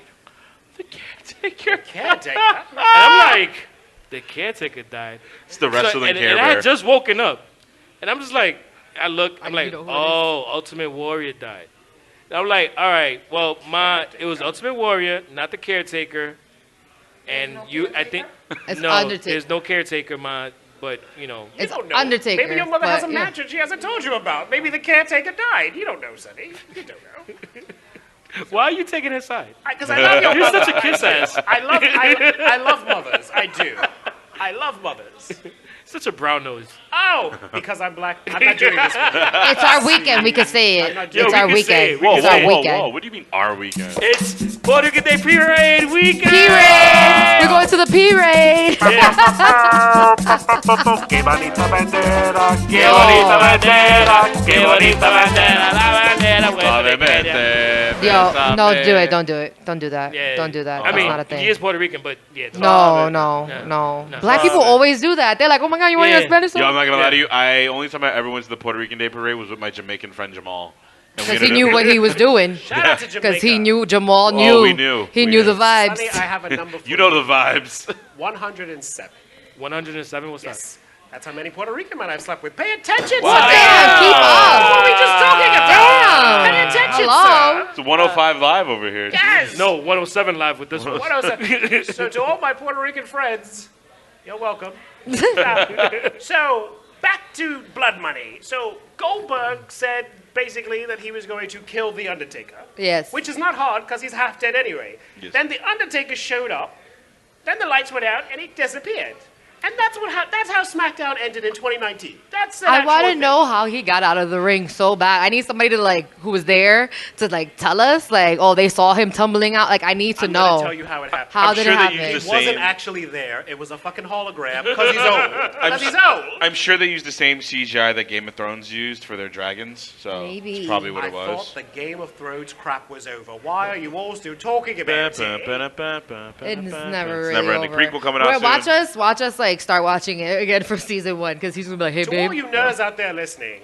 [SPEAKER 3] The caretaker?
[SPEAKER 6] Caretaker?
[SPEAKER 3] And I'm like, the caretaker died.
[SPEAKER 7] It's the wrestling
[SPEAKER 3] and,
[SPEAKER 7] Care
[SPEAKER 3] and I
[SPEAKER 7] Bear.
[SPEAKER 3] had just woken up, and I'm just like, I'm like,
[SPEAKER 4] know who it
[SPEAKER 3] oh, Ultimate Warrior died. And I'm like, all right, well, it was Ultimate Warrior, not the caretaker, and I think
[SPEAKER 4] It's
[SPEAKER 3] no,
[SPEAKER 4] Undertaker.
[SPEAKER 3] there's no caretaker, but
[SPEAKER 6] You
[SPEAKER 4] It's
[SPEAKER 6] don't know.
[SPEAKER 4] Undertaker.
[SPEAKER 6] Maybe your mother has a
[SPEAKER 4] but, yeah.
[SPEAKER 6] match and she hasn't told you about. Maybe the caretaker died. You don't know, Sonny. You don't know.
[SPEAKER 3] why are you taking his side?
[SPEAKER 6] Because I love your
[SPEAKER 3] You're
[SPEAKER 6] mother.
[SPEAKER 3] such a kiss ass.
[SPEAKER 6] I love mothers. I do. I love mothers.
[SPEAKER 3] Such a brown nose.
[SPEAKER 6] Oh, because I'm black. I'm not doing this.
[SPEAKER 4] It's our weekend. We can say it.
[SPEAKER 6] not
[SPEAKER 3] Yo,
[SPEAKER 4] It's
[SPEAKER 3] we
[SPEAKER 4] our
[SPEAKER 3] can say
[SPEAKER 4] weekend.
[SPEAKER 3] it. We
[SPEAKER 7] Whoa,
[SPEAKER 4] It's
[SPEAKER 7] whoa,
[SPEAKER 4] our
[SPEAKER 7] whoa,
[SPEAKER 4] weekend.
[SPEAKER 7] whoa. What do you mean our weekend?
[SPEAKER 3] It's Puerto Rican Day Parade weekend.
[SPEAKER 4] P-Raid! We're going to the P-Raid!
[SPEAKER 1] Que bonita bandera,
[SPEAKER 3] Qué bonita bandera, qué bonita bandera, la bandera
[SPEAKER 7] Suavemente,
[SPEAKER 4] Yo, no,
[SPEAKER 7] bésame.
[SPEAKER 4] do it. Don't do it. Don't do that.
[SPEAKER 3] Yeah.
[SPEAKER 4] Don't do that.
[SPEAKER 3] I
[SPEAKER 4] That's
[SPEAKER 3] mean,
[SPEAKER 4] not a thing.
[SPEAKER 3] he is Puerto Rican, but yeah.
[SPEAKER 4] No,
[SPEAKER 3] No.
[SPEAKER 4] no.
[SPEAKER 3] No.
[SPEAKER 4] Black people always do that. They're like, oh my God, you want to hear a
[SPEAKER 3] Yeah.
[SPEAKER 4] Spanish
[SPEAKER 7] Yo,
[SPEAKER 4] song?
[SPEAKER 7] I'm not gonna lie to you. Only time I ever went to the Puerto Rican Day Parade was with my Jamaican friend Jamal. And we
[SPEAKER 4] Because he
[SPEAKER 7] ended
[SPEAKER 4] knew
[SPEAKER 7] up-
[SPEAKER 4] what he was doing.
[SPEAKER 6] Shout out to Jamaica.
[SPEAKER 4] Because he knew, Jamal
[SPEAKER 7] Oh,
[SPEAKER 4] knew.
[SPEAKER 7] we knew.
[SPEAKER 4] He
[SPEAKER 7] We
[SPEAKER 4] knew
[SPEAKER 7] knew.
[SPEAKER 4] the vibes.
[SPEAKER 6] Sonny, I have a number for
[SPEAKER 7] You know the vibes.
[SPEAKER 6] 107.
[SPEAKER 3] 107. What's
[SPEAKER 6] Yes. That's how many Puerto Rican men I've slept with. Pay attention,
[SPEAKER 7] Wow.
[SPEAKER 6] Sonny.
[SPEAKER 4] Damn, keep up.
[SPEAKER 6] What were we just talking about?
[SPEAKER 4] Damn.
[SPEAKER 6] Pay attention,
[SPEAKER 4] Hello.
[SPEAKER 7] It's 105 live over here.
[SPEAKER 6] Yes.
[SPEAKER 3] No, 107 live with this one.
[SPEAKER 6] 107. So to all my Puerto Rican friends, you're welcome. So back to Blood Money. So Goldberg said basically that he was going to kill The Undertaker.
[SPEAKER 4] Yes.
[SPEAKER 6] Which is not hard because he's half dead anyway.
[SPEAKER 7] Yes.
[SPEAKER 6] Then The Undertaker showed up. Then the lights went out and he disappeared. And that's how SmackDown ended in 2019. That's an
[SPEAKER 4] I
[SPEAKER 6] actual
[SPEAKER 4] want to
[SPEAKER 6] thing.
[SPEAKER 4] know how he got out of the ring so bad. I need somebody to who was there to tell us oh, they saw him tumbling out. I need to
[SPEAKER 6] I'm
[SPEAKER 4] know.
[SPEAKER 6] gonna tell you how it happened.
[SPEAKER 4] How
[SPEAKER 7] I'm
[SPEAKER 4] did
[SPEAKER 7] sure
[SPEAKER 4] it
[SPEAKER 7] they
[SPEAKER 4] happen?
[SPEAKER 7] used
[SPEAKER 6] It
[SPEAKER 7] the
[SPEAKER 6] wasn't
[SPEAKER 7] same-
[SPEAKER 6] actually there. It was a fucking hologram because he's old. Because he's old.
[SPEAKER 7] I'm sure they used the same CGI that Game of Thrones used for their dragons. So
[SPEAKER 4] Maybe.
[SPEAKER 7] that's probably what
[SPEAKER 6] I
[SPEAKER 7] it was.
[SPEAKER 6] thought the Game of Thrones crap was over. Why are you all still talking about it?
[SPEAKER 4] It's never
[SPEAKER 7] It's
[SPEAKER 4] really
[SPEAKER 7] never ending.
[SPEAKER 4] over.
[SPEAKER 7] Prequel coming out soon.
[SPEAKER 4] Watch us start watching it again from season 1 because he's gonna be like, hey
[SPEAKER 6] To
[SPEAKER 4] babe.
[SPEAKER 6] all you nerds out there listening,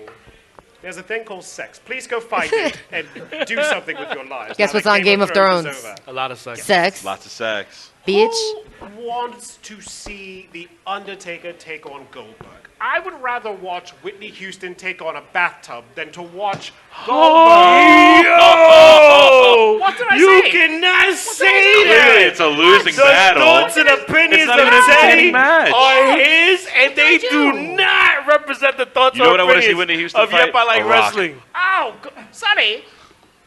[SPEAKER 6] there's a thing called sex. Please go find it and do something with your lives.
[SPEAKER 4] Guess
[SPEAKER 6] now
[SPEAKER 4] what's
[SPEAKER 6] that
[SPEAKER 4] on Game of
[SPEAKER 6] is
[SPEAKER 4] Thrones?
[SPEAKER 6] over.
[SPEAKER 3] A lot of sex.
[SPEAKER 4] Sex,
[SPEAKER 7] Lots of sex.
[SPEAKER 4] bitch.
[SPEAKER 6] Who wants to see The Undertaker take on Goldberg? I would rather watch Whitney Houston take on a bathtub than to watch Goldberg.
[SPEAKER 3] Yo!
[SPEAKER 6] What did I
[SPEAKER 3] You
[SPEAKER 6] say?
[SPEAKER 3] cannot say
[SPEAKER 7] Clearly,
[SPEAKER 3] that.
[SPEAKER 7] it's a losing
[SPEAKER 3] The
[SPEAKER 7] battle.
[SPEAKER 3] thoughts and opinions
[SPEAKER 7] It's not
[SPEAKER 3] of
[SPEAKER 7] even an
[SPEAKER 3] Teddy
[SPEAKER 7] entertaining match.
[SPEAKER 3] are his, and they do
[SPEAKER 6] you?
[SPEAKER 3] not represent the thoughts
[SPEAKER 7] You know
[SPEAKER 3] or
[SPEAKER 7] what I wanna see
[SPEAKER 3] opinions
[SPEAKER 7] Whitney Houston
[SPEAKER 3] of
[SPEAKER 7] fight?
[SPEAKER 3] Yep, I Like
[SPEAKER 7] A Rock.
[SPEAKER 3] Wrestling.
[SPEAKER 6] Oh, Sonny,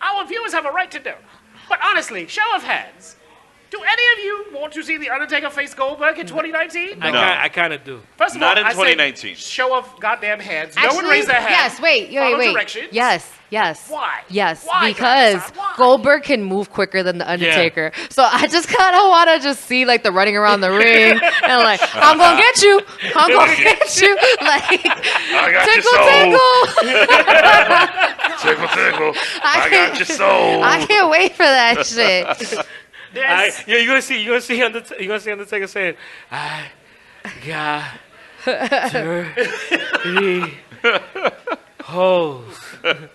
[SPEAKER 6] our viewers have a right to know. But honestly, show of hands. Do any of you want to see The Undertaker face Goldberg in 2019?
[SPEAKER 7] No.
[SPEAKER 3] I kind of do.
[SPEAKER 6] First of
[SPEAKER 7] Not
[SPEAKER 6] all,
[SPEAKER 7] in
[SPEAKER 6] I said
[SPEAKER 7] 2019.
[SPEAKER 6] show of goddamn hands. No one
[SPEAKER 4] Actually,
[SPEAKER 6] raised their hand.
[SPEAKER 4] Yes, wait.
[SPEAKER 6] Follow directions.
[SPEAKER 4] Yes.
[SPEAKER 6] Why?
[SPEAKER 4] Yes,
[SPEAKER 6] Why,
[SPEAKER 4] because
[SPEAKER 6] Grandson? Why?
[SPEAKER 4] Goldberg can move quicker than the Undertaker. So I just kind of want to just see the running around the ring and I'm gonna get you. I'm gonna get you.
[SPEAKER 1] I got your
[SPEAKER 4] tinkle,
[SPEAKER 1] soul.
[SPEAKER 4] tinkle.
[SPEAKER 1] Tickle, tickle. I got your soul.
[SPEAKER 4] I can't wait for that shit.
[SPEAKER 6] There's-
[SPEAKER 3] You're gonna see Undertaker saying, I got 30 hoes.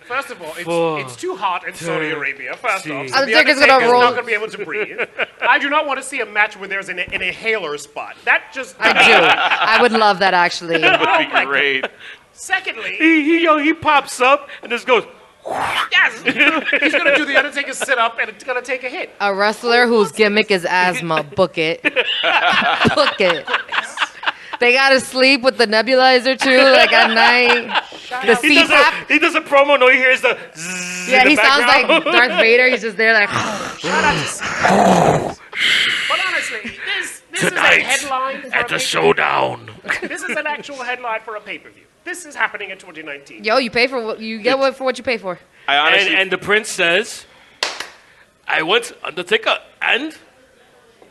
[SPEAKER 6] First of all,
[SPEAKER 3] Four,
[SPEAKER 6] it's too hot in Saudi Arabia. First off, so the
[SPEAKER 4] Undertaker's
[SPEAKER 6] Undertaker's
[SPEAKER 4] gonna roll.
[SPEAKER 6] not going to be able to breathe. I do not want to see a match where there's an inhaler spot. That just
[SPEAKER 4] I do. I would love that actually.
[SPEAKER 7] That would be great.
[SPEAKER 6] Secondly,
[SPEAKER 3] He pops up and just goes,
[SPEAKER 6] yes, he's going to do the Undertaker's sit up and it's going to take a hit.
[SPEAKER 4] A wrestler whose gimmick is asthma. Book it. Book it. They gotta sleep with the nebulizer too, at night. The CPAP.
[SPEAKER 3] he does a promo, no, he hears the zzz
[SPEAKER 4] Yeah,
[SPEAKER 3] in the
[SPEAKER 4] he sounds like
[SPEAKER 3] background.
[SPEAKER 4] Darth Vader. He's just there
[SPEAKER 6] But honestly, this is a
[SPEAKER 1] Tonight,
[SPEAKER 6] headline for a
[SPEAKER 1] at the
[SPEAKER 6] pay-per-view.
[SPEAKER 1] Showdown.
[SPEAKER 6] This is an actual headline for a pay-per-view. This is happening in 2019.
[SPEAKER 4] Yo, you pay for what you get for what you pay for.
[SPEAKER 7] I honestly,
[SPEAKER 3] and the prince says, I want Undertaker and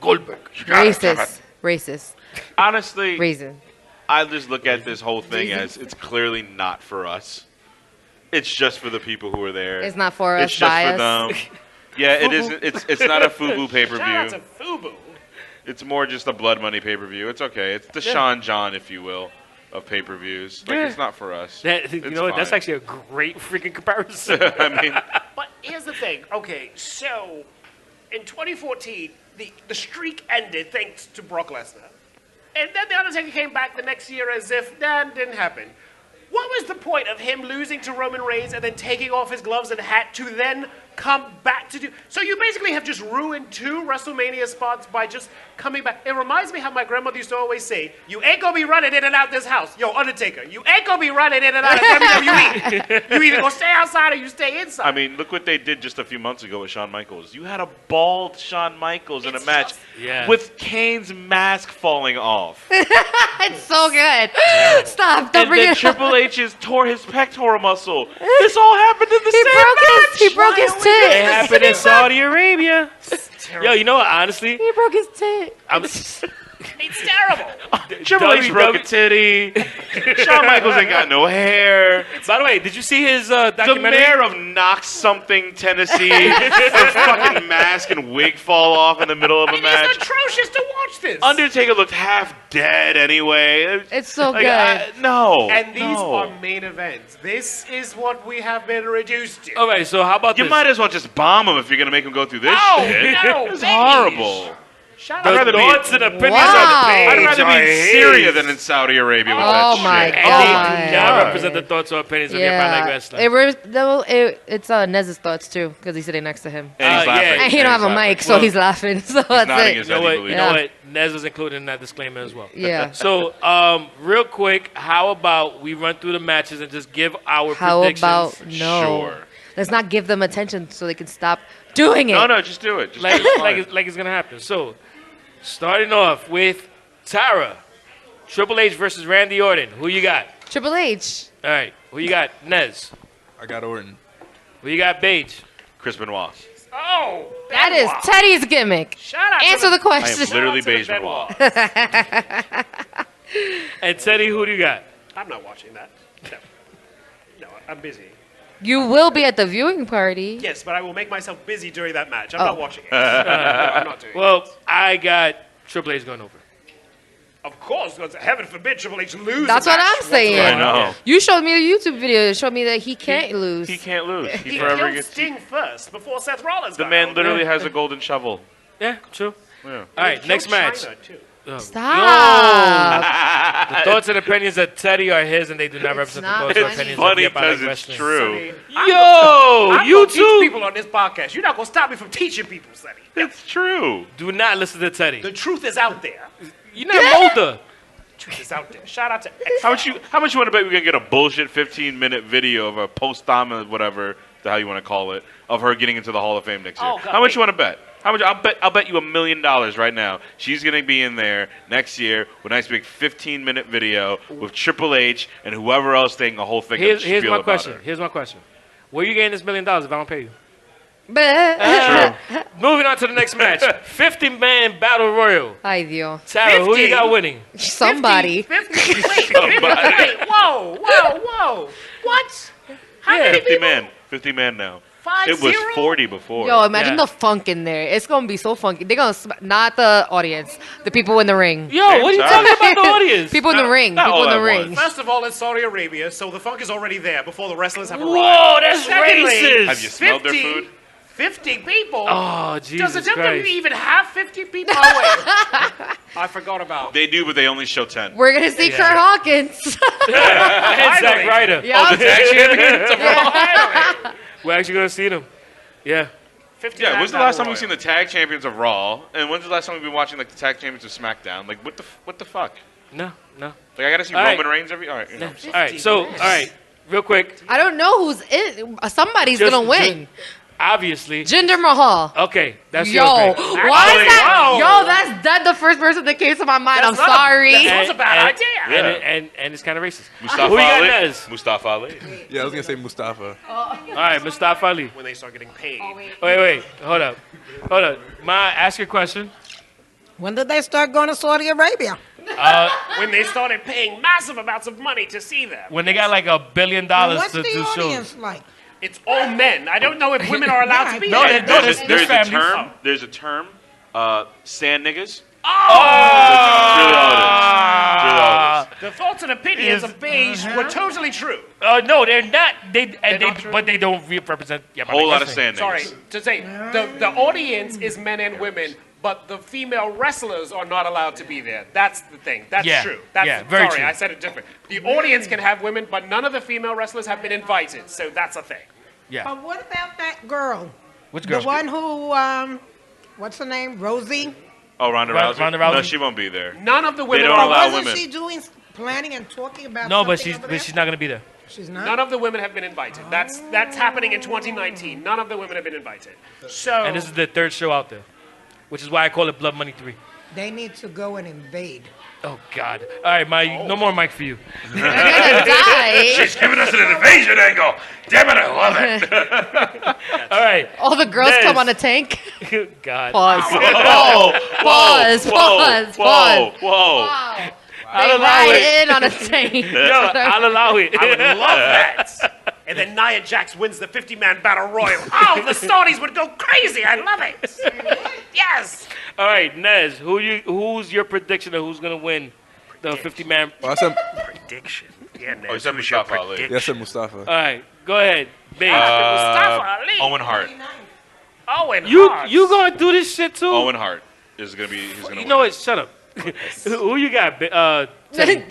[SPEAKER 3] Goldberg.
[SPEAKER 4] Racist.
[SPEAKER 7] honestly,
[SPEAKER 4] Reason.
[SPEAKER 7] I just look at this whole thing as it's clearly not for us. It's just for the people who are there.
[SPEAKER 4] It's not for
[SPEAKER 7] It's
[SPEAKER 4] us.
[SPEAKER 7] just
[SPEAKER 4] By
[SPEAKER 7] for
[SPEAKER 4] us.
[SPEAKER 7] them. Yeah, it isn't. It's not a FUBU pay per
[SPEAKER 6] Shout out to
[SPEAKER 7] view.
[SPEAKER 6] FUBU.
[SPEAKER 7] It's more just a Blood Money pay per view. It's okay. It's the Sean John, if you will, of pay per views. It's not for us.
[SPEAKER 3] That, you
[SPEAKER 7] It's
[SPEAKER 3] know what? That's
[SPEAKER 7] fine.
[SPEAKER 3] actually a great freaking comparison.
[SPEAKER 7] I mean,
[SPEAKER 6] But here's the thing. Okay, so in 2014, the streak ended thanks to Brock Lesnar. And then The Undertaker came back the next year as if that didn't happen. What was the point of him losing to Roman Reigns and then taking off his gloves and hat to then come back to do... So you basically have just ruined 2 WrestleMania spots by just coming back. It reminds me how my grandmother used to always say, you ain't gonna be running in and out this house. Yo, Undertaker, you ain't gonna be running in and out of WWE. You either gonna stay outside or you stay inside.
[SPEAKER 7] I mean, look what they did just a few months ago with Shawn Michaels. You had a bald Shawn Michaels in a match with Kane's mask falling off.
[SPEAKER 4] It's so good. Stop. Don't
[SPEAKER 7] And
[SPEAKER 4] bring
[SPEAKER 7] then
[SPEAKER 4] it
[SPEAKER 7] Triple
[SPEAKER 4] up.
[SPEAKER 7] H's tore his pectoral muscle. This all happened in the same match.
[SPEAKER 4] He broke his tit.
[SPEAKER 3] It happened in Saudi Arabia. Yo, you know what? Honestly,
[SPEAKER 4] He broke his tit.
[SPEAKER 6] It's terrible.
[SPEAKER 7] Triple H broke a titty. Shawn Michaels ain't got no hair.
[SPEAKER 3] By the way, did you see his
[SPEAKER 7] The
[SPEAKER 3] documentary?
[SPEAKER 7] mayor of Knox something, Tennessee, her fucking mask and wig fall off in the middle of a
[SPEAKER 6] It's
[SPEAKER 7] match.
[SPEAKER 6] atrocious to watch this.
[SPEAKER 7] Undertaker looked half dead anyway.
[SPEAKER 4] It's so
[SPEAKER 7] Like,
[SPEAKER 4] good.
[SPEAKER 7] no.
[SPEAKER 6] And these
[SPEAKER 7] no.
[SPEAKER 6] are main events. This is what we have been reduced to.
[SPEAKER 3] All right, so how about
[SPEAKER 7] You
[SPEAKER 3] this?
[SPEAKER 7] might as well just bomb him if you're gonna make him go through this
[SPEAKER 6] No,
[SPEAKER 7] shit.
[SPEAKER 6] no,
[SPEAKER 7] It's
[SPEAKER 6] please.
[SPEAKER 7] horrible.
[SPEAKER 6] Shut
[SPEAKER 3] The
[SPEAKER 6] up.
[SPEAKER 7] rather be-
[SPEAKER 3] thoughts and opinions
[SPEAKER 4] Wow.
[SPEAKER 3] on the page.
[SPEAKER 7] I'd rather be in
[SPEAKER 3] are
[SPEAKER 7] Syria
[SPEAKER 3] his.
[SPEAKER 7] than in Saudi Arabia with
[SPEAKER 4] Oh
[SPEAKER 7] that
[SPEAKER 4] my
[SPEAKER 7] shit.
[SPEAKER 3] And
[SPEAKER 4] God.
[SPEAKER 3] they do not represent the thoughts or opinions of Yep, I Like Wrestling.
[SPEAKER 4] It's Nez's thoughts too, because he's sitting next to him.
[SPEAKER 7] And he's
[SPEAKER 3] yeah.
[SPEAKER 7] laughing.
[SPEAKER 4] And he don't have a mic, so
[SPEAKER 3] Well,
[SPEAKER 4] he's laughing. So
[SPEAKER 7] He's
[SPEAKER 4] that's
[SPEAKER 7] nodding
[SPEAKER 4] it.
[SPEAKER 7] his
[SPEAKER 3] You know
[SPEAKER 7] head
[SPEAKER 3] what?
[SPEAKER 7] evilly.
[SPEAKER 3] You know what? Nez was included in that disclaimer as well.
[SPEAKER 4] Yeah.
[SPEAKER 3] So, real quick, how about we run through the matches and just give our
[SPEAKER 4] How
[SPEAKER 3] predictions?
[SPEAKER 4] about no?
[SPEAKER 7] Sure.
[SPEAKER 4] Let's not give them attention so they can stop doing it.
[SPEAKER 7] No, just do it. Just
[SPEAKER 3] like,
[SPEAKER 7] do it.
[SPEAKER 3] like it's gonna happen. So, starting off with Tara, Triple H versus Randy Orton. Who you got?
[SPEAKER 4] Triple H.
[SPEAKER 3] All right. Who you got? Nez.
[SPEAKER 8] I got Orton.
[SPEAKER 3] Who you got? Beige.
[SPEAKER 7] Chris Benoit.
[SPEAKER 6] Oh,
[SPEAKER 4] That is
[SPEAKER 6] Benoit.
[SPEAKER 4] Teddy's gimmick.
[SPEAKER 6] Shout out
[SPEAKER 4] Answer the
[SPEAKER 6] to
[SPEAKER 7] I am
[SPEAKER 4] question.
[SPEAKER 7] literally
[SPEAKER 6] Shout out
[SPEAKER 7] beige
[SPEAKER 6] to
[SPEAKER 7] Benoit.
[SPEAKER 3] And Teddy, who do you got?
[SPEAKER 6] I'm not watching that. No, I'm busy.
[SPEAKER 4] You will be at the viewing party.
[SPEAKER 6] Yes, but I will make myself busy during that match. I'm
[SPEAKER 4] Oh.
[SPEAKER 6] not watching it. No, I'm not doing it.
[SPEAKER 3] Well, I got Triple H going over.
[SPEAKER 6] Of course, because heaven forbid Triple H lose.
[SPEAKER 4] That's
[SPEAKER 6] a
[SPEAKER 4] what
[SPEAKER 6] match
[SPEAKER 4] I'm saying.
[SPEAKER 7] I know.
[SPEAKER 4] You showed me the YouTube video that showed me that he can't lose.
[SPEAKER 7] He can't lose. He
[SPEAKER 6] He
[SPEAKER 7] forever
[SPEAKER 6] killed
[SPEAKER 7] gets.
[SPEAKER 6] Sting first before Seth Rollins.
[SPEAKER 7] The
[SPEAKER 6] got
[SPEAKER 7] man
[SPEAKER 6] out.
[SPEAKER 7] literally has a golden shovel.
[SPEAKER 3] Yeah, true.
[SPEAKER 7] Yeah.
[SPEAKER 3] All right,
[SPEAKER 6] He
[SPEAKER 3] next
[SPEAKER 6] killed
[SPEAKER 3] match.
[SPEAKER 6] China, too.
[SPEAKER 3] Oh,
[SPEAKER 4] Stop.
[SPEAKER 3] The thoughts and opinions of Teddy are his, and they do not represent the
[SPEAKER 4] not
[SPEAKER 3] thoughts or
[SPEAKER 4] funny.
[SPEAKER 3] opinions
[SPEAKER 7] Funny
[SPEAKER 3] of Yep, I Like
[SPEAKER 7] because it's
[SPEAKER 3] Wrestling.
[SPEAKER 7] true.
[SPEAKER 3] Yo,
[SPEAKER 6] I'm
[SPEAKER 3] you
[SPEAKER 6] gonna teach
[SPEAKER 3] too.
[SPEAKER 6] people on this podcast. You're not gonna stop me from teaching people, Sonny.
[SPEAKER 7] It's true.
[SPEAKER 3] Do not listen to Teddy.
[SPEAKER 6] The truth is out there.
[SPEAKER 3] You're not Mulder.
[SPEAKER 6] The truth is out there. Shout out to
[SPEAKER 7] How much you want to bet we're gonna get a bullshit 15-minute video of a post-dominant whatever the hell you want to call it of her getting into the Hall of Fame next year?
[SPEAKER 6] Oh, God,
[SPEAKER 7] How much
[SPEAKER 6] wait.
[SPEAKER 7] you want to bet? How much? I'll bet you $1 million right now. She's gonna be in there next year with a nice big 15-minute video with Triple H and whoever else saying the whole thing.
[SPEAKER 3] Here's
[SPEAKER 7] spiel
[SPEAKER 3] my
[SPEAKER 7] about
[SPEAKER 3] question.
[SPEAKER 7] her.
[SPEAKER 3] Here's my question. Where you getting this $1 million if I don't pay you?
[SPEAKER 7] True.
[SPEAKER 3] Moving on to the next match. 50-man battle royal.
[SPEAKER 4] Ay, Dios.
[SPEAKER 3] Tara, who you
[SPEAKER 6] 50?
[SPEAKER 3] got winning?
[SPEAKER 4] Somebody.
[SPEAKER 6] 50. Wait. Whoa. What? How many
[SPEAKER 7] 50
[SPEAKER 6] people?
[SPEAKER 7] man. 50 man now.
[SPEAKER 6] 5-0?
[SPEAKER 7] It was 40 before.
[SPEAKER 4] Yo, imagine
[SPEAKER 3] Yeah.
[SPEAKER 4] the funk in there. It's gonna be so funky. They're gonna not the audience, the people in the ring.
[SPEAKER 3] Yo, what are you
[SPEAKER 7] Sorry.
[SPEAKER 3] talking about the audience?
[SPEAKER 4] People in the ring.
[SPEAKER 7] not
[SPEAKER 4] People in
[SPEAKER 7] all
[SPEAKER 4] the
[SPEAKER 7] at
[SPEAKER 4] ring.
[SPEAKER 7] once.
[SPEAKER 6] First of all, it's Saudi Arabia, so the funk is already there before the wrestlers have arrived.
[SPEAKER 3] Whoa, that's
[SPEAKER 6] Secondly,
[SPEAKER 3] racist.
[SPEAKER 7] Have you smelled their
[SPEAKER 6] 50
[SPEAKER 7] food?
[SPEAKER 6] 50 people?
[SPEAKER 3] Oh, Jesus
[SPEAKER 6] Does the WWE
[SPEAKER 3] Christ.
[SPEAKER 6] even have 50 people? Oh, wait. I forgot about
[SPEAKER 7] They do, but they only show 10.
[SPEAKER 4] We're gonna see Kurt Hawkins.
[SPEAKER 3] And Zack Ryder.
[SPEAKER 4] Yeah.
[SPEAKER 3] Oh, the tag champion?
[SPEAKER 6] Finally.
[SPEAKER 3] We're actually going to see them. Yeah.
[SPEAKER 6] 50
[SPEAKER 7] Yeah,
[SPEAKER 6] man
[SPEAKER 7] when's the last time
[SPEAKER 6] battle
[SPEAKER 7] we've seen the tag champions of Raw? And when's the last time we've been watching like the tag champions of SmackDown? Like, what the fuck?
[SPEAKER 3] No.
[SPEAKER 7] Like, I gotta see
[SPEAKER 3] All right.
[SPEAKER 7] Roman Reigns every. All right, you know.
[SPEAKER 3] All right, so, all right, real quick.
[SPEAKER 4] I don't know who's in. Somebody's
[SPEAKER 3] Just-
[SPEAKER 4] gonna win.
[SPEAKER 3] Obviously.
[SPEAKER 4] Jinder Mahal.
[SPEAKER 3] Okay, that's
[SPEAKER 4] Yo,
[SPEAKER 3] your
[SPEAKER 4] why
[SPEAKER 3] pick.
[SPEAKER 4] is that?
[SPEAKER 6] Whoa.
[SPEAKER 4] Yo, that's the first person that came to my mind.
[SPEAKER 6] That's
[SPEAKER 4] I'm
[SPEAKER 6] not a-
[SPEAKER 4] sorry.
[SPEAKER 6] that's- was a bad idea.
[SPEAKER 3] And it's kind of racist.
[SPEAKER 7] Mustafa
[SPEAKER 3] Who you got,
[SPEAKER 7] Ali.
[SPEAKER 3] Nez?
[SPEAKER 7] Mustafa Ali.
[SPEAKER 8] Yeah, I was gonna say Mustafa.
[SPEAKER 3] All right, Mustafa Ali.
[SPEAKER 6] when they start getting paid.
[SPEAKER 3] Wait. Hold up. Ma, ask your question.
[SPEAKER 10] When did they start going to Saudi Arabia?
[SPEAKER 6] When they started paying massive amounts of money to see them.
[SPEAKER 3] When they got like $1 billion
[SPEAKER 10] And what's
[SPEAKER 3] to
[SPEAKER 10] the
[SPEAKER 3] do
[SPEAKER 10] audience
[SPEAKER 3] shows.
[SPEAKER 10] like?
[SPEAKER 6] It's all men. I don't know if women are allowed to be
[SPEAKER 3] No,
[SPEAKER 6] there.
[SPEAKER 3] they-
[SPEAKER 7] There's
[SPEAKER 3] this
[SPEAKER 7] a
[SPEAKER 3] family-
[SPEAKER 7] term. There's a term. Sand niggas.
[SPEAKER 3] Ah!
[SPEAKER 6] The thoughts and opinions of Beige were totally true.
[SPEAKER 3] No, they're not.
[SPEAKER 6] not true?
[SPEAKER 3] But they don't represent. Yeah,
[SPEAKER 7] Whole lot of sand niggas.
[SPEAKER 6] Sorry to say, the audience is men and women, but the female wrestlers are not allowed to be there. That's the thing. That's
[SPEAKER 3] Yeah.
[SPEAKER 6] true. That's,
[SPEAKER 3] Yeah, very
[SPEAKER 6] sorry,
[SPEAKER 3] true.
[SPEAKER 6] I said it different. The audience can have women, but none of the female wrestlers have been invited. So that's a thing.
[SPEAKER 3] Yeah.
[SPEAKER 10] But what about that girl?
[SPEAKER 3] Which girl?
[SPEAKER 10] The one who, what's her name? Rosie?
[SPEAKER 7] Oh, Ronda
[SPEAKER 3] Ronda
[SPEAKER 7] Rousey?
[SPEAKER 3] Rousey?
[SPEAKER 7] No, she won't be there.
[SPEAKER 6] None of the women
[SPEAKER 7] don't
[SPEAKER 6] are
[SPEAKER 7] allow
[SPEAKER 6] allowed.
[SPEAKER 10] Wasn't
[SPEAKER 7] women.
[SPEAKER 10] she planning and talking about
[SPEAKER 3] No, but
[SPEAKER 10] something over there?
[SPEAKER 3] she's not gonna be there.
[SPEAKER 10] She's not?
[SPEAKER 6] None of the women have been invited. That's happening in 2019. None of the women have been invited. So
[SPEAKER 3] And this is the third show out there, which is why I call it Blood Money 3.
[SPEAKER 10] They need to go and invade.
[SPEAKER 3] Oh God! All right, Mike. No more Mike for you.
[SPEAKER 4] You're gonna die.
[SPEAKER 1] She's giving us an invasion angle. Damn it, I love it.
[SPEAKER 3] All right.
[SPEAKER 4] All the girls
[SPEAKER 3] Nez.
[SPEAKER 4] come on a tank.
[SPEAKER 3] God.
[SPEAKER 4] Pause.
[SPEAKER 7] Whoa,
[SPEAKER 4] Pause. Pause.
[SPEAKER 7] whoa, whoa.
[SPEAKER 4] Wow.
[SPEAKER 3] I'll
[SPEAKER 4] They
[SPEAKER 3] allow
[SPEAKER 4] ride
[SPEAKER 3] it.
[SPEAKER 4] in on a tank.
[SPEAKER 3] Yo, I'll allow it.
[SPEAKER 6] I would love that. And then Nia Jax wins the 50-man battle royal. Oh, the Saudis would go crazy. I love it. Yes.
[SPEAKER 3] All right, Nez. Who's your prediction of who's gonna win the 50-man?
[SPEAKER 8] Oh, I said,
[SPEAKER 6] Prediction. Yeah,
[SPEAKER 7] Oh, you said Mustafa Ali.
[SPEAKER 8] yeah, I said Mustafa.
[SPEAKER 3] All right, go ahead, babe.
[SPEAKER 6] Mustafa Ali.
[SPEAKER 7] Owen Hart.
[SPEAKER 6] Owen
[SPEAKER 3] you
[SPEAKER 6] Hart.
[SPEAKER 3] gonna do this shit too?
[SPEAKER 7] Owen Hart is gonna be. He's gonna.
[SPEAKER 3] You
[SPEAKER 7] win
[SPEAKER 3] know
[SPEAKER 7] it.
[SPEAKER 3] what? Shut up. Who you got? Teddy?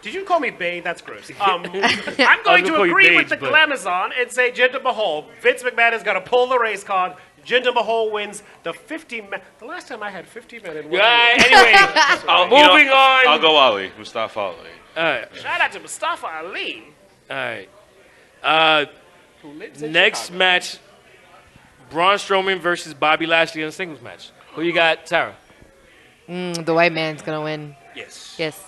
[SPEAKER 6] Did you call me Bay? That's gross. I'm going to
[SPEAKER 3] call you
[SPEAKER 6] agree with
[SPEAKER 3] Beige,
[SPEAKER 6] the
[SPEAKER 3] but-
[SPEAKER 6] Glamazon and say Jinder Mahal. Vince McMahon is going to pull the race card. Jinder Mahal wins the 50-man. The last time I had 50 men in one
[SPEAKER 3] Yeah,
[SPEAKER 6] room.
[SPEAKER 3] anyway, moving on.
[SPEAKER 7] I'll go Ali. Mustafa Ali.
[SPEAKER 3] All right,
[SPEAKER 6] Shout out to Mustafa Ali.
[SPEAKER 3] all right.
[SPEAKER 6] Who lives in
[SPEAKER 3] Next
[SPEAKER 6] Chicago.
[SPEAKER 3] match: Braun Strowman versus Bobby Lashley in a singles match. Who you got, Tara?
[SPEAKER 4] The white man's gonna win.
[SPEAKER 6] Yes.
[SPEAKER 4] Yes.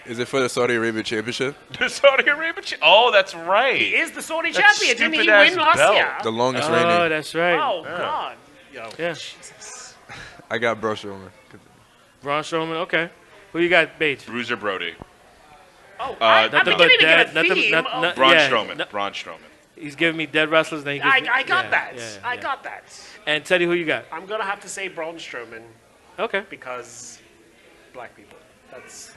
[SPEAKER 8] Is it for the Saudi Arabia Championship?
[SPEAKER 7] The Saudi Arabia. Oh, that's right.
[SPEAKER 6] He is the Saudi
[SPEAKER 7] That
[SPEAKER 6] champion. Didn't he
[SPEAKER 7] stupid-ass
[SPEAKER 6] win last
[SPEAKER 7] belt.
[SPEAKER 6] year?
[SPEAKER 8] The longest
[SPEAKER 3] Oh,
[SPEAKER 8] reigning.
[SPEAKER 3] that's right.
[SPEAKER 6] Oh, God. Yo,
[SPEAKER 3] Yeah.
[SPEAKER 6] Jesus.
[SPEAKER 8] I got Bro Strowman.
[SPEAKER 3] Braun Strowman. Okay. Who you got, Paige?
[SPEAKER 7] Bruiser Brody.
[SPEAKER 6] Oh,
[SPEAKER 7] nothing
[SPEAKER 6] I'm
[SPEAKER 3] but
[SPEAKER 6] beginning to
[SPEAKER 3] that-
[SPEAKER 6] get a
[SPEAKER 3] nothing-
[SPEAKER 6] theme.
[SPEAKER 3] not-
[SPEAKER 6] of-
[SPEAKER 3] not-
[SPEAKER 7] Braun
[SPEAKER 3] Yeah,
[SPEAKER 7] Strowman.
[SPEAKER 3] no-
[SPEAKER 7] Braun Strowman.
[SPEAKER 3] He's giving me dead wrestlers. Then he gives me,
[SPEAKER 6] I got
[SPEAKER 3] yeah,
[SPEAKER 6] that.
[SPEAKER 3] yeah,
[SPEAKER 6] I
[SPEAKER 3] yeah.
[SPEAKER 6] got that.
[SPEAKER 3] And Teddy, who you got?
[SPEAKER 6] I'm going to have to say Braun Strowman
[SPEAKER 3] Okay.
[SPEAKER 6] because black people. That's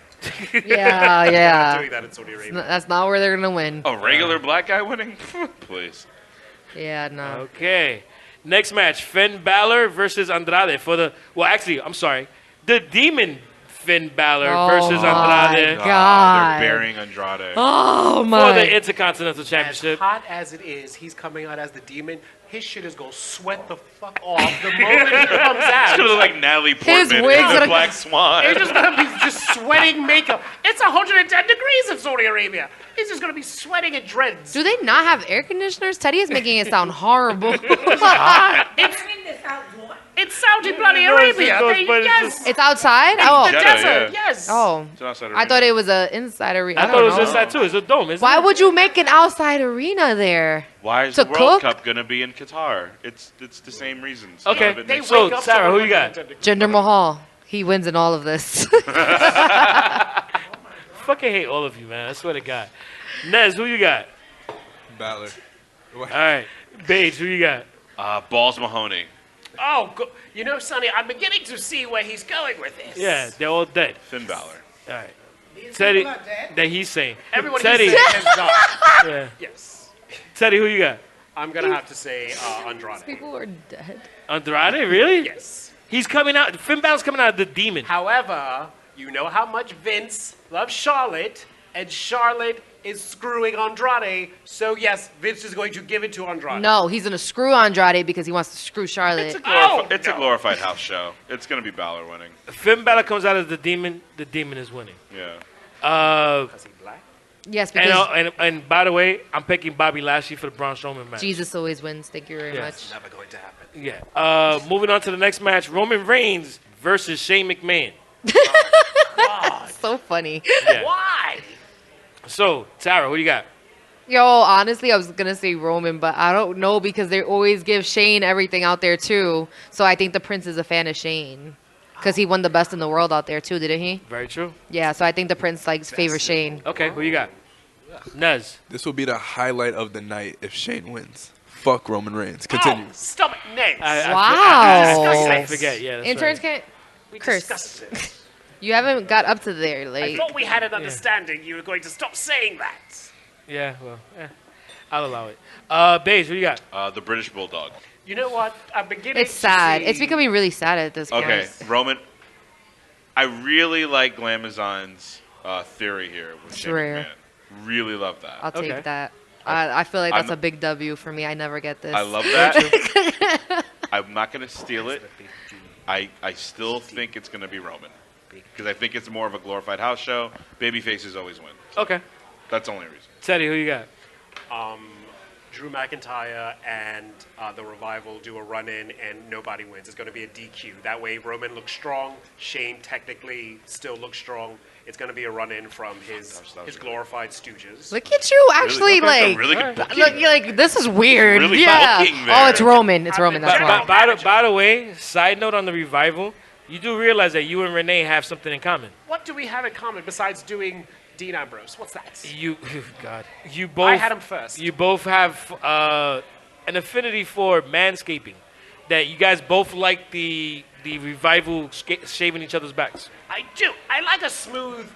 [SPEAKER 4] Yeah,
[SPEAKER 6] not
[SPEAKER 4] yeah.
[SPEAKER 6] doing that in Saudi Arabia.
[SPEAKER 4] That's not where they're gonna win.
[SPEAKER 7] A regular black guy winning? Please.
[SPEAKER 4] Yeah, no.
[SPEAKER 3] Okay. Next match: Finn Balor versus Andrade for the. Well, actually, I'm sorry. The Demon Finn Balor
[SPEAKER 4] Oh
[SPEAKER 3] versus
[SPEAKER 4] my
[SPEAKER 3] Andrade
[SPEAKER 4] God.
[SPEAKER 7] They're burying Andrade.
[SPEAKER 4] Oh
[SPEAKER 3] for
[SPEAKER 4] my.
[SPEAKER 3] the Intercontinental
[SPEAKER 6] As
[SPEAKER 3] Championship.
[SPEAKER 6] hot as it is, he's coming out as the demon. His shit is going to sweat the fuck off the moment he comes
[SPEAKER 7] It's gonna
[SPEAKER 6] out.
[SPEAKER 7] look like Natalie Portman
[SPEAKER 4] wig's
[SPEAKER 7] in the
[SPEAKER 4] gonna-
[SPEAKER 7] Black Swan.
[SPEAKER 6] He's just going to be just sweating makeup. It's 110 degrees in Saudi Arabia. He's just going to be sweating in dreads.
[SPEAKER 4] Do they not have air conditioners? Teddy is making it sound horrible.
[SPEAKER 6] It's Saudi bloody
[SPEAKER 3] No, it's-
[SPEAKER 6] Arabia.
[SPEAKER 3] no,
[SPEAKER 6] They-
[SPEAKER 3] but it's
[SPEAKER 6] yes.
[SPEAKER 4] It's outside?
[SPEAKER 6] The
[SPEAKER 4] Oh.
[SPEAKER 7] Jeddah,
[SPEAKER 6] desert.
[SPEAKER 7] yeah.
[SPEAKER 6] Yes.
[SPEAKER 4] Oh.
[SPEAKER 7] It's an outside
[SPEAKER 4] I
[SPEAKER 7] arena.
[SPEAKER 4] thought it was a inside arena.
[SPEAKER 3] I
[SPEAKER 4] I
[SPEAKER 3] thought it was
[SPEAKER 4] don't know.
[SPEAKER 3] inside too. It's a dome, isn't
[SPEAKER 4] Why
[SPEAKER 3] it?
[SPEAKER 4] would you make an outside arena there?
[SPEAKER 7] Why is
[SPEAKER 4] to
[SPEAKER 7] the World
[SPEAKER 4] cook?
[SPEAKER 7] Cup gonna be in Qatar? It's the same reasons.
[SPEAKER 3] Okay.
[SPEAKER 7] None of it
[SPEAKER 6] They
[SPEAKER 7] makes
[SPEAKER 3] So,
[SPEAKER 6] wake up
[SPEAKER 3] Sarah,
[SPEAKER 6] to
[SPEAKER 3] who you got?
[SPEAKER 6] 110 degrees.
[SPEAKER 4] Jinder Mahal. He wins in all of this.
[SPEAKER 3] Fucking hate all of you, man. I swear to God. Nez, who you got?
[SPEAKER 8] Balor.
[SPEAKER 3] All right. Paige, who you got?
[SPEAKER 7] Balls Mahoney.
[SPEAKER 6] Oh, you know, Sonny, I'm beginning to see where he's going with this.
[SPEAKER 3] Yeah, they're all dead.
[SPEAKER 7] Finn Balor.
[SPEAKER 3] All right. Teddy, that he's saying.
[SPEAKER 6] Everyone
[SPEAKER 3] Teddy.
[SPEAKER 6] he's saying has died.
[SPEAKER 3] Yeah.
[SPEAKER 6] Yes.
[SPEAKER 3] Teddy, who you got?
[SPEAKER 6] I'm going to have to say Andrade.
[SPEAKER 4] People are dead.
[SPEAKER 3] Andrade, really?
[SPEAKER 6] Yes.
[SPEAKER 3] He's coming out. Finn Balor's coming out of the Demon.
[SPEAKER 6] However, you know how much Vince loves Charlotte, and Charlotte is screwing Andrade. So, yes, Vince is going to give it to Andrade.
[SPEAKER 4] No, he's gonna screw Andrade because he wants to screw Charlotte.
[SPEAKER 7] It's a glorified house show. It's gonna be Balor winning.
[SPEAKER 3] Finn Balor comes out as the Demon is winning.
[SPEAKER 7] Yeah.
[SPEAKER 6] Is he black?
[SPEAKER 4] Yes,
[SPEAKER 3] And,
[SPEAKER 4] because
[SPEAKER 3] and by the way, I'm picking Bobby Lashley for the Braun Strowman match.
[SPEAKER 4] Jesus always wins. Thank you very
[SPEAKER 3] Yes.
[SPEAKER 4] much.
[SPEAKER 6] Never going to happen.
[SPEAKER 3] Yeah. Moving on to the next match: Roman Reigns versus Shane McMahon.
[SPEAKER 4] So funny.
[SPEAKER 3] Yeah.
[SPEAKER 6] Why?
[SPEAKER 3] So, Tara, who you got?
[SPEAKER 4] Yo, honestly, I was gonna say Roman, but I don't know because they always give Shane everything out there too. So I think the Prince is a fan of Shane because he won the best in the world out there too, didn't he?
[SPEAKER 3] Very true.
[SPEAKER 4] Yeah. So I think the Prince likes favors Shane.
[SPEAKER 3] Okay, who you got? Nez.
[SPEAKER 8] This will be the highlight of the night if Shane wins. Fuck Roman Reigns. Continue.
[SPEAKER 6] Oh, stop it, Nate.
[SPEAKER 3] I forget. Yeah. That's
[SPEAKER 4] Interns
[SPEAKER 3] right.
[SPEAKER 4] can't
[SPEAKER 6] We
[SPEAKER 4] curse.
[SPEAKER 6] discussed it.
[SPEAKER 4] You haven't got up to there,
[SPEAKER 6] I
[SPEAKER 4] like.
[SPEAKER 6] thought we had an understanding. You were going to stop saying that.
[SPEAKER 3] Yeah. Well, I'll allow it. Baze, who you got?
[SPEAKER 7] The British Bulldog.
[SPEAKER 6] You know what? I'm beginning
[SPEAKER 4] It's sad.
[SPEAKER 6] to
[SPEAKER 4] It's
[SPEAKER 6] see-
[SPEAKER 4] becoming really sad at this point.
[SPEAKER 7] Okay, Roman. I really like Glamazon's theory here with
[SPEAKER 4] It's
[SPEAKER 7] Shane
[SPEAKER 4] rare.
[SPEAKER 7] McMahon. Really love that.
[SPEAKER 4] I'll take
[SPEAKER 3] Okay.
[SPEAKER 4] that. I feel like
[SPEAKER 7] I'm-
[SPEAKER 4] that's a big W for me. I never get this.
[SPEAKER 7] I love that. I'm not going to steal it. I still think it's going to be Roman. Because I think it's more of a glorified house show. Baby faces always win.
[SPEAKER 3] Okay.
[SPEAKER 7] That's the only reason.
[SPEAKER 3] Teddy, who you got?
[SPEAKER 6] Drew McIntyre and the Revival do a run-in and nobody wins. It's going to be a DQ. That way Roman looks strong. Shane technically still looks strong. It's going to be a run-in from his glorified stooges.
[SPEAKER 4] Look at you, actually,
[SPEAKER 7] Okay,
[SPEAKER 4] like,
[SPEAKER 7] really good booking.
[SPEAKER 4] look, you're like, this is weird.
[SPEAKER 7] Really
[SPEAKER 4] yeah.
[SPEAKER 7] bulking there.
[SPEAKER 4] Oh, it's Roman. It's Roman. That's why.
[SPEAKER 3] By the way, side note on the Revival, you do realize that you and Renee have something in common.
[SPEAKER 6] What do we have in common besides doing Dean Ambrose? What's that?
[SPEAKER 3] You, God, you both.
[SPEAKER 6] I had him first.
[SPEAKER 3] You both have an affinity for manscaping. That you guys both like the Revival shaving each other's backs.
[SPEAKER 6] I do. I like a smooth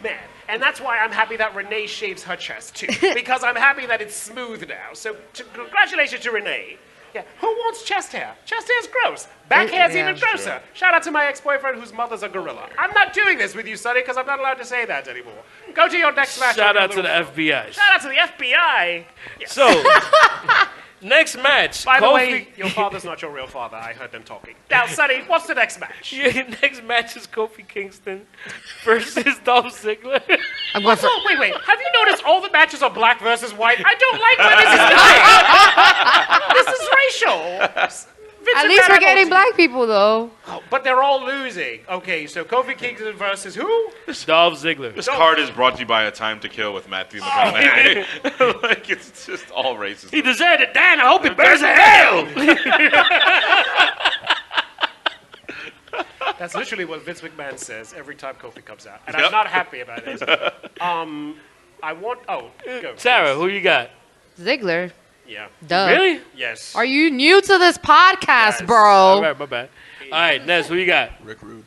[SPEAKER 6] man. And that's why I'm happy that Renee shaves her chest, too. Because I'm happy that it's smooth now. So congratulations to Renee. Yeah. Who wants chest hair? Chest hair's gross. Back hair's
[SPEAKER 4] Yeah,
[SPEAKER 6] even grosser. Shout out to my ex-boyfriend whose mother's a gorilla. I'm not doing this with you, Sonny, because I'm not allowed to say that anymore. Go to your next match.
[SPEAKER 3] Shout out to the FBI.
[SPEAKER 6] Shout out to the FBI. Yes.
[SPEAKER 3] So, next match.
[SPEAKER 6] By the
[SPEAKER 3] Kofi-
[SPEAKER 6] way, your father's not your real father. I heard them talking. Now, Sonny, what's the next match?
[SPEAKER 3] Yeah, next match is Kofi Kingston versus Dolph Ziggler.
[SPEAKER 4] I'm going for.
[SPEAKER 6] Oh, wait. Have you noticed all the matches are black versus white? I don't like where this is going. This is racial. Vince
[SPEAKER 4] At least
[SPEAKER 6] McMahon
[SPEAKER 4] we're getting
[SPEAKER 6] wants-
[SPEAKER 4] black people, though.
[SPEAKER 6] Oh, but they're all losing. Okay, so Kofi Kingston versus who?
[SPEAKER 3] Dolph Ziggler.
[SPEAKER 7] This card is brought to you by A Time to Kill with Matthew McConaughey. Like, it's just all racist.
[SPEAKER 3] He deserved it, Dan. I hope it burns in hell.
[SPEAKER 6] That's literally what Vince McMahon says every time Kofi comes out, and
[SPEAKER 7] Yep.
[SPEAKER 6] I'm not happy about it. I want. Oh, go.
[SPEAKER 3] Sarah, who you got?
[SPEAKER 4] Ziggler.
[SPEAKER 6] Yeah.
[SPEAKER 4] Duh.
[SPEAKER 3] Really?
[SPEAKER 6] Yes.
[SPEAKER 4] Are you new to this podcast,
[SPEAKER 6] Yes.
[SPEAKER 4] bro?
[SPEAKER 3] All right, my bad. All right, Nez, who you got?
[SPEAKER 8] Rick Rude.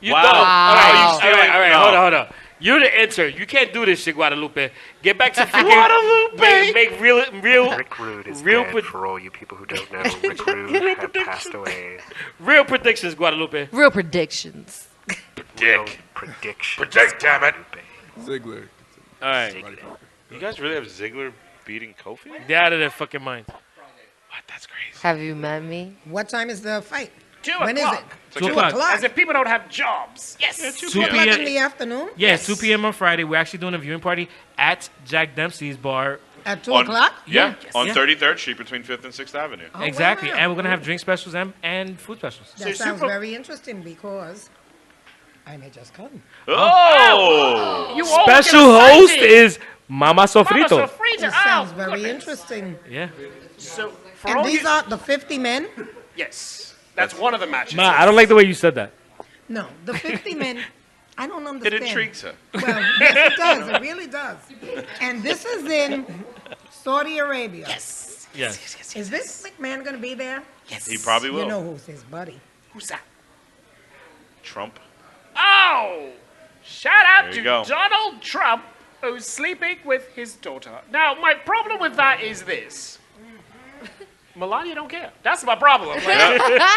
[SPEAKER 3] You
[SPEAKER 7] Wow.
[SPEAKER 3] don't.
[SPEAKER 4] Wow.
[SPEAKER 3] All right,
[SPEAKER 7] Stealing-
[SPEAKER 3] all right,
[SPEAKER 7] no.
[SPEAKER 3] hold on. You're the intern. You can't do this shit, Guadalupe. Get back to freaking
[SPEAKER 7] Guadalupe!
[SPEAKER 3] Make real
[SPEAKER 11] Rick Rude is
[SPEAKER 3] real
[SPEAKER 11] dead
[SPEAKER 3] pre-
[SPEAKER 11] for all you people who don't know. Rick Rude had passed away.
[SPEAKER 3] real predictions, Guadalupe.
[SPEAKER 4] Real predictions.
[SPEAKER 11] Real
[SPEAKER 1] Dick.
[SPEAKER 11] predictions.
[SPEAKER 1] Predict, damn it.
[SPEAKER 8] Ziggler.
[SPEAKER 3] All right,
[SPEAKER 8] Roddy Piper.
[SPEAKER 7] You guys really have Ziggler beating Kofi?
[SPEAKER 3] they're out of their fucking mind.
[SPEAKER 7] What? That's crazy.
[SPEAKER 4] Have you met me?
[SPEAKER 10] What time is the fight?
[SPEAKER 6] 2
[SPEAKER 10] When is
[SPEAKER 6] o'clock.
[SPEAKER 10] it?
[SPEAKER 3] 2 o'clock.
[SPEAKER 6] As if people don't have jobs. Yes.
[SPEAKER 3] 2
[SPEAKER 10] 2 o'clock in
[SPEAKER 3] p.m.
[SPEAKER 10] the afternoon?
[SPEAKER 3] Yeah, 2 p.m. on Friday. We're actually doing a viewing party at Jack Dempsey's bar.
[SPEAKER 10] At 2
[SPEAKER 7] On-
[SPEAKER 10] o'clock?
[SPEAKER 7] Yeah, on
[SPEAKER 3] Yeah.
[SPEAKER 7] 33rd Street between 5th and 6th Avenue.
[SPEAKER 10] Oh,
[SPEAKER 3] Exactly,
[SPEAKER 10] wow.
[SPEAKER 3] and we're gonna have drink specials and food specials.
[SPEAKER 10] That
[SPEAKER 6] So
[SPEAKER 10] sounds
[SPEAKER 6] super-
[SPEAKER 10] very interesting because I may just come.
[SPEAKER 7] Oh!
[SPEAKER 6] You all
[SPEAKER 3] Special
[SPEAKER 6] get
[SPEAKER 3] host
[SPEAKER 6] excited.
[SPEAKER 3] is Mama Sofrito.
[SPEAKER 6] Mama Sofrito.
[SPEAKER 10] That
[SPEAKER 6] Oh,
[SPEAKER 10] sounds very
[SPEAKER 6] goodness.
[SPEAKER 10] interesting.
[SPEAKER 3] Yeah.
[SPEAKER 6] So, for
[SPEAKER 10] And
[SPEAKER 6] all
[SPEAKER 10] these
[SPEAKER 6] you...
[SPEAKER 10] are the 50 men?
[SPEAKER 6] Yes. That's one of the matches.
[SPEAKER 3] Ma, I don't like the way you said that.
[SPEAKER 10] No, the 50 men. I don't
[SPEAKER 7] It
[SPEAKER 10] understand.
[SPEAKER 7] intrigues her.
[SPEAKER 10] Well, yes, it does. It really does. And this is in Saudi Arabia.
[SPEAKER 6] Yes.
[SPEAKER 3] Yes.
[SPEAKER 10] Is this McMahon going to be there?
[SPEAKER 6] Yes.
[SPEAKER 7] He probably will.
[SPEAKER 10] You know who's his buddy.
[SPEAKER 6] Who's that?
[SPEAKER 7] Trump.
[SPEAKER 6] Oh! Shout out
[SPEAKER 7] There
[SPEAKER 6] to
[SPEAKER 7] you go.
[SPEAKER 6] Donald Trump, who's sleeping with his daughter. Now, my problem with that is this. Melania don't care. That's my problem. Like,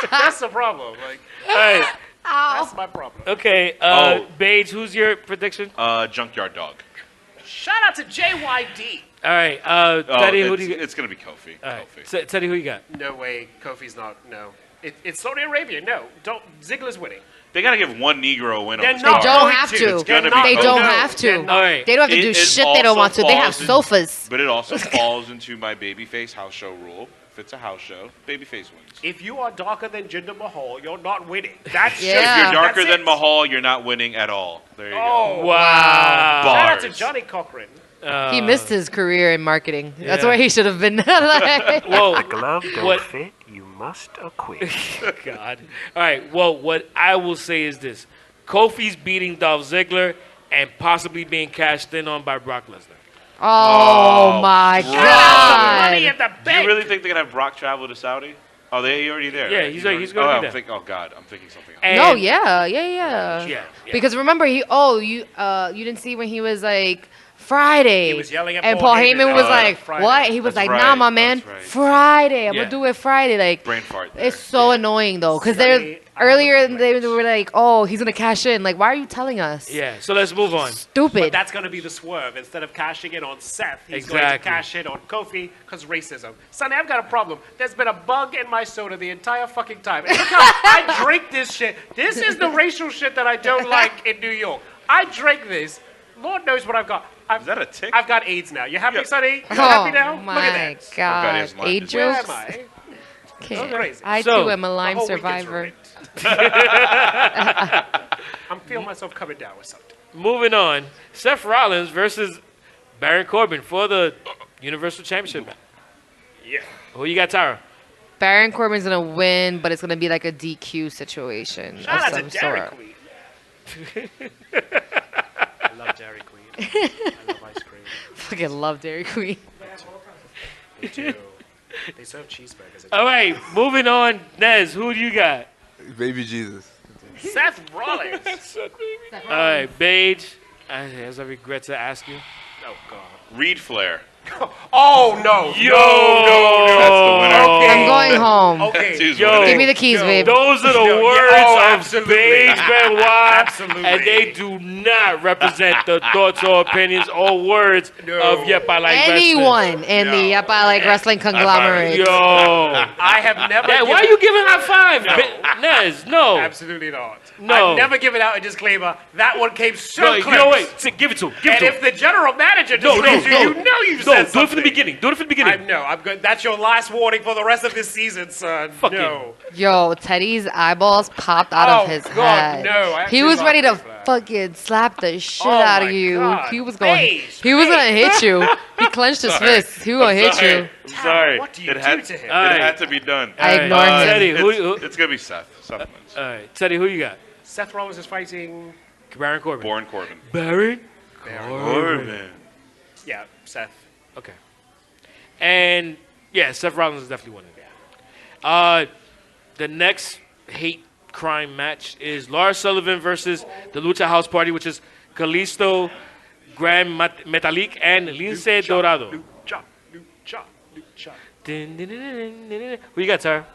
[SPEAKER 6] that's the problem. Like,
[SPEAKER 3] All right.
[SPEAKER 6] that's my problem.
[SPEAKER 3] Okay.
[SPEAKER 7] Oh.
[SPEAKER 3] Beige, who's your prediction?
[SPEAKER 7] Junkyard Dog.
[SPEAKER 6] Shout out to JYD.
[SPEAKER 3] All right.
[SPEAKER 7] Oh,
[SPEAKER 3] Teddy, who do you?
[SPEAKER 7] it's going to be Kofi.
[SPEAKER 3] All right.
[SPEAKER 7] Kofi.
[SPEAKER 3] Teddy, who you got?
[SPEAKER 6] No way. Kofi's not. No. It's Saudi Arabia. No. Don't. Ziggler's winning.
[SPEAKER 7] They got to give one Negro a win
[SPEAKER 6] They're
[SPEAKER 7] on this
[SPEAKER 6] not
[SPEAKER 4] They
[SPEAKER 7] card.
[SPEAKER 4] don't
[SPEAKER 6] going
[SPEAKER 4] have
[SPEAKER 6] to.
[SPEAKER 4] to.
[SPEAKER 7] It's gonna
[SPEAKER 6] They're
[SPEAKER 7] be
[SPEAKER 4] They
[SPEAKER 7] Kofi.
[SPEAKER 4] don't
[SPEAKER 6] No,
[SPEAKER 4] have
[SPEAKER 6] they're
[SPEAKER 4] to.
[SPEAKER 6] not.
[SPEAKER 3] All right.
[SPEAKER 4] They don't have to do
[SPEAKER 7] It
[SPEAKER 4] shit they don't
[SPEAKER 7] also
[SPEAKER 4] want to. They have
[SPEAKER 7] falls in-
[SPEAKER 4] sofas.
[SPEAKER 7] But it also falls into my babyface house show rule. If it's a house show, babyface wins.
[SPEAKER 6] If you are darker than Jinder Mahal, you're not winning. That's
[SPEAKER 4] Yeah.
[SPEAKER 7] If
[SPEAKER 6] just,
[SPEAKER 7] you're darker
[SPEAKER 6] that's
[SPEAKER 7] than
[SPEAKER 6] it.
[SPEAKER 7] Mahal, you're not winning at all. There you
[SPEAKER 6] Oh,
[SPEAKER 3] Wow.
[SPEAKER 7] Bar.
[SPEAKER 6] Shout out to
[SPEAKER 7] Bars.
[SPEAKER 6] Johnny Cochran.
[SPEAKER 4] He missed his career in marketing. That's
[SPEAKER 3] Yeah.
[SPEAKER 4] where he should have been. Like-
[SPEAKER 3] Whoa.
[SPEAKER 11] The glove don't
[SPEAKER 3] What?
[SPEAKER 11] fit, you must acquit.
[SPEAKER 3] God. All right. Well, what I will say is this: Kofi's beating Dolph Ziggler and possibly being cashed in on by Brock Lesnar.
[SPEAKER 4] oh my
[SPEAKER 7] bro.
[SPEAKER 6] Money
[SPEAKER 4] god.
[SPEAKER 6] in the
[SPEAKER 7] go. Do
[SPEAKER 6] bank.
[SPEAKER 7] you really think they're going to have Brock travel to Saudi? Oh, they already there.
[SPEAKER 3] Yeah,
[SPEAKER 7] right?
[SPEAKER 3] he's
[SPEAKER 7] already-
[SPEAKER 3] gonna be
[SPEAKER 7] I'm
[SPEAKER 3] there.
[SPEAKER 7] oh, God. I'm thinking something else.
[SPEAKER 3] And
[SPEAKER 4] No, yeah.
[SPEAKER 3] Yeah.
[SPEAKER 4] Because remember, you didn't see when he was like Friday.
[SPEAKER 6] He was yelling at
[SPEAKER 4] and
[SPEAKER 6] Paul
[SPEAKER 4] Paul
[SPEAKER 6] Heyman
[SPEAKER 4] Heyman was
[SPEAKER 6] about
[SPEAKER 4] like,
[SPEAKER 6] Friday.
[SPEAKER 4] what? He was
[SPEAKER 7] That's
[SPEAKER 4] like, nah,
[SPEAKER 7] right.
[SPEAKER 4] my man.
[SPEAKER 7] That's right.
[SPEAKER 4] Friday. I'm
[SPEAKER 3] Yeah.
[SPEAKER 4] going to do it Friday. Like,
[SPEAKER 7] Brain fart. There.
[SPEAKER 4] it's so annoying, though. Because
[SPEAKER 6] Sonny,
[SPEAKER 4] they're
[SPEAKER 6] I have a
[SPEAKER 4] earlier, they
[SPEAKER 6] complaint.
[SPEAKER 4] were like, oh, he's going to cash in. Like, why are you telling us?
[SPEAKER 3] Yeah, so let's move on.
[SPEAKER 6] But
[SPEAKER 4] Stupid.
[SPEAKER 6] that's going to be the swerve. Instead of cashing in on Seth, he's going to
[SPEAKER 3] Exactly.
[SPEAKER 6] cash in on Kofi because racism. Sonny, I've got a problem. There's been a bug in my soda the entire fucking time. And look how I drink this shit. This is the racial shit that I don't like in New York. I drink this. Lord knows what I've got.
[SPEAKER 7] Is that a tick?
[SPEAKER 6] I've got AIDS now. You happy,
[SPEAKER 7] Yeah.
[SPEAKER 6] Sonny? You
[SPEAKER 4] Oh,
[SPEAKER 6] happy now? Look
[SPEAKER 4] my
[SPEAKER 6] at that.
[SPEAKER 7] God,
[SPEAKER 4] God.
[SPEAKER 7] he's lying.
[SPEAKER 4] Eight
[SPEAKER 6] Where
[SPEAKER 4] jokes?
[SPEAKER 6] am I?
[SPEAKER 4] Can't.
[SPEAKER 6] crazy.
[SPEAKER 4] I,
[SPEAKER 3] So,
[SPEAKER 4] too, am a
[SPEAKER 6] The
[SPEAKER 4] Lyme
[SPEAKER 6] whole weekend's
[SPEAKER 4] survivor.
[SPEAKER 6] ruined. I'm feeling myself coming down with something.
[SPEAKER 3] Moving on. Seth Rollins versus Baron Corbin for the Universal Championship.
[SPEAKER 6] Yeah.
[SPEAKER 3] Who you got, Tara?
[SPEAKER 4] Baron Corbin's going to win, but it's going to be like a DQ situation
[SPEAKER 6] Shout
[SPEAKER 4] of
[SPEAKER 6] out to
[SPEAKER 4] some
[SPEAKER 6] Dairy
[SPEAKER 4] sort.
[SPEAKER 6] Queen. I love Dairy Queen. I love ice cream.
[SPEAKER 4] Fucking love Dairy Queen.
[SPEAKER 6] They do. They serve cheeseburgers.
[SPEAKER 3] All right, moving on. Nez, who do you got?
[SPEAKER 8] Baby Jesus.
[SPEAKER 6] Seth Rollins.
[SPEAKER 3] All right, Paige. As I regret to ask you.
[SPEAKER 6] Oh, God.
[SPEAKER 7] Reed Flair.
[SPEAKER 6] Oh, no.
[SPEAKER 3] Yo!
[SPEAKER 7] That's the winner.
[SPEAKER 6] Okay.
[SPEAKER 4] I'm going home.
[SPEAKER 6] Okay.
[SPEAKER 7] That's who's
[SPEAKER 3] Yo.
[SPEAKER 7] winning.
[SPEAKER 4] Give me the keys, babe.
[SPEAKER 3] Those are the
[SPEAKER 6] No, yeah,
[SPEAKER 3] words
[SPEAKER 6] oh,
[SPEAKER 3] of
[SPEAKER 6] absolutely.
[SPEAKER 3] Paige Benoit,
[SPEAKER 6] Absolutely.
[SPEAKER 3] and they do not represent the thoughts or opinions or words
[SPEAKER 6] No.
[SPEAKER 3] of Yep, I Like Wrestling.
[SPEAKER 4] Anyone in the Yep, I Like Wrestling conglomerate.
[SPEAKER 3] Yo.
[SPEAKER 6] I have never.
[SPEAKER 3] Yeah, why are you giving high five? Nez, no.
[SPEAKER 6] Absolutely not.
[SPEAKER 3] No.
[SPEAKER 6] I've never given out a disclaimer. That one came so
[SPEAKER 3] No,
[SPEAKER 6] close.
[SPEAKER 3] you know what? Give it to him. Give it
[SPEAKER 6] And
[SPEAKER 3] to him.
[SPEAKER 6] if the general manager
[SPEAKER 3] No,
[SPEAKER 6] disagrees with you, you know you've said
[SPEAKER 3] do it
[SPEAKER 6] something.
[SPEAKER 3] from the beginning. Do it from the beginning.
[SPEAKER 6] No, I'm good. That's your last warning for the rest of this season, son.
[SPEAKER 3] Fucking-
[SPEAKER 6] No.
[SPEAKER 4] Yo, Teddy's eyeballs popped out
[SPEAKER 6] Oh,
[SPEAKER 4] of his
[SPEAKER 6] God,
[SPEAKER 4] head.
[SPEAKER 6] no. I
[SPEAKER 4] He
[SPEAKER 6] actually
[SPEAKER 4] was
[SPEAKER 6] love
[SPEAKER 4] ready to
[SPEAKER 6] that.
[SPEAKER 4] fucking slap the shit
[SPEAKER 6] Oh,
[SPEAKER 4] out of
[SPEAKER 6] my
[SPEAKER 4] you.
[SPEAKER 6] God.
[SPEAKER 4] He was going.
[SPEAKER 6] Paige,
[SPEAKER 4] He was gonna
[SPEAKER 6] Paige.
[SPEAKER 4] hit you. He clenched his
[SPEAKER 7] Sorry.
[SPEAKER 4] fist. He was gonna hit you.
[SPEAKER 7] I'm sorry.
[SPEAKER 6] What do you
[SPEAKER 7] it
[SPEAKER 6] do
[SPEAKER 7] had,
[SPEAKER 6] to him?
[SPEAKER 7] It
[SPEAKER 3] All right.
[SPEAKER 7] had to be done.
[SPEAKER 4] I ignored him.
[SPEAKER 3] Teddy,
[SPEAKER 7] It's gonna be Seth. Seth wins.
[SPEAKER 3] All right, Teddy, who you got?
[SPEAKER 6] Seth Rollins is fighting.
[SPEAKER 3] Baron Corbin.
[SPEAKER 7] Born Corbin.
[SPEAKER 3] Baron
[SPEAKER 7] Corbin.
[SPEAKER 6] Yeah, Seth.
[SPEAKER 3] Okay. And yeah, Seth Rollins is definitely winning. The next hate crime match is Lars Sullivan versus the Lucha House Party, which is Kalisto, Gran Metalik, and Lince Dorado.
[SPEAKER 6] Lucha, lucha, lucha.
[SPEAKER 3] Din, din, din, din, din, din. Who you got, Tara?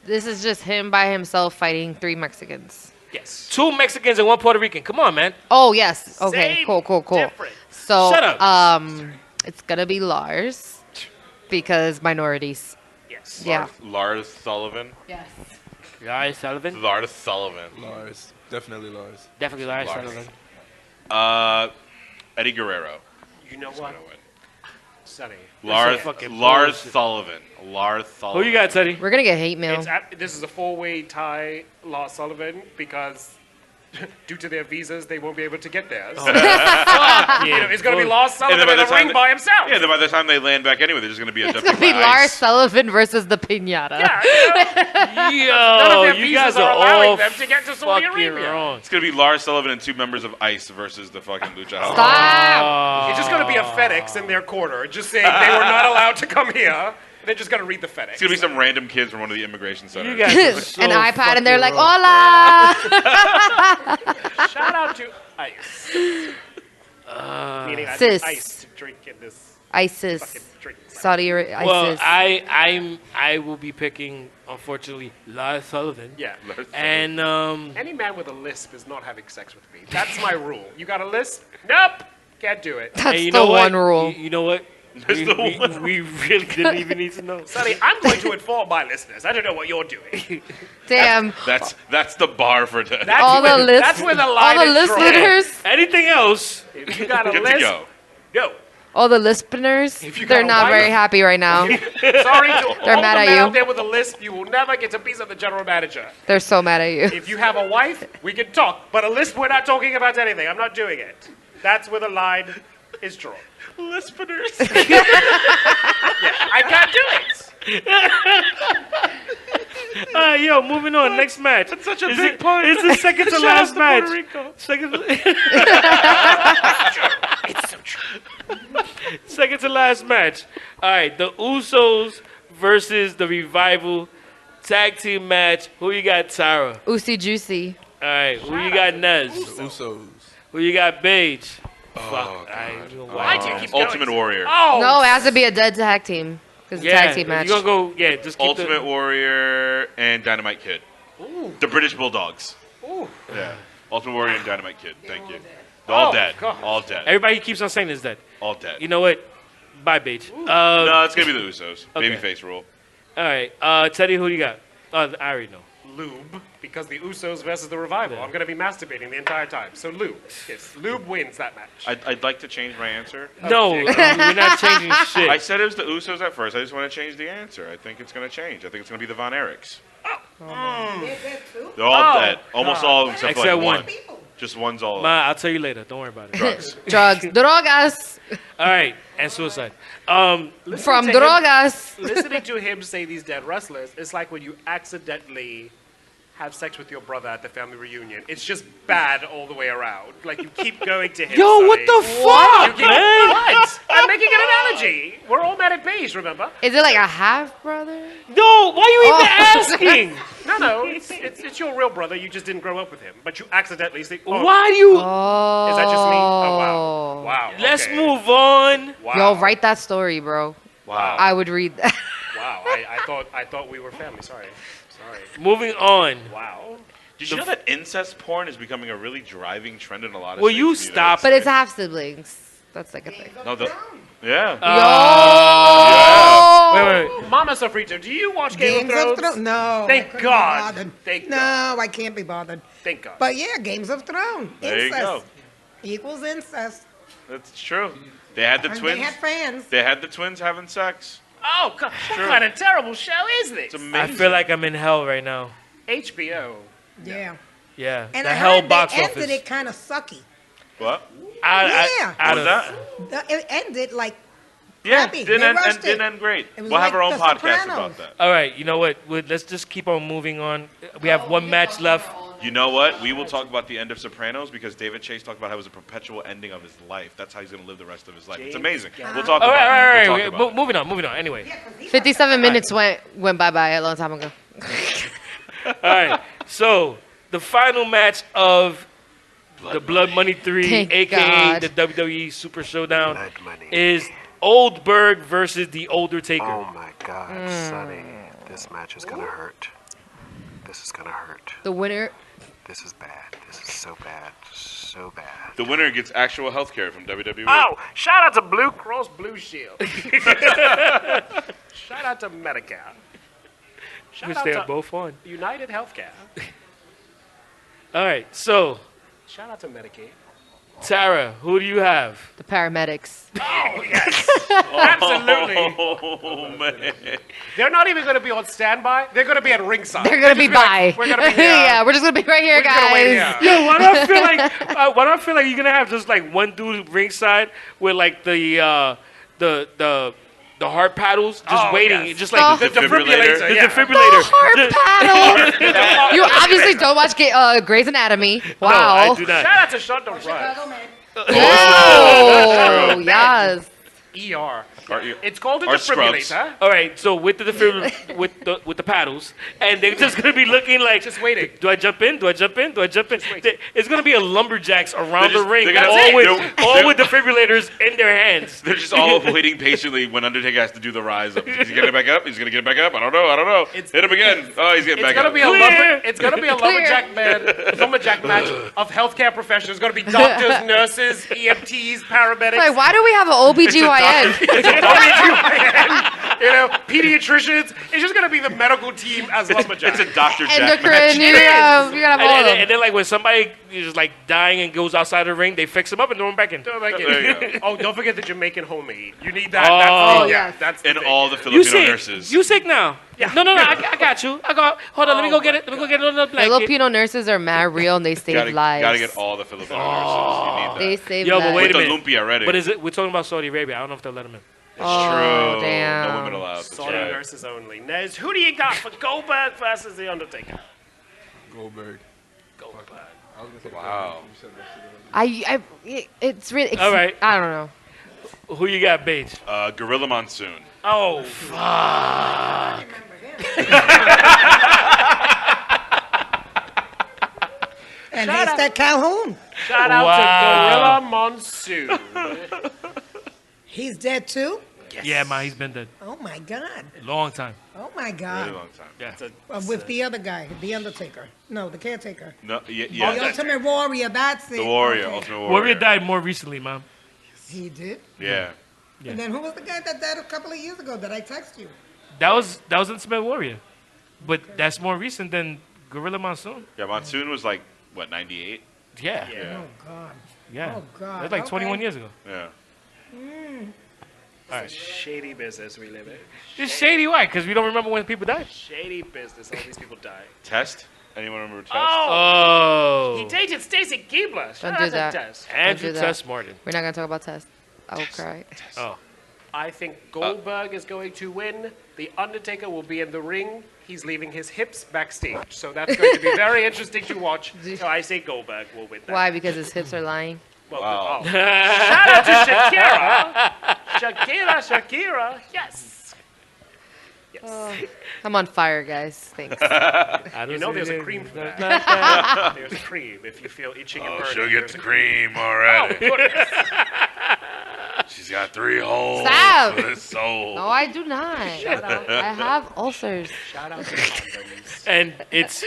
[SPEAKER 4] This is just him by himself fighting 3 Mexicans.
[SPEAKER 6] Yes.
[SPEAKER 3] 2 Mexicans and 1 Puerto Rican. Come on, man.
[SPEAKER 4] Oh yes. Okay.
[SPEAKER 6] Same
[SPEAKER 4] Cool.
[SPEAKER 6] difference.
[SPEAKER 4] So
[SPEAKER 3] Shut up.
[SPEAKER 4] it's gonna be Lars because minorities.
[SPEAKER 6] Yes.
[SPEAKER 4] Yeah.
[SPEAKER 7] Lars Sullivan.
[SPEAKER 4] Yes.
[SPEAKER 3] Lars Sullivan.
[SPEAKER 7] Lars Sullivan.
[SPEAKER 8] Lars. Definitely Lars.
[SPEAKER 3] Definitely Lars
[SPEAKER 7] Lars.
[SPEAKER 3] Sullivan.
[SPEAKER 7] Eddie Guerrero.
[SPEAKER 6] You know
[SPEAKER 7] is
[SPEAKER 6] what?
[SPEAKER 7] gonna win.
[SPEAKER 6] Sonny.
[SPEAKER 7] Lars
[SPEAKER 3] fucking
[SPEAKER 7] Lars
[SPEAKER 3] bullshit.
[SPEAKER 7] Sullivan. Lars Sullivan.
[SPEAKER 3] Who you got, Teddy?
[SPEAKER 4] We're gonna get hate mail.
[SPEAKER 6] This is a 4-way tie, Lars Sullivan, because due to their visas, they won't be able to get theirs.
[SPEAKER 3] Oh.
[SPEAKER 6] You know, it's going to be Lars
[SPEAKER 7] And then
[SPEAKER 6] Sullivan
[SPEAKER 7] by
[SPEAKER 6] in
[SPEAKER 7] the
[SPEAKER 6] the
[SPEAKER 7] time
[SPEAKER 6] ring by himself.
[SPEAKER 7] Yeah, then by the time they land back anyway, they're just gonna be
[SPEAKER 4] It's
[SPEAKER 7] adjusted
[SPEAKER 4] gonna be
[SPEAKER 7] by
[SPEAKER 4] Lars
[SPEAKER 7] ice.
[SPEAKER 4] Sullivan versus the Pinata.
[SPEAKER 6] Yeah, you know, none of
[SPEAKER 3] Yo,
[SPEAKER 6] their
[SPEAKER 3] you
[SPEAKER 6] visas
[SPEAKER 3] guys are
[SPEAKER 6] allowing
[SPEAKER 3] all
[SPEAKER 6] them to get to Saudi
[SPEAKER 3] fucking
[SPEAKER 6] Arabia.
[SPEAKER 3] wrong.
[SPEAKER 7] It's gonna be Lars Sullivan and 2 members of ICE versus the fucking Lucha House.
[SPEAKER 4] Stop.
[SPEAKER 6] It's just going to be a FedEx in their corner, just saying they were not allowed to come here. They're just going to read the FedEx.
[SPEAKER 7] It's gonna be some random kids from one of the immigration centers.
[SPEAKER 3] You guys are so
[SPEAKER 4] An iPad and they're like,
[SPEAKER 3] fucking wrong.
[SPEAKER 4] hola.
[SPEAKER 6] Shout out to ICE. Meaning I
[SPEAKER 4] Sis.
[SPEAKER 6] need ice to drink in this
[SPEAKER 4] ISIS.
[SPEAKER 6] fucking drink.
[SPEAKER 4] Saudi Arabia.
[SPEAKER 3] Well,
[SPEAKER 4] ISIS.
[SPEAKER 3] I will be picking, unfortunately, Lars Sullivan.
[SPEAKER 6] Yeah.
[SPEAKER 3] And
[SPEAKER 6] Any man with a lisp is not having sex with me. That's my rule. You got a lisp? Nope. Can't do it.
[SPEAKER 4] That's
[SPEAKER 3] and you
[SPEAKER 4] the
[SPEAKER 3] know what?
[SPEAKER 4] one rule.
[SPEAKER 3] You know what? We really didn't even need to know.
[SPEAKER 6] Sonny, I'm going to inform my listeners. I don't know what you're doing.
[SPEAKER 4] Damn.
[SPEAKER 7] That's the bar for today.
[SPEAKER 6] That's
[SPEAKER 4] All
[SPEAKER 6] where,
[SPEAKER 4] the list-
[SPEAKER 6] that's where the
[SPEAKER 4] All
[SPEAKER 6] line
[SPEAKER 4] the
[SPEAKER 6] is drawn.
[SPEAKER 4] listeners.
[SPEAKER 3] Anything else?
[SPEAKER 6] If you got a
[SPEAKER 7] Good to
[SPEAKER 6] lisp,
[SPEAKER 7] go.
[SPEAKER 6] go.
[SPEAKER 4] All the listeners.
[SPEAKER 6] If you
[SPEAKER 4] They're
[SPEAKER 6] got a
[SPEAKER 4] not
[SPEAKER 6] wife-
[SPEAKER 4] very happy right now.
[SPEAKER 6] Sorry to
[SPEAKER 4] They're
[SPEAKER 6] all
[SPEAKER 4] mad
[SPEAKER 6] the
[SPEAKER 4] at
[SPEAKER 6] men
[SPEAKER 4] you.
[SPEAKER 6] out there with a lisp. You will never get a piece of the general manager.
[SPEAKER 4] They're so mad at you.
[SPEAKER 6] If you have a wife, we can talk. But a lisp, we're not talking about anything. I'm not doing it. That's where the line is drawn.
[SPEAKER 7] Listeners.
[SPEAKER 6] I can't do it.
[SPEAKER 3] Yo, moving on. Next match. That's such a big point. It's the second to last match. Second.
[SPEAKER 6] It's so true.
[SPEAKER 3] Second to last match. All right, the Usos versus the Revival tag team match. Who you got, Tara?
[SPEAKER 4] Oosey juicy.
[SPEAKER 3] All right, who you got, Nez?
[SPEAKER 8] Usos.
[SPEAKER 3] Who you got, Paige?
[SPEAKER 6] Why do you keep
[SPEAKER 7] Ultimate
[SPEAKER 6] going?
[SPEAKER 7] Warrior.
[SPEAKER 6] Oh!
[SPEAKER 4] No, it has to be a dead tag team. Because it's a tag team match.
[SPEAKER 3] You're going to go, just keep
[SPEAKER 7] Ultimate Warrior and Dynamite Kid.
[SPEAKER 6] Ooh.
[SPEAKER 7] The British Bulldogs.
[SPEAKER 6] Ooh.
[SPEAKER 7] Yeah. Ultimate Warrior and Dynamite Kid. Thank you. All dead.
[SPEAKER 6] God.
[SPEAKER 7] All dead.
[SPEAKER 3] Everybody keeps on saying is dead.
[SPEAKER 7] All dead.
[SPEAKER 3] You know what? Bye, Beige.
[SPEAKER 7] No, it's going to be the Usos.
[SPEAKER 3] Okay.
[SPEAKER 7] Babyface rule.
[SPEAKER 3] All right. Teddy, who do you got? I already know.
[SPEAKER 6] Lube, because the Usos versus the Revival. I'm going to be masturbating the entire time. So Lube. Yes, Lube wins that match.
[SPEAKER 7] I'd like to change my answer.
[SPEAKER 3] No, we're not changing shit.
[SPEAKER 7] I said it was the Usos at first. I just want to change the answer. I think it's going to change. I think it's going to be the Von Erichs. They're all dead. Almost all of them except for like one. Just one's all.
[SPEAKER 3] Ma, I'll tell you later. Don't worry about it.
[SPEAKER 7] Drugs.
[SPEAKER 4] Drugs. Drogas.
[SPEAKER 3] All right. And suicide.
[SPEAKER 4] From drogas.
[SPEAKER 6] Listening to him say these dead wrestlers, it's like when you accidentally have sex with your brother at the family reunion. It's just bad all the way around. Like, you keep going to him.
[SPEAKER 3] Yo, what the fuck, man?
[SPEAKER 6] What? I'm making an analogy. We're all mad at Beige, remember?
[SPEAKER 4] Is it like a half brother?
[SPEAKER 3] No, why are you even asking?
[SPEAKER 6] No, it's your real brother. You just didn't grow up with him. But you accidentally say,
[SPEAKER 3] Why do you...
[SPEAKER 6] Is that just me? Oh, wow. Wow.
[SPEAKER 3] Let's
[SPEAKER 6] okay.
[SPEAKER 3] move on.
[SPEAKER 6] Wow.
[SPEAKER 4] Yo, write that story, bro.
[SPEAKER 7] Wow.
[SPEAKER 4] I would read that.
[SPEAKER 6] Wow. I thought we were family. Sorry.
[SPEAKER 3] Moving on.
[SPEAKER 6] Wow.
[SPEAKER 7] Did you know that incest porn is becoming a really driving trend in a lot of
[SPEAKER 3] Will
[SPEAKER 7] states
[SPEAKER 3] you
[SPEAKER 7] in the United
[SPEAKER 3] stop?
[SPEAKER 4] But it's
[SPEAKER 7] States?
[SPEAKER 4] half siblings. That's like a thing.
[SPEAKER 7] No, yeah.
[SPEAKER 3] Wait.
[SPEAKER 6] Mama Sofrito, do you watch Game of Thrones?
[SPEAKER 10] No.
[SPEAKER 6] Thank
[SPEAKER 10] I couldn't be
[SPEAKER 6] God.
[SPEAKER 10] bothered.
[SPEAKER 6] Thank
[SPEAKER 10] no,
[SPEAKER 6] God.
[SPEAKER 10] I can't be bothered.
[SPEAKER 6] Thank God.
[SPEAKER 10] But yeah, Games of Thrones.
[SPEAKER 7] There you
[SPEAKER 10] Incest
[SPEAKER 7] go.
[SPEAKER 10] equals incest.
[SPEAKER 7] That's true. They had the
[SPEAKER 10] And
[SPEAKER 7] twins.
[SPEAKER 10] they had fans.
[SPEAKER 7] They had the twins having sex.
[SPEAKER 6] Oh, God. What kind of terrible show is this?
[SPEAKER 7] It's amazing.
[SPEAKER 3] I feel like I'm in hell right now.
[SPEAKER 6] HBO.
[SPEAKER 10] Yeah.
[SPEAKER 3] Yeah.
[SPEAKER 10] And
[SPEAKER 3] the
[SPEAKER 10] I
[SPEAKER 3] hell
[SPEAKER 10] heard
[SPEAKER 3] box
[SPEAKER 10] they
[SPEAKER 3] office.
[SPEAKER 10] ended it kind of sucky.
[SPEAKER 7] What?
[SPEAKER 10] Yeah.
[SPEAKER 7] What was that?
[SPEAKER 10] It ended like
[SPEAKER 7] Yeah,
[SPEAKER 10] crappy.
[SPEAKER 7] didn't
[SPEAKER 10] They
[SPEAKER 7] end,
[SPEAKER 10] rushed
[SPEAKER 7] didn't
[SPEAKER 10] it.
[SPEAKER 7] end great.
[SPEAKER 10] It was
[SPEAKER 7] We'll have
[SPEAKER 10] like
[SPEAKER 7] our own
[SPEAKER 10] The
[SPEAKER 7] podcast
[SPEAKER 10] Sopranos.
[SPEAKER 7] about that.
[SPEAKER 3] All right, you know what? Let's just keep on moving on. We have one match left.
[SPEAKER 7] You know what? We will talk about the end of Sopranos because David Chase talked about how it was a perpetual ending of his life. That's how he's going to live the rest of his life. It's amazing. We'll talk
[SPEAKER 3] All
[SPEAKER 7] about
[SPEAKER 3] right,
[SPEAKER 7] it.
[SPEAKER 3] all
[SPEAKER 7] We'll
[SPEAKER 3] right.
[SPEAKER 7] talk about it.
[SPEAKER 3] Moving on. Anyway.
[SPEAKER 4] 57 minutes went bye-bye a long time ago.
[SPEAKER 3] All right. So, the final match of the Blood Money 3,
[SPEAKER 4] Thank
[SPEAKER 3] a.k.a.
[SPEAKER 4] God.
[SPEAKER 3] the WWE Super Showdown,
[SPEAKER 11] Blood Money.
[SPEAKER 3] is Oldberg versus the Older Taker.
[SPEAKER 11] Oh my God, Sonny. This match is gonna hurt. This is gonna hurt.
[SPEAKER 4] The winner.
[SPEAKER 11] This is bad. This is so bad. So bad.
[SPEAKER 7] The winner gets actual health care from WWE.
[SPEAKER 6] Oh, shout out to Blue Cross Blue Shield. Shout out to Medicare. Shout
[SPEAKER 3] Which
[SPEAKER 6] out
[SPEAKER 3] they
[SPEAKER 6] to
[SPEAKER 3] are both on.
[SPEAKER 6] United Healthcare.
[SPEAKER 3] All right. So,
[SPEAKER 6] Shout out to Medicaid.
[SPEAKER 3] Tara, who do you have?
[SPEAKER 4] The paramedics.
[SPEAKER 6] Oh, yes. Absolutely.
[SPEAKER 7] Oh, man.
[SPEAKER 6] They're not even going to be on standby. They're going to be at ringside.
[SPEAKER 4] They're gonna be
[SPEAKER 6] like,
[SPEAKER 4] by.
[SPEAKER 6] we're going to be here.
[SPEAKER 4] Yeah, we're just gonna be right here,
[SPEAKER 6] We're just gonna wait
[SPEAKER 4] guys.
[SPEAKER 6] here.
[SPEAKER 3] Yo, why do I feel like you're gonna have just like one dude ringside with like the heart paddles just waiting,
[SPEAKER 6] yes.
[SPEAKER 3] just like
[SPEAKER 7] The defibrillator.
[SPEAKER 3] the
[SPEAKER 6] yeah.
[SPEAKER 3] defibrillator.
[SPEAKER 4] Heart paddle. You obviously don't watch Grey's Anatomy. Wow.
[SPEAKER 3] No, I do not.
[SPEAKER 6] Shout out to Shonda Rhimes.
[SPEAKER 4] Oh, yes.
[SPEAKER 6] ER.
[SPEAKER 7] Are you-
[SPEAKER 6] It's called a
[SPEAKER 7] Or Scrubs.
[SPEAKER 6] defibrillator.
[SPEAKER 3] All right, so with the defibrillator, with the paddles, and they're just gonna be looking like
[SPEAKER 6] Just waiting.
[SPEAKER 3] Do I jump in? Do I jump in? Do I jump in? It's gonna be a lumberjacks around
[SPEAKER 7] They're
[SPEAKER 3] the ring,
[SPEAKER 7] they're gonna-
[SPEAKER 3] all with defibrillators in their hands.
[SPEAKER 7] They're just all waiting patiently when Undertaker has to do the rise up. Is he getting back up? He's gonna get back up. I don't know. Hit him again. Oh, he's getting
[SPEAKER 6] It's
[SPEAKER 7] back
[SPEAKER 6] gonna
[SPEAKER 7] up.
[SPEAKER 6] be a
[SPEAKER 3] Clear.
[SPEAKER 6] it's gonna be a lumberjack match of healthcare professionals. It's gonna be doctors, nurses, EMTs, paramedics.
[SPEAKER 4] Like, why do we have an OBGYN?
[SPEAKER 6] Pediatricians. It's just gonna be the medical team as lumberjacks.
[SPEAKER 7] It's a Dr. Jack
[SPEAKER 4] Endocrine,
[SPEAKER 7] match.
[SPEAKER 4] you gotta have all of them.
[SPEAKER 3] And then like when somebody is like dying and goes outside the ring, they fix him up and throw him back in.
[SPEAKER 6] There
[SPEAKER 7] you go.
[SPEAKER 6] Oh, don't forget the Jamaican homemade. You need that.
[SPEAKER 3] Oh,
[SPEAKER 6] that's that's the
[SPEAKER 7] And
[SPEAKER 6] thing.
[SPEAKER 7] all the
[SPEAKER 3] You
[SPEAKER 7] Filipino
[SPEAKER 3] sick?
[SPEAKER 7] nurses.
[SPEAKER 3] You sick now?
[SPEAKER 6] Yeah.
[SPEAKER 3] No, I got you. Hold on. Let me go get it. Let me go get another blanket.
[SPEAKER 4] Filipino nurses are mad real and they save lives.
[SPEAKER 7] Gotta get all the Filipino nurses. You
[SPEAKER 4] They
[SPEAKER 7] need that.
[SPEAKER 4] save
[SPEAKER 3] Yo, but
[SPEAKER 4] lives.
[SPEAKER 3] wait
[SPEAKER 7] With
[SPEAKER 3] a
[SPEAKER 7] the
[SPEAKER 3] minute.
[SPEAKER 7] lumpia ready.
[SPEAKER 3] But we're talking about Saudi Arabia. I don't know if they'll let him in.
[SPEAKER 7] It's
[SPEAKER 4] Oh,
[SPEAKER 7] true.
[SPEAKER 4] damn.
[SPEAKER 7] No women allowed. That's
[SPEAKER 6] Saudi
[SPEAKER 7] right.
[SPEAKER 6] nurses only. Nez, who do you got for Goldberg versus The Undertaker?
[SPEAKER 8] Goldberg.
[SPEAKER 7] Wow.
[SPEAKER 4] It's really.
[SPEAKER 3] All right.
[SPEAKER 4] I don't know.
[SPEAKER 3] Who you got, Bates?
[SPEAKER 7] Gorilla Monsoon.
[SPEAKER 3] Oh, fuck.
[SPEAKER 10] And Haystack Calhoun.
[SPEAKER 6] Shout out to Gorilla Monsoon.
[SPEAKER 10] He's dead too?
[SPEAKER 3] Yeah, man, he's been dead.
[SPEAKER 10] Oh my God.
[SPEAKER 3] Long time.
[SPEAKER 10] Oh my God.
[SPEAKER 7] Really long time.
[SPEAKER 3] Yeah.
[SPEAKER 10] With the other guy, the Undertaker. No, the caretaker.
[SPEAKER 7] No,
[SPEAKER 10] The
[SPEAKER 7] yeah.
[SPEAKER 10] Ultimate Warrior, that's it.
[SPEAKER 7] The Warrior,
[SPEAKER 10] Okay.
[SPEAKER 7] Ultimate
[SPEAKER 3] Warrior
[SPEAKER 7] Warrior.
[SPEAKER 3] died more recently, man.
[SPEAKER 10] He did?
[SPEAKER 7] Yeah.
[SPEAKER 3] Yeah.
[SPEAKER 10] And then who was the guy that died a couple of years ago that I texted you?
[SPEAKER 3] That was Ultimate Warrior, but that's more recent than Gorilla Monsoon.
[SPEAKER 7] Yeah, Monsoon was like, what, 98?
[SPEAKER 3] Yeah.
[SPEAKER 7] Yeah.
[SPEAKER 10] Oh God.
[SPEAKER 3] Yeah.
[SPEAKER 10] Oh God.
[SPEAKER 3] That's like 21
[SPEAKER 10] Okay.
[SPEAKER 3] years ago.
[SPEAKER 7] Yeah.
[SPEAKER 6] All right. Shady business we live in.
[SPEAKER 3] It's shady, why? Because we don't remember when people died.
[SPEAKER 6] Shady business. All these people die.
[SPEAKER 7] Test? Anyone remember Test?
[SPEAKER 3] Oh.
[SPEAKER 6] He dated Stacy Keibler.
[SPEAKER 4] Don't
[SPEAKER 6] Shout
[SPEAKER 4] do
[SPEAKER 6] out to
[SPEAKER 4] that.
[SPEAKER 6] Tess.
[SPEAKER 3] Andrew
[SPEAKER 4] do that.
[SPEAKER 3] Test Martin.
[SPEAKER 4] We're not gonna talk about Test. I will cry.
[SPEAKER 3] Oh.
[SPEAKER 6] I think Goldberg is going to win. The Undertaker will be in the ring. He's leaving his hips backstage. So that's going to be very interesting to watch. So I say Goldberg will win that.
[SPEAKER 4] Why? Because his hips are lying.
[SPEAKER 6] Well,
[SPEAKER 7] Wow.
[SPEAKER 6] Shout out to Shakira. Shakira. Yes. Yes.
[SPEAKER 4] I'm on fire, guys. Thanks.
[SPEAKER 6] You know there's a cream for that. There's cream if you feel itching and
[SPEAKER 1] Oh,
[SPEAKER 6] burning.
[SPEAKER 1] she'll get
[SPEAKER 6] There's
[SPEAKER 1] the
[SPEAKER 6] a
[SPEAKER 1] cream already.
[SPEAKER 6] goodness.
[SPEAKER 1] She's got 3 holes
[SPEAKER 4] Stop.
[SPEAKER 1] for this soul.
[SPEAKER 4] No, I do not. I have ulcers.
[SPEAKER 6] Shout out to condoms.
[SPEAKER 3] And it's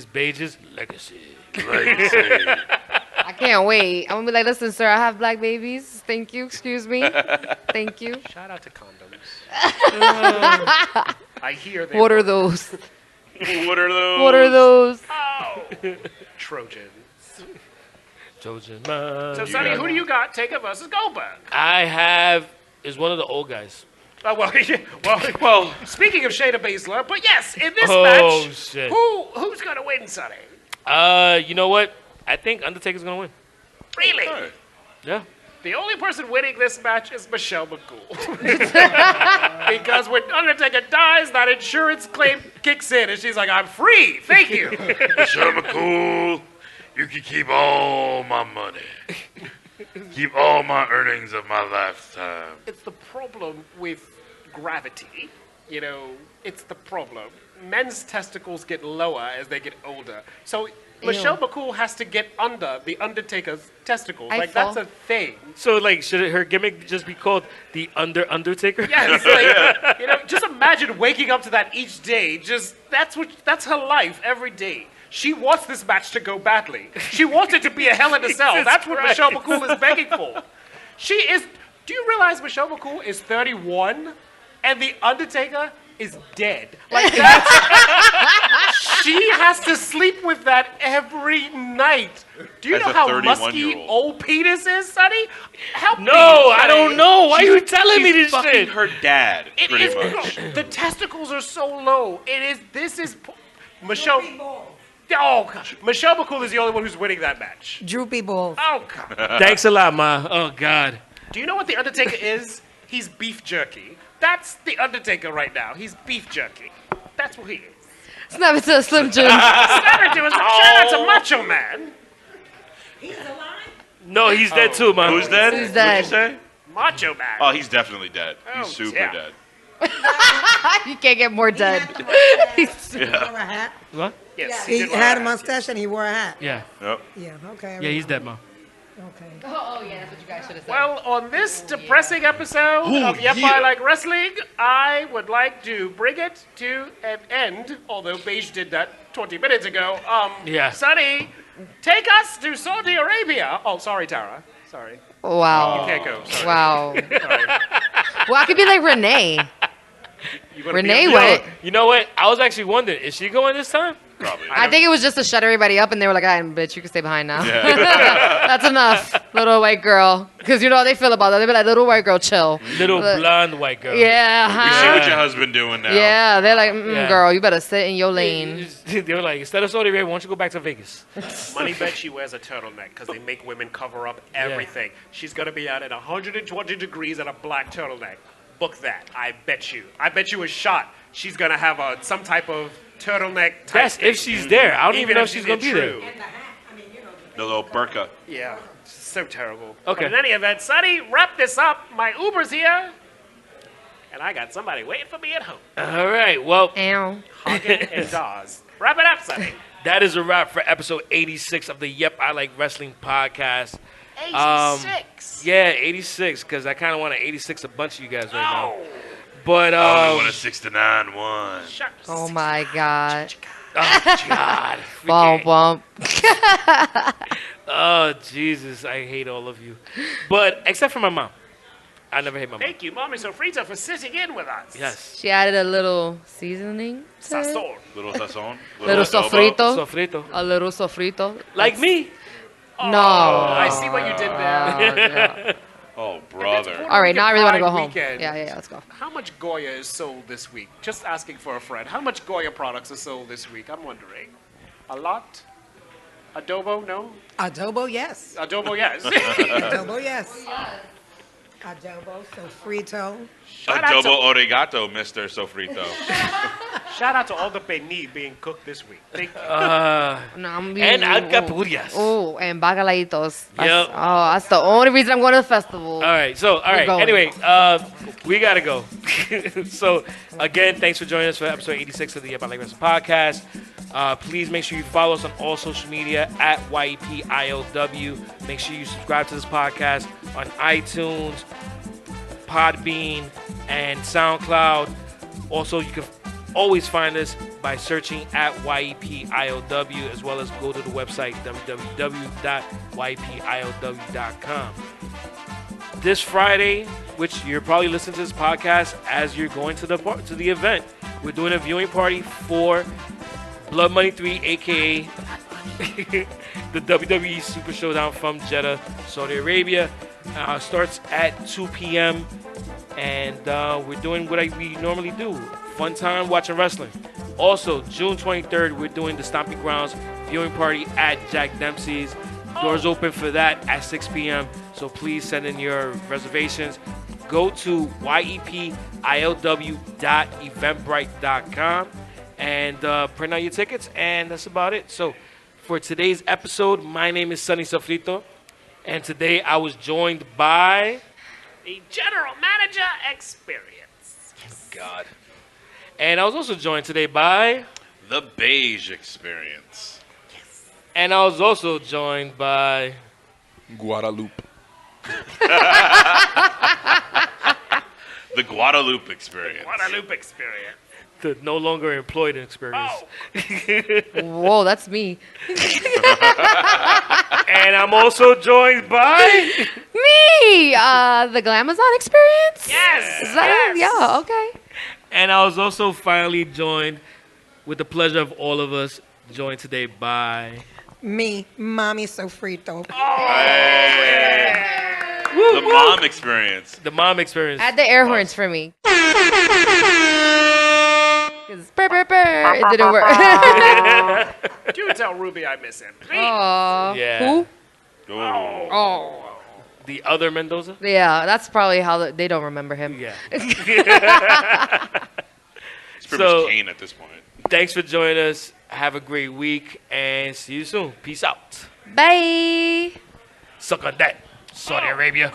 [SPEAKER 3] Beige's legacy.
[SPEAKER 1] Legacy.
[SPEAKER 4] I can't wait. I'm gonna be like, listen, sir, I have black babies. Thank you. Excuse me. Thank you.
[SPEAKER 6] Shout out to condoms. I hear they
[SPEAKER 4] What are
[SPEAKER 6] work.
[SPEAKER 4] those?
[SPEAKER 7] What are those?
[SPEAKER 4] What are those?
[SPEAKER 6] Oh, Trojans.
[SPEAKER 3] Trojan man.
[SPEAKER 6] So, Sonny, who do you got? Taker versus Goldberg.
[SPEAKER 3] I have is one of the old guys.
[SPEAKER 6] Oh, well, well, speaking of Shayna Baszler, but yes, in this
[SPEAKER 3] Oh,
[SPEAKER 6] match,
[SPEAKER 3] shit.
[SPEAKER 6] who's going to win, Sonny?
[SPEAKER 3] You know what? I think Undertaker's gonna win.
[SPEAKER 6] Really?
[SPEAKER 3] Yeah.
[SPEAKER 6] The only person winning this match is Michelle McCool. Because when Undertaker dies, that insurance claim kicks in, and she's like, I'm free. Thank you.
[SPEAKER 1] Michelle McCool, you can keep all my money. Keep all my earnings of my lifetime.
[SPEAKER 6] It's the problem with gravity. You know, it's the problem. Men's testicles get lower as they get older. So Michelle McCool has to get under the Undertaker's testicles. That's a thing.
[SPEAKER 3] So like, should her gimmick just be called the Undertaker?
[SPEAKER 6] Yeah, it's like, you know, just imagine waking up to that each day. Just that's her life every day. She wants this match to go badly. She wants it to be a Hell in a Cell.
[SPEAKER 3] Jesus
[SPEAKER 6] That's what
[SPEAKER 3] Christ.
[SPEAKER 6] Michelle McCool is begging for. She is. Do you realize Michelle McCool is 31 and the Undertaker is dead? Like that's, she has to sleep with that every night. Do you
[SPEAKER 7] As
[SPEAKER 6] know
[SPEAKER 7] a
[SPEAKER 6] how
[SPEAKER 7] 31-year-old.
[SPEAKER 6] musky old penis is, Sonny? Help me.
[SPEAKER 3] No, I
[SPEAKER 6] Sonny.
[SPEAKER 3] don't know. Why are you telling me
[SPEAKER 7] She's
[SPEAKER 3] this
[SPEAKER 7] fucking
[SPEAKER 3] shit?
[SPEAKER 7] her dad,
[SPEAKER 6] It
[SPEAKER 7] pretty
[SPEAKER 6] is
[SPEAKER 7] much.
[SPEAKER 6] the testicles are so low. Michelle. Oh gosh, Michelle McCool is the only one who's winning that match.
[SPEAKER 10] Droopy balls.
[SPEAKER 6] Oh god.
[SPEAKER 3] Thanks a lot, ma. Oh God.
[SPEAKER 6] Do you know what the Undertaker is? He's beef jerky. That's the Undertaker right now. He's beef jerky. That's what he is.
[SPEAKER 4] Snap it to a Slim Jim.
[SPEAKER 6] Shout out to Macho Man.
[SPEAKER 3] No, he's dead too, man.
[SPEAKER 7] Who's dead?
[SPEAKER 4] Who's
[SPEAKER 7] What'd
[SPEAKER 4] dead?
[SPEAKER 7] you say?
[SPEAKER 6] Macho Man.
[SPEAKER 7] Oh, he's definitely dead.
[SPEAKER 6] Oh,
[SPEAKER 7] He's super
[SPEAKER 6] yeah.
[SPEAKER 7] dead.
[SPEAKER 4] You can't get more dead.
[SPEAKER 10] He wore a hat.
[SPEAKER 3] What?
[SPEAKER 6] Yes,
[SPEAKER 10] He
[SPEAKER 6] did
[SPEAKER 10] had a
[SPEAKER 6] lie.
[SPEAKER 10] mustache and he wore a hat.
[SPEAKER 3] Yeah.
[SPEAKER 7] Yep.
[SPEAKER 10] Yeah, okay.
[SPEAKER 3] Yeah, he's dead, ma.
[SPEAKER 10] Okay.
[SPEAKER 4] Oh yeah, that's what you guys should have said.
[SPEAKER 6] Well, on this depressing episode of Yep, I Like Wrestling, I would like to bring it to an end, although Beige did that 20 minutes ago.
[SPEAKER 3] Yeah.
[SPEAKER 6] Sonny, take us to Saudi Arabia. Oh, sorry, Tara. Sorry.
[SPEAKER 4] Wow.
[SPEAKER 6] You can't go. Sorry.
[SPEAKER 4] Wow.
[SPEAKER 6] Sorry.
[SPEAKER 4] Well, I could be like Renee.
[SPEAKER 6] You wanna be
[SPEAKER 4] Renee
[SPEAKER 6] a-
[SPEAKER 4] went.
[SPEAKER 3] You know what? I was actually wondering, is she going this time?
[SPEAKER 7] Probably.
[SPEAKER 4] I think it was just to shut everybody up, and they were like, "I bitch, you can stay behind now.
[SPEAKER 7] Yeah.
[SPEAKER 4] That's enough, little white girl." Because you know how they feel about that. They be like, "Little white girl, chill."
[SPEAKER 3] Little
[SPEAKER 4] But-
[SPEAKER 3] blonde white girl.
[SPEAKER 4] Yeah.
[SPEAKER 7] You see
[SPEAKER 4] huh?
[SPEAKER 7] what your husband doing now.
[SPEAKER 4] Yeah, they're like,
[SPEAKER 3] Yeah.
[SPEAKER 4] "Girl, you better sit in your lane."
[SPEAKER 3] They were like, instead of Saudi Arabia, why don't you go back to Vegas?
[SPEAKER 6] Money bet she wears a turtleneck because they make women cover up everything. She's going to be out at 120 degrees in a black turtleneck. Book that. I bet you. I bet you a shot she's going to have some type of turtleneck type
[SPEAKER 3] That's
[SPEAKER 6] thing.
[SPEAKER 3] if she's there. I don't even know if she's going to be there.
[SPEAKER 6] true.
[SPEAKER 7] The little burqa.
[SPEAKER 6] Yeah. So terrible.
[SPEAKER 3] Okay.
[SPEAKER 6] But in any event, Sonny, wrap this up. My Uber's here. And I got somebody waiting for me at home.
[SPEAKER 3] All right. Well,
[SPEAKER 4] Ow.
[SPEAKER 6] Hogging and Dawes. Wrap it up, Sonny.
[SPEAKER 3] that is a wrap for episode 86 of the Yep, I Like Wrestling podcast.
[SPEAKER 6] 86.
[SPEAKER 3] Yeah, 86, because I kind of want to 86 a bunch of you guys right now. But,
[SPEAKER 1] I only want a 69 one.
[SPEAKER 4] Oh my God.
[SPEAKER 3] oh, God.
[SPEAKER 4] Bump, bump.
[SPEAKER 3] Oh, Jesus. I hate all of you. But, except for my mom. I never hate my mom.
[SPEAKER 6] Thank you, Mama Sofrito, for sitting in with us.
[SPEAKER 3] Yes.
[SPEAKER 4] She added a little seasoning. to it.
[SPEAKER 6] Sazon.
[SPEAKER 7] Little sazon.
[SPEAKER 4] Little
[SPEAKER 7] adobo.
[SPEAKER 4] sofrito.
[SPEAKER 3] Sofrito.
[SPEAKER 4] A little sofrito.
[SPEAKER 3] Like me.
[SPEAKER 4] No.
[SPEAKER 6] I see what you did there.
[SPEAKER 4] Yeah.
[SPEAKER 7] Oh, brother.
[SPEAKER 4] All right, now I really want to go
[SPEAKER 6] Pride
[SPEAKER 4] home.
[SPEAKER 6] weekend.
[SPEAKER 4] Yeah, let's go.
[SPEAKER 6] How much Goya is sold this week? Just asking for a friend. How much Goya products are sold this week? I'm wondering. A lot? Adobo, no?
[SPEAKER 10] Adobo, yes.
[SPEAKER 6] Adobo, yes.
[SPEAKER 10] Adobo, yes. Adobo, sofrito.
[SPEAKER 6] Shout out
[SPEAKER 7] Adobo origato, Mr. Sofrito.
[SPEAKER 6] Shout out to all the pernil being cooked this week. Thank you.
[SPEAKER 4] No, I'm
[SPEAKER 3] And alcapurrias.
[SPEAKER 4] Oh, and bacalaitos.
[SPEAKER 3] Yep.
[SPEAKER 4] That's the only reason I'm going to the festival.
[SPEAKER 3] All right. So, all right.
[SPEAKER 4] going.
[SPEAKER 3] Anyway, we got to go. So, again, thanks for joining us for episode 86 of the Yep, I Like Wrestling podcast. Please make sure you follow us on all social media at YEPILW. Make sure you subscribe to this podcast on iTunes, Podbean, and SoundCloud. Also, you can always find us by searching at YEPILW, as well as go to the website www.yepilw.com. This Friday, which you're probably listening to this podcast as you're going to the event, we're doing a viewing party for Blood Money 3, a.k.a. the WWE Super Showdown from Jeddah, Saudi Arabia. Starts at 2 p.m. And we're doing what we normally do. Fun time watching wrestling. Also, June 23rd, we're doing the Stomping Grounds viewing party at Jack Dempsey's. Doors open for that at 6 p.m. So please send in your reservations. Go to yepilw.eventbrite.com and print out your tickets, and that's about it. So for today's episode, my name is Sonny Sofrito, and today I was joined by
[SPEAKER 6] The General Manager Experience.
[SPEAKER 3] God. And I was also joined today by
[SPEAKER 7] The Beige Experience.
[SPEAKER 3] and I was also joined by
[SPEAKER 8] Guadalupe.
[SPEAKER 7] The Guadalupe Experience.
[SPEAKER 6] Guadalupe Experience.
[SPEAKER 3] the no longer employed experience.
[SPEAKER 6] Oh.
[SPEAKER 4] Whoa, that's me.
[SPEAKER 3] And I'm also joined by
[SPEAKER 4] Me! The Glamazon experience?
[SPEAKER 6] Yes.
[SPEAKER 4] Is that
[SPEAKER 6] yes.
[SPEAKER 4] Yeah, okay.
[SPEAKER 3] and I was also finally joined with the pleasure of all of us joined today by
[SPEAKER 10] Me, Mommy Sofrito.
[SPEAKER 7] The Mom Experience.
[SPEAKER 3] the mom experience.
[SPEAKER 4] Add the air horns for me. 'Cause burr, burr, burr, it didn't work.
[SPEAKER 6] Do tell Ruby I miss him. Please.
[SPEAKER 4] Aw.
[SPEAKER 3] Yeah.
[SPEAKER 4] Who?
[SPEAKER 7] Oh.
[SPEAKER 4] Oh.
[SPEAKER 3] The other Mendoza?
[SPEAKER 4] Yeah, that's probably how they don't remember him.
[SPEAKER 3] Yeah.
[SPEAKER 7] It's pretty
[SPEAKER 3] So-
[SPEAKER 7] much Kane at this point.
[SPEAKER 3] Thanks for joining us. Have a great week and see you soon. Peace out.
[SPEAKER 4] Bye.
[SPEAKER 3] Suck on that, Saudi Arabia.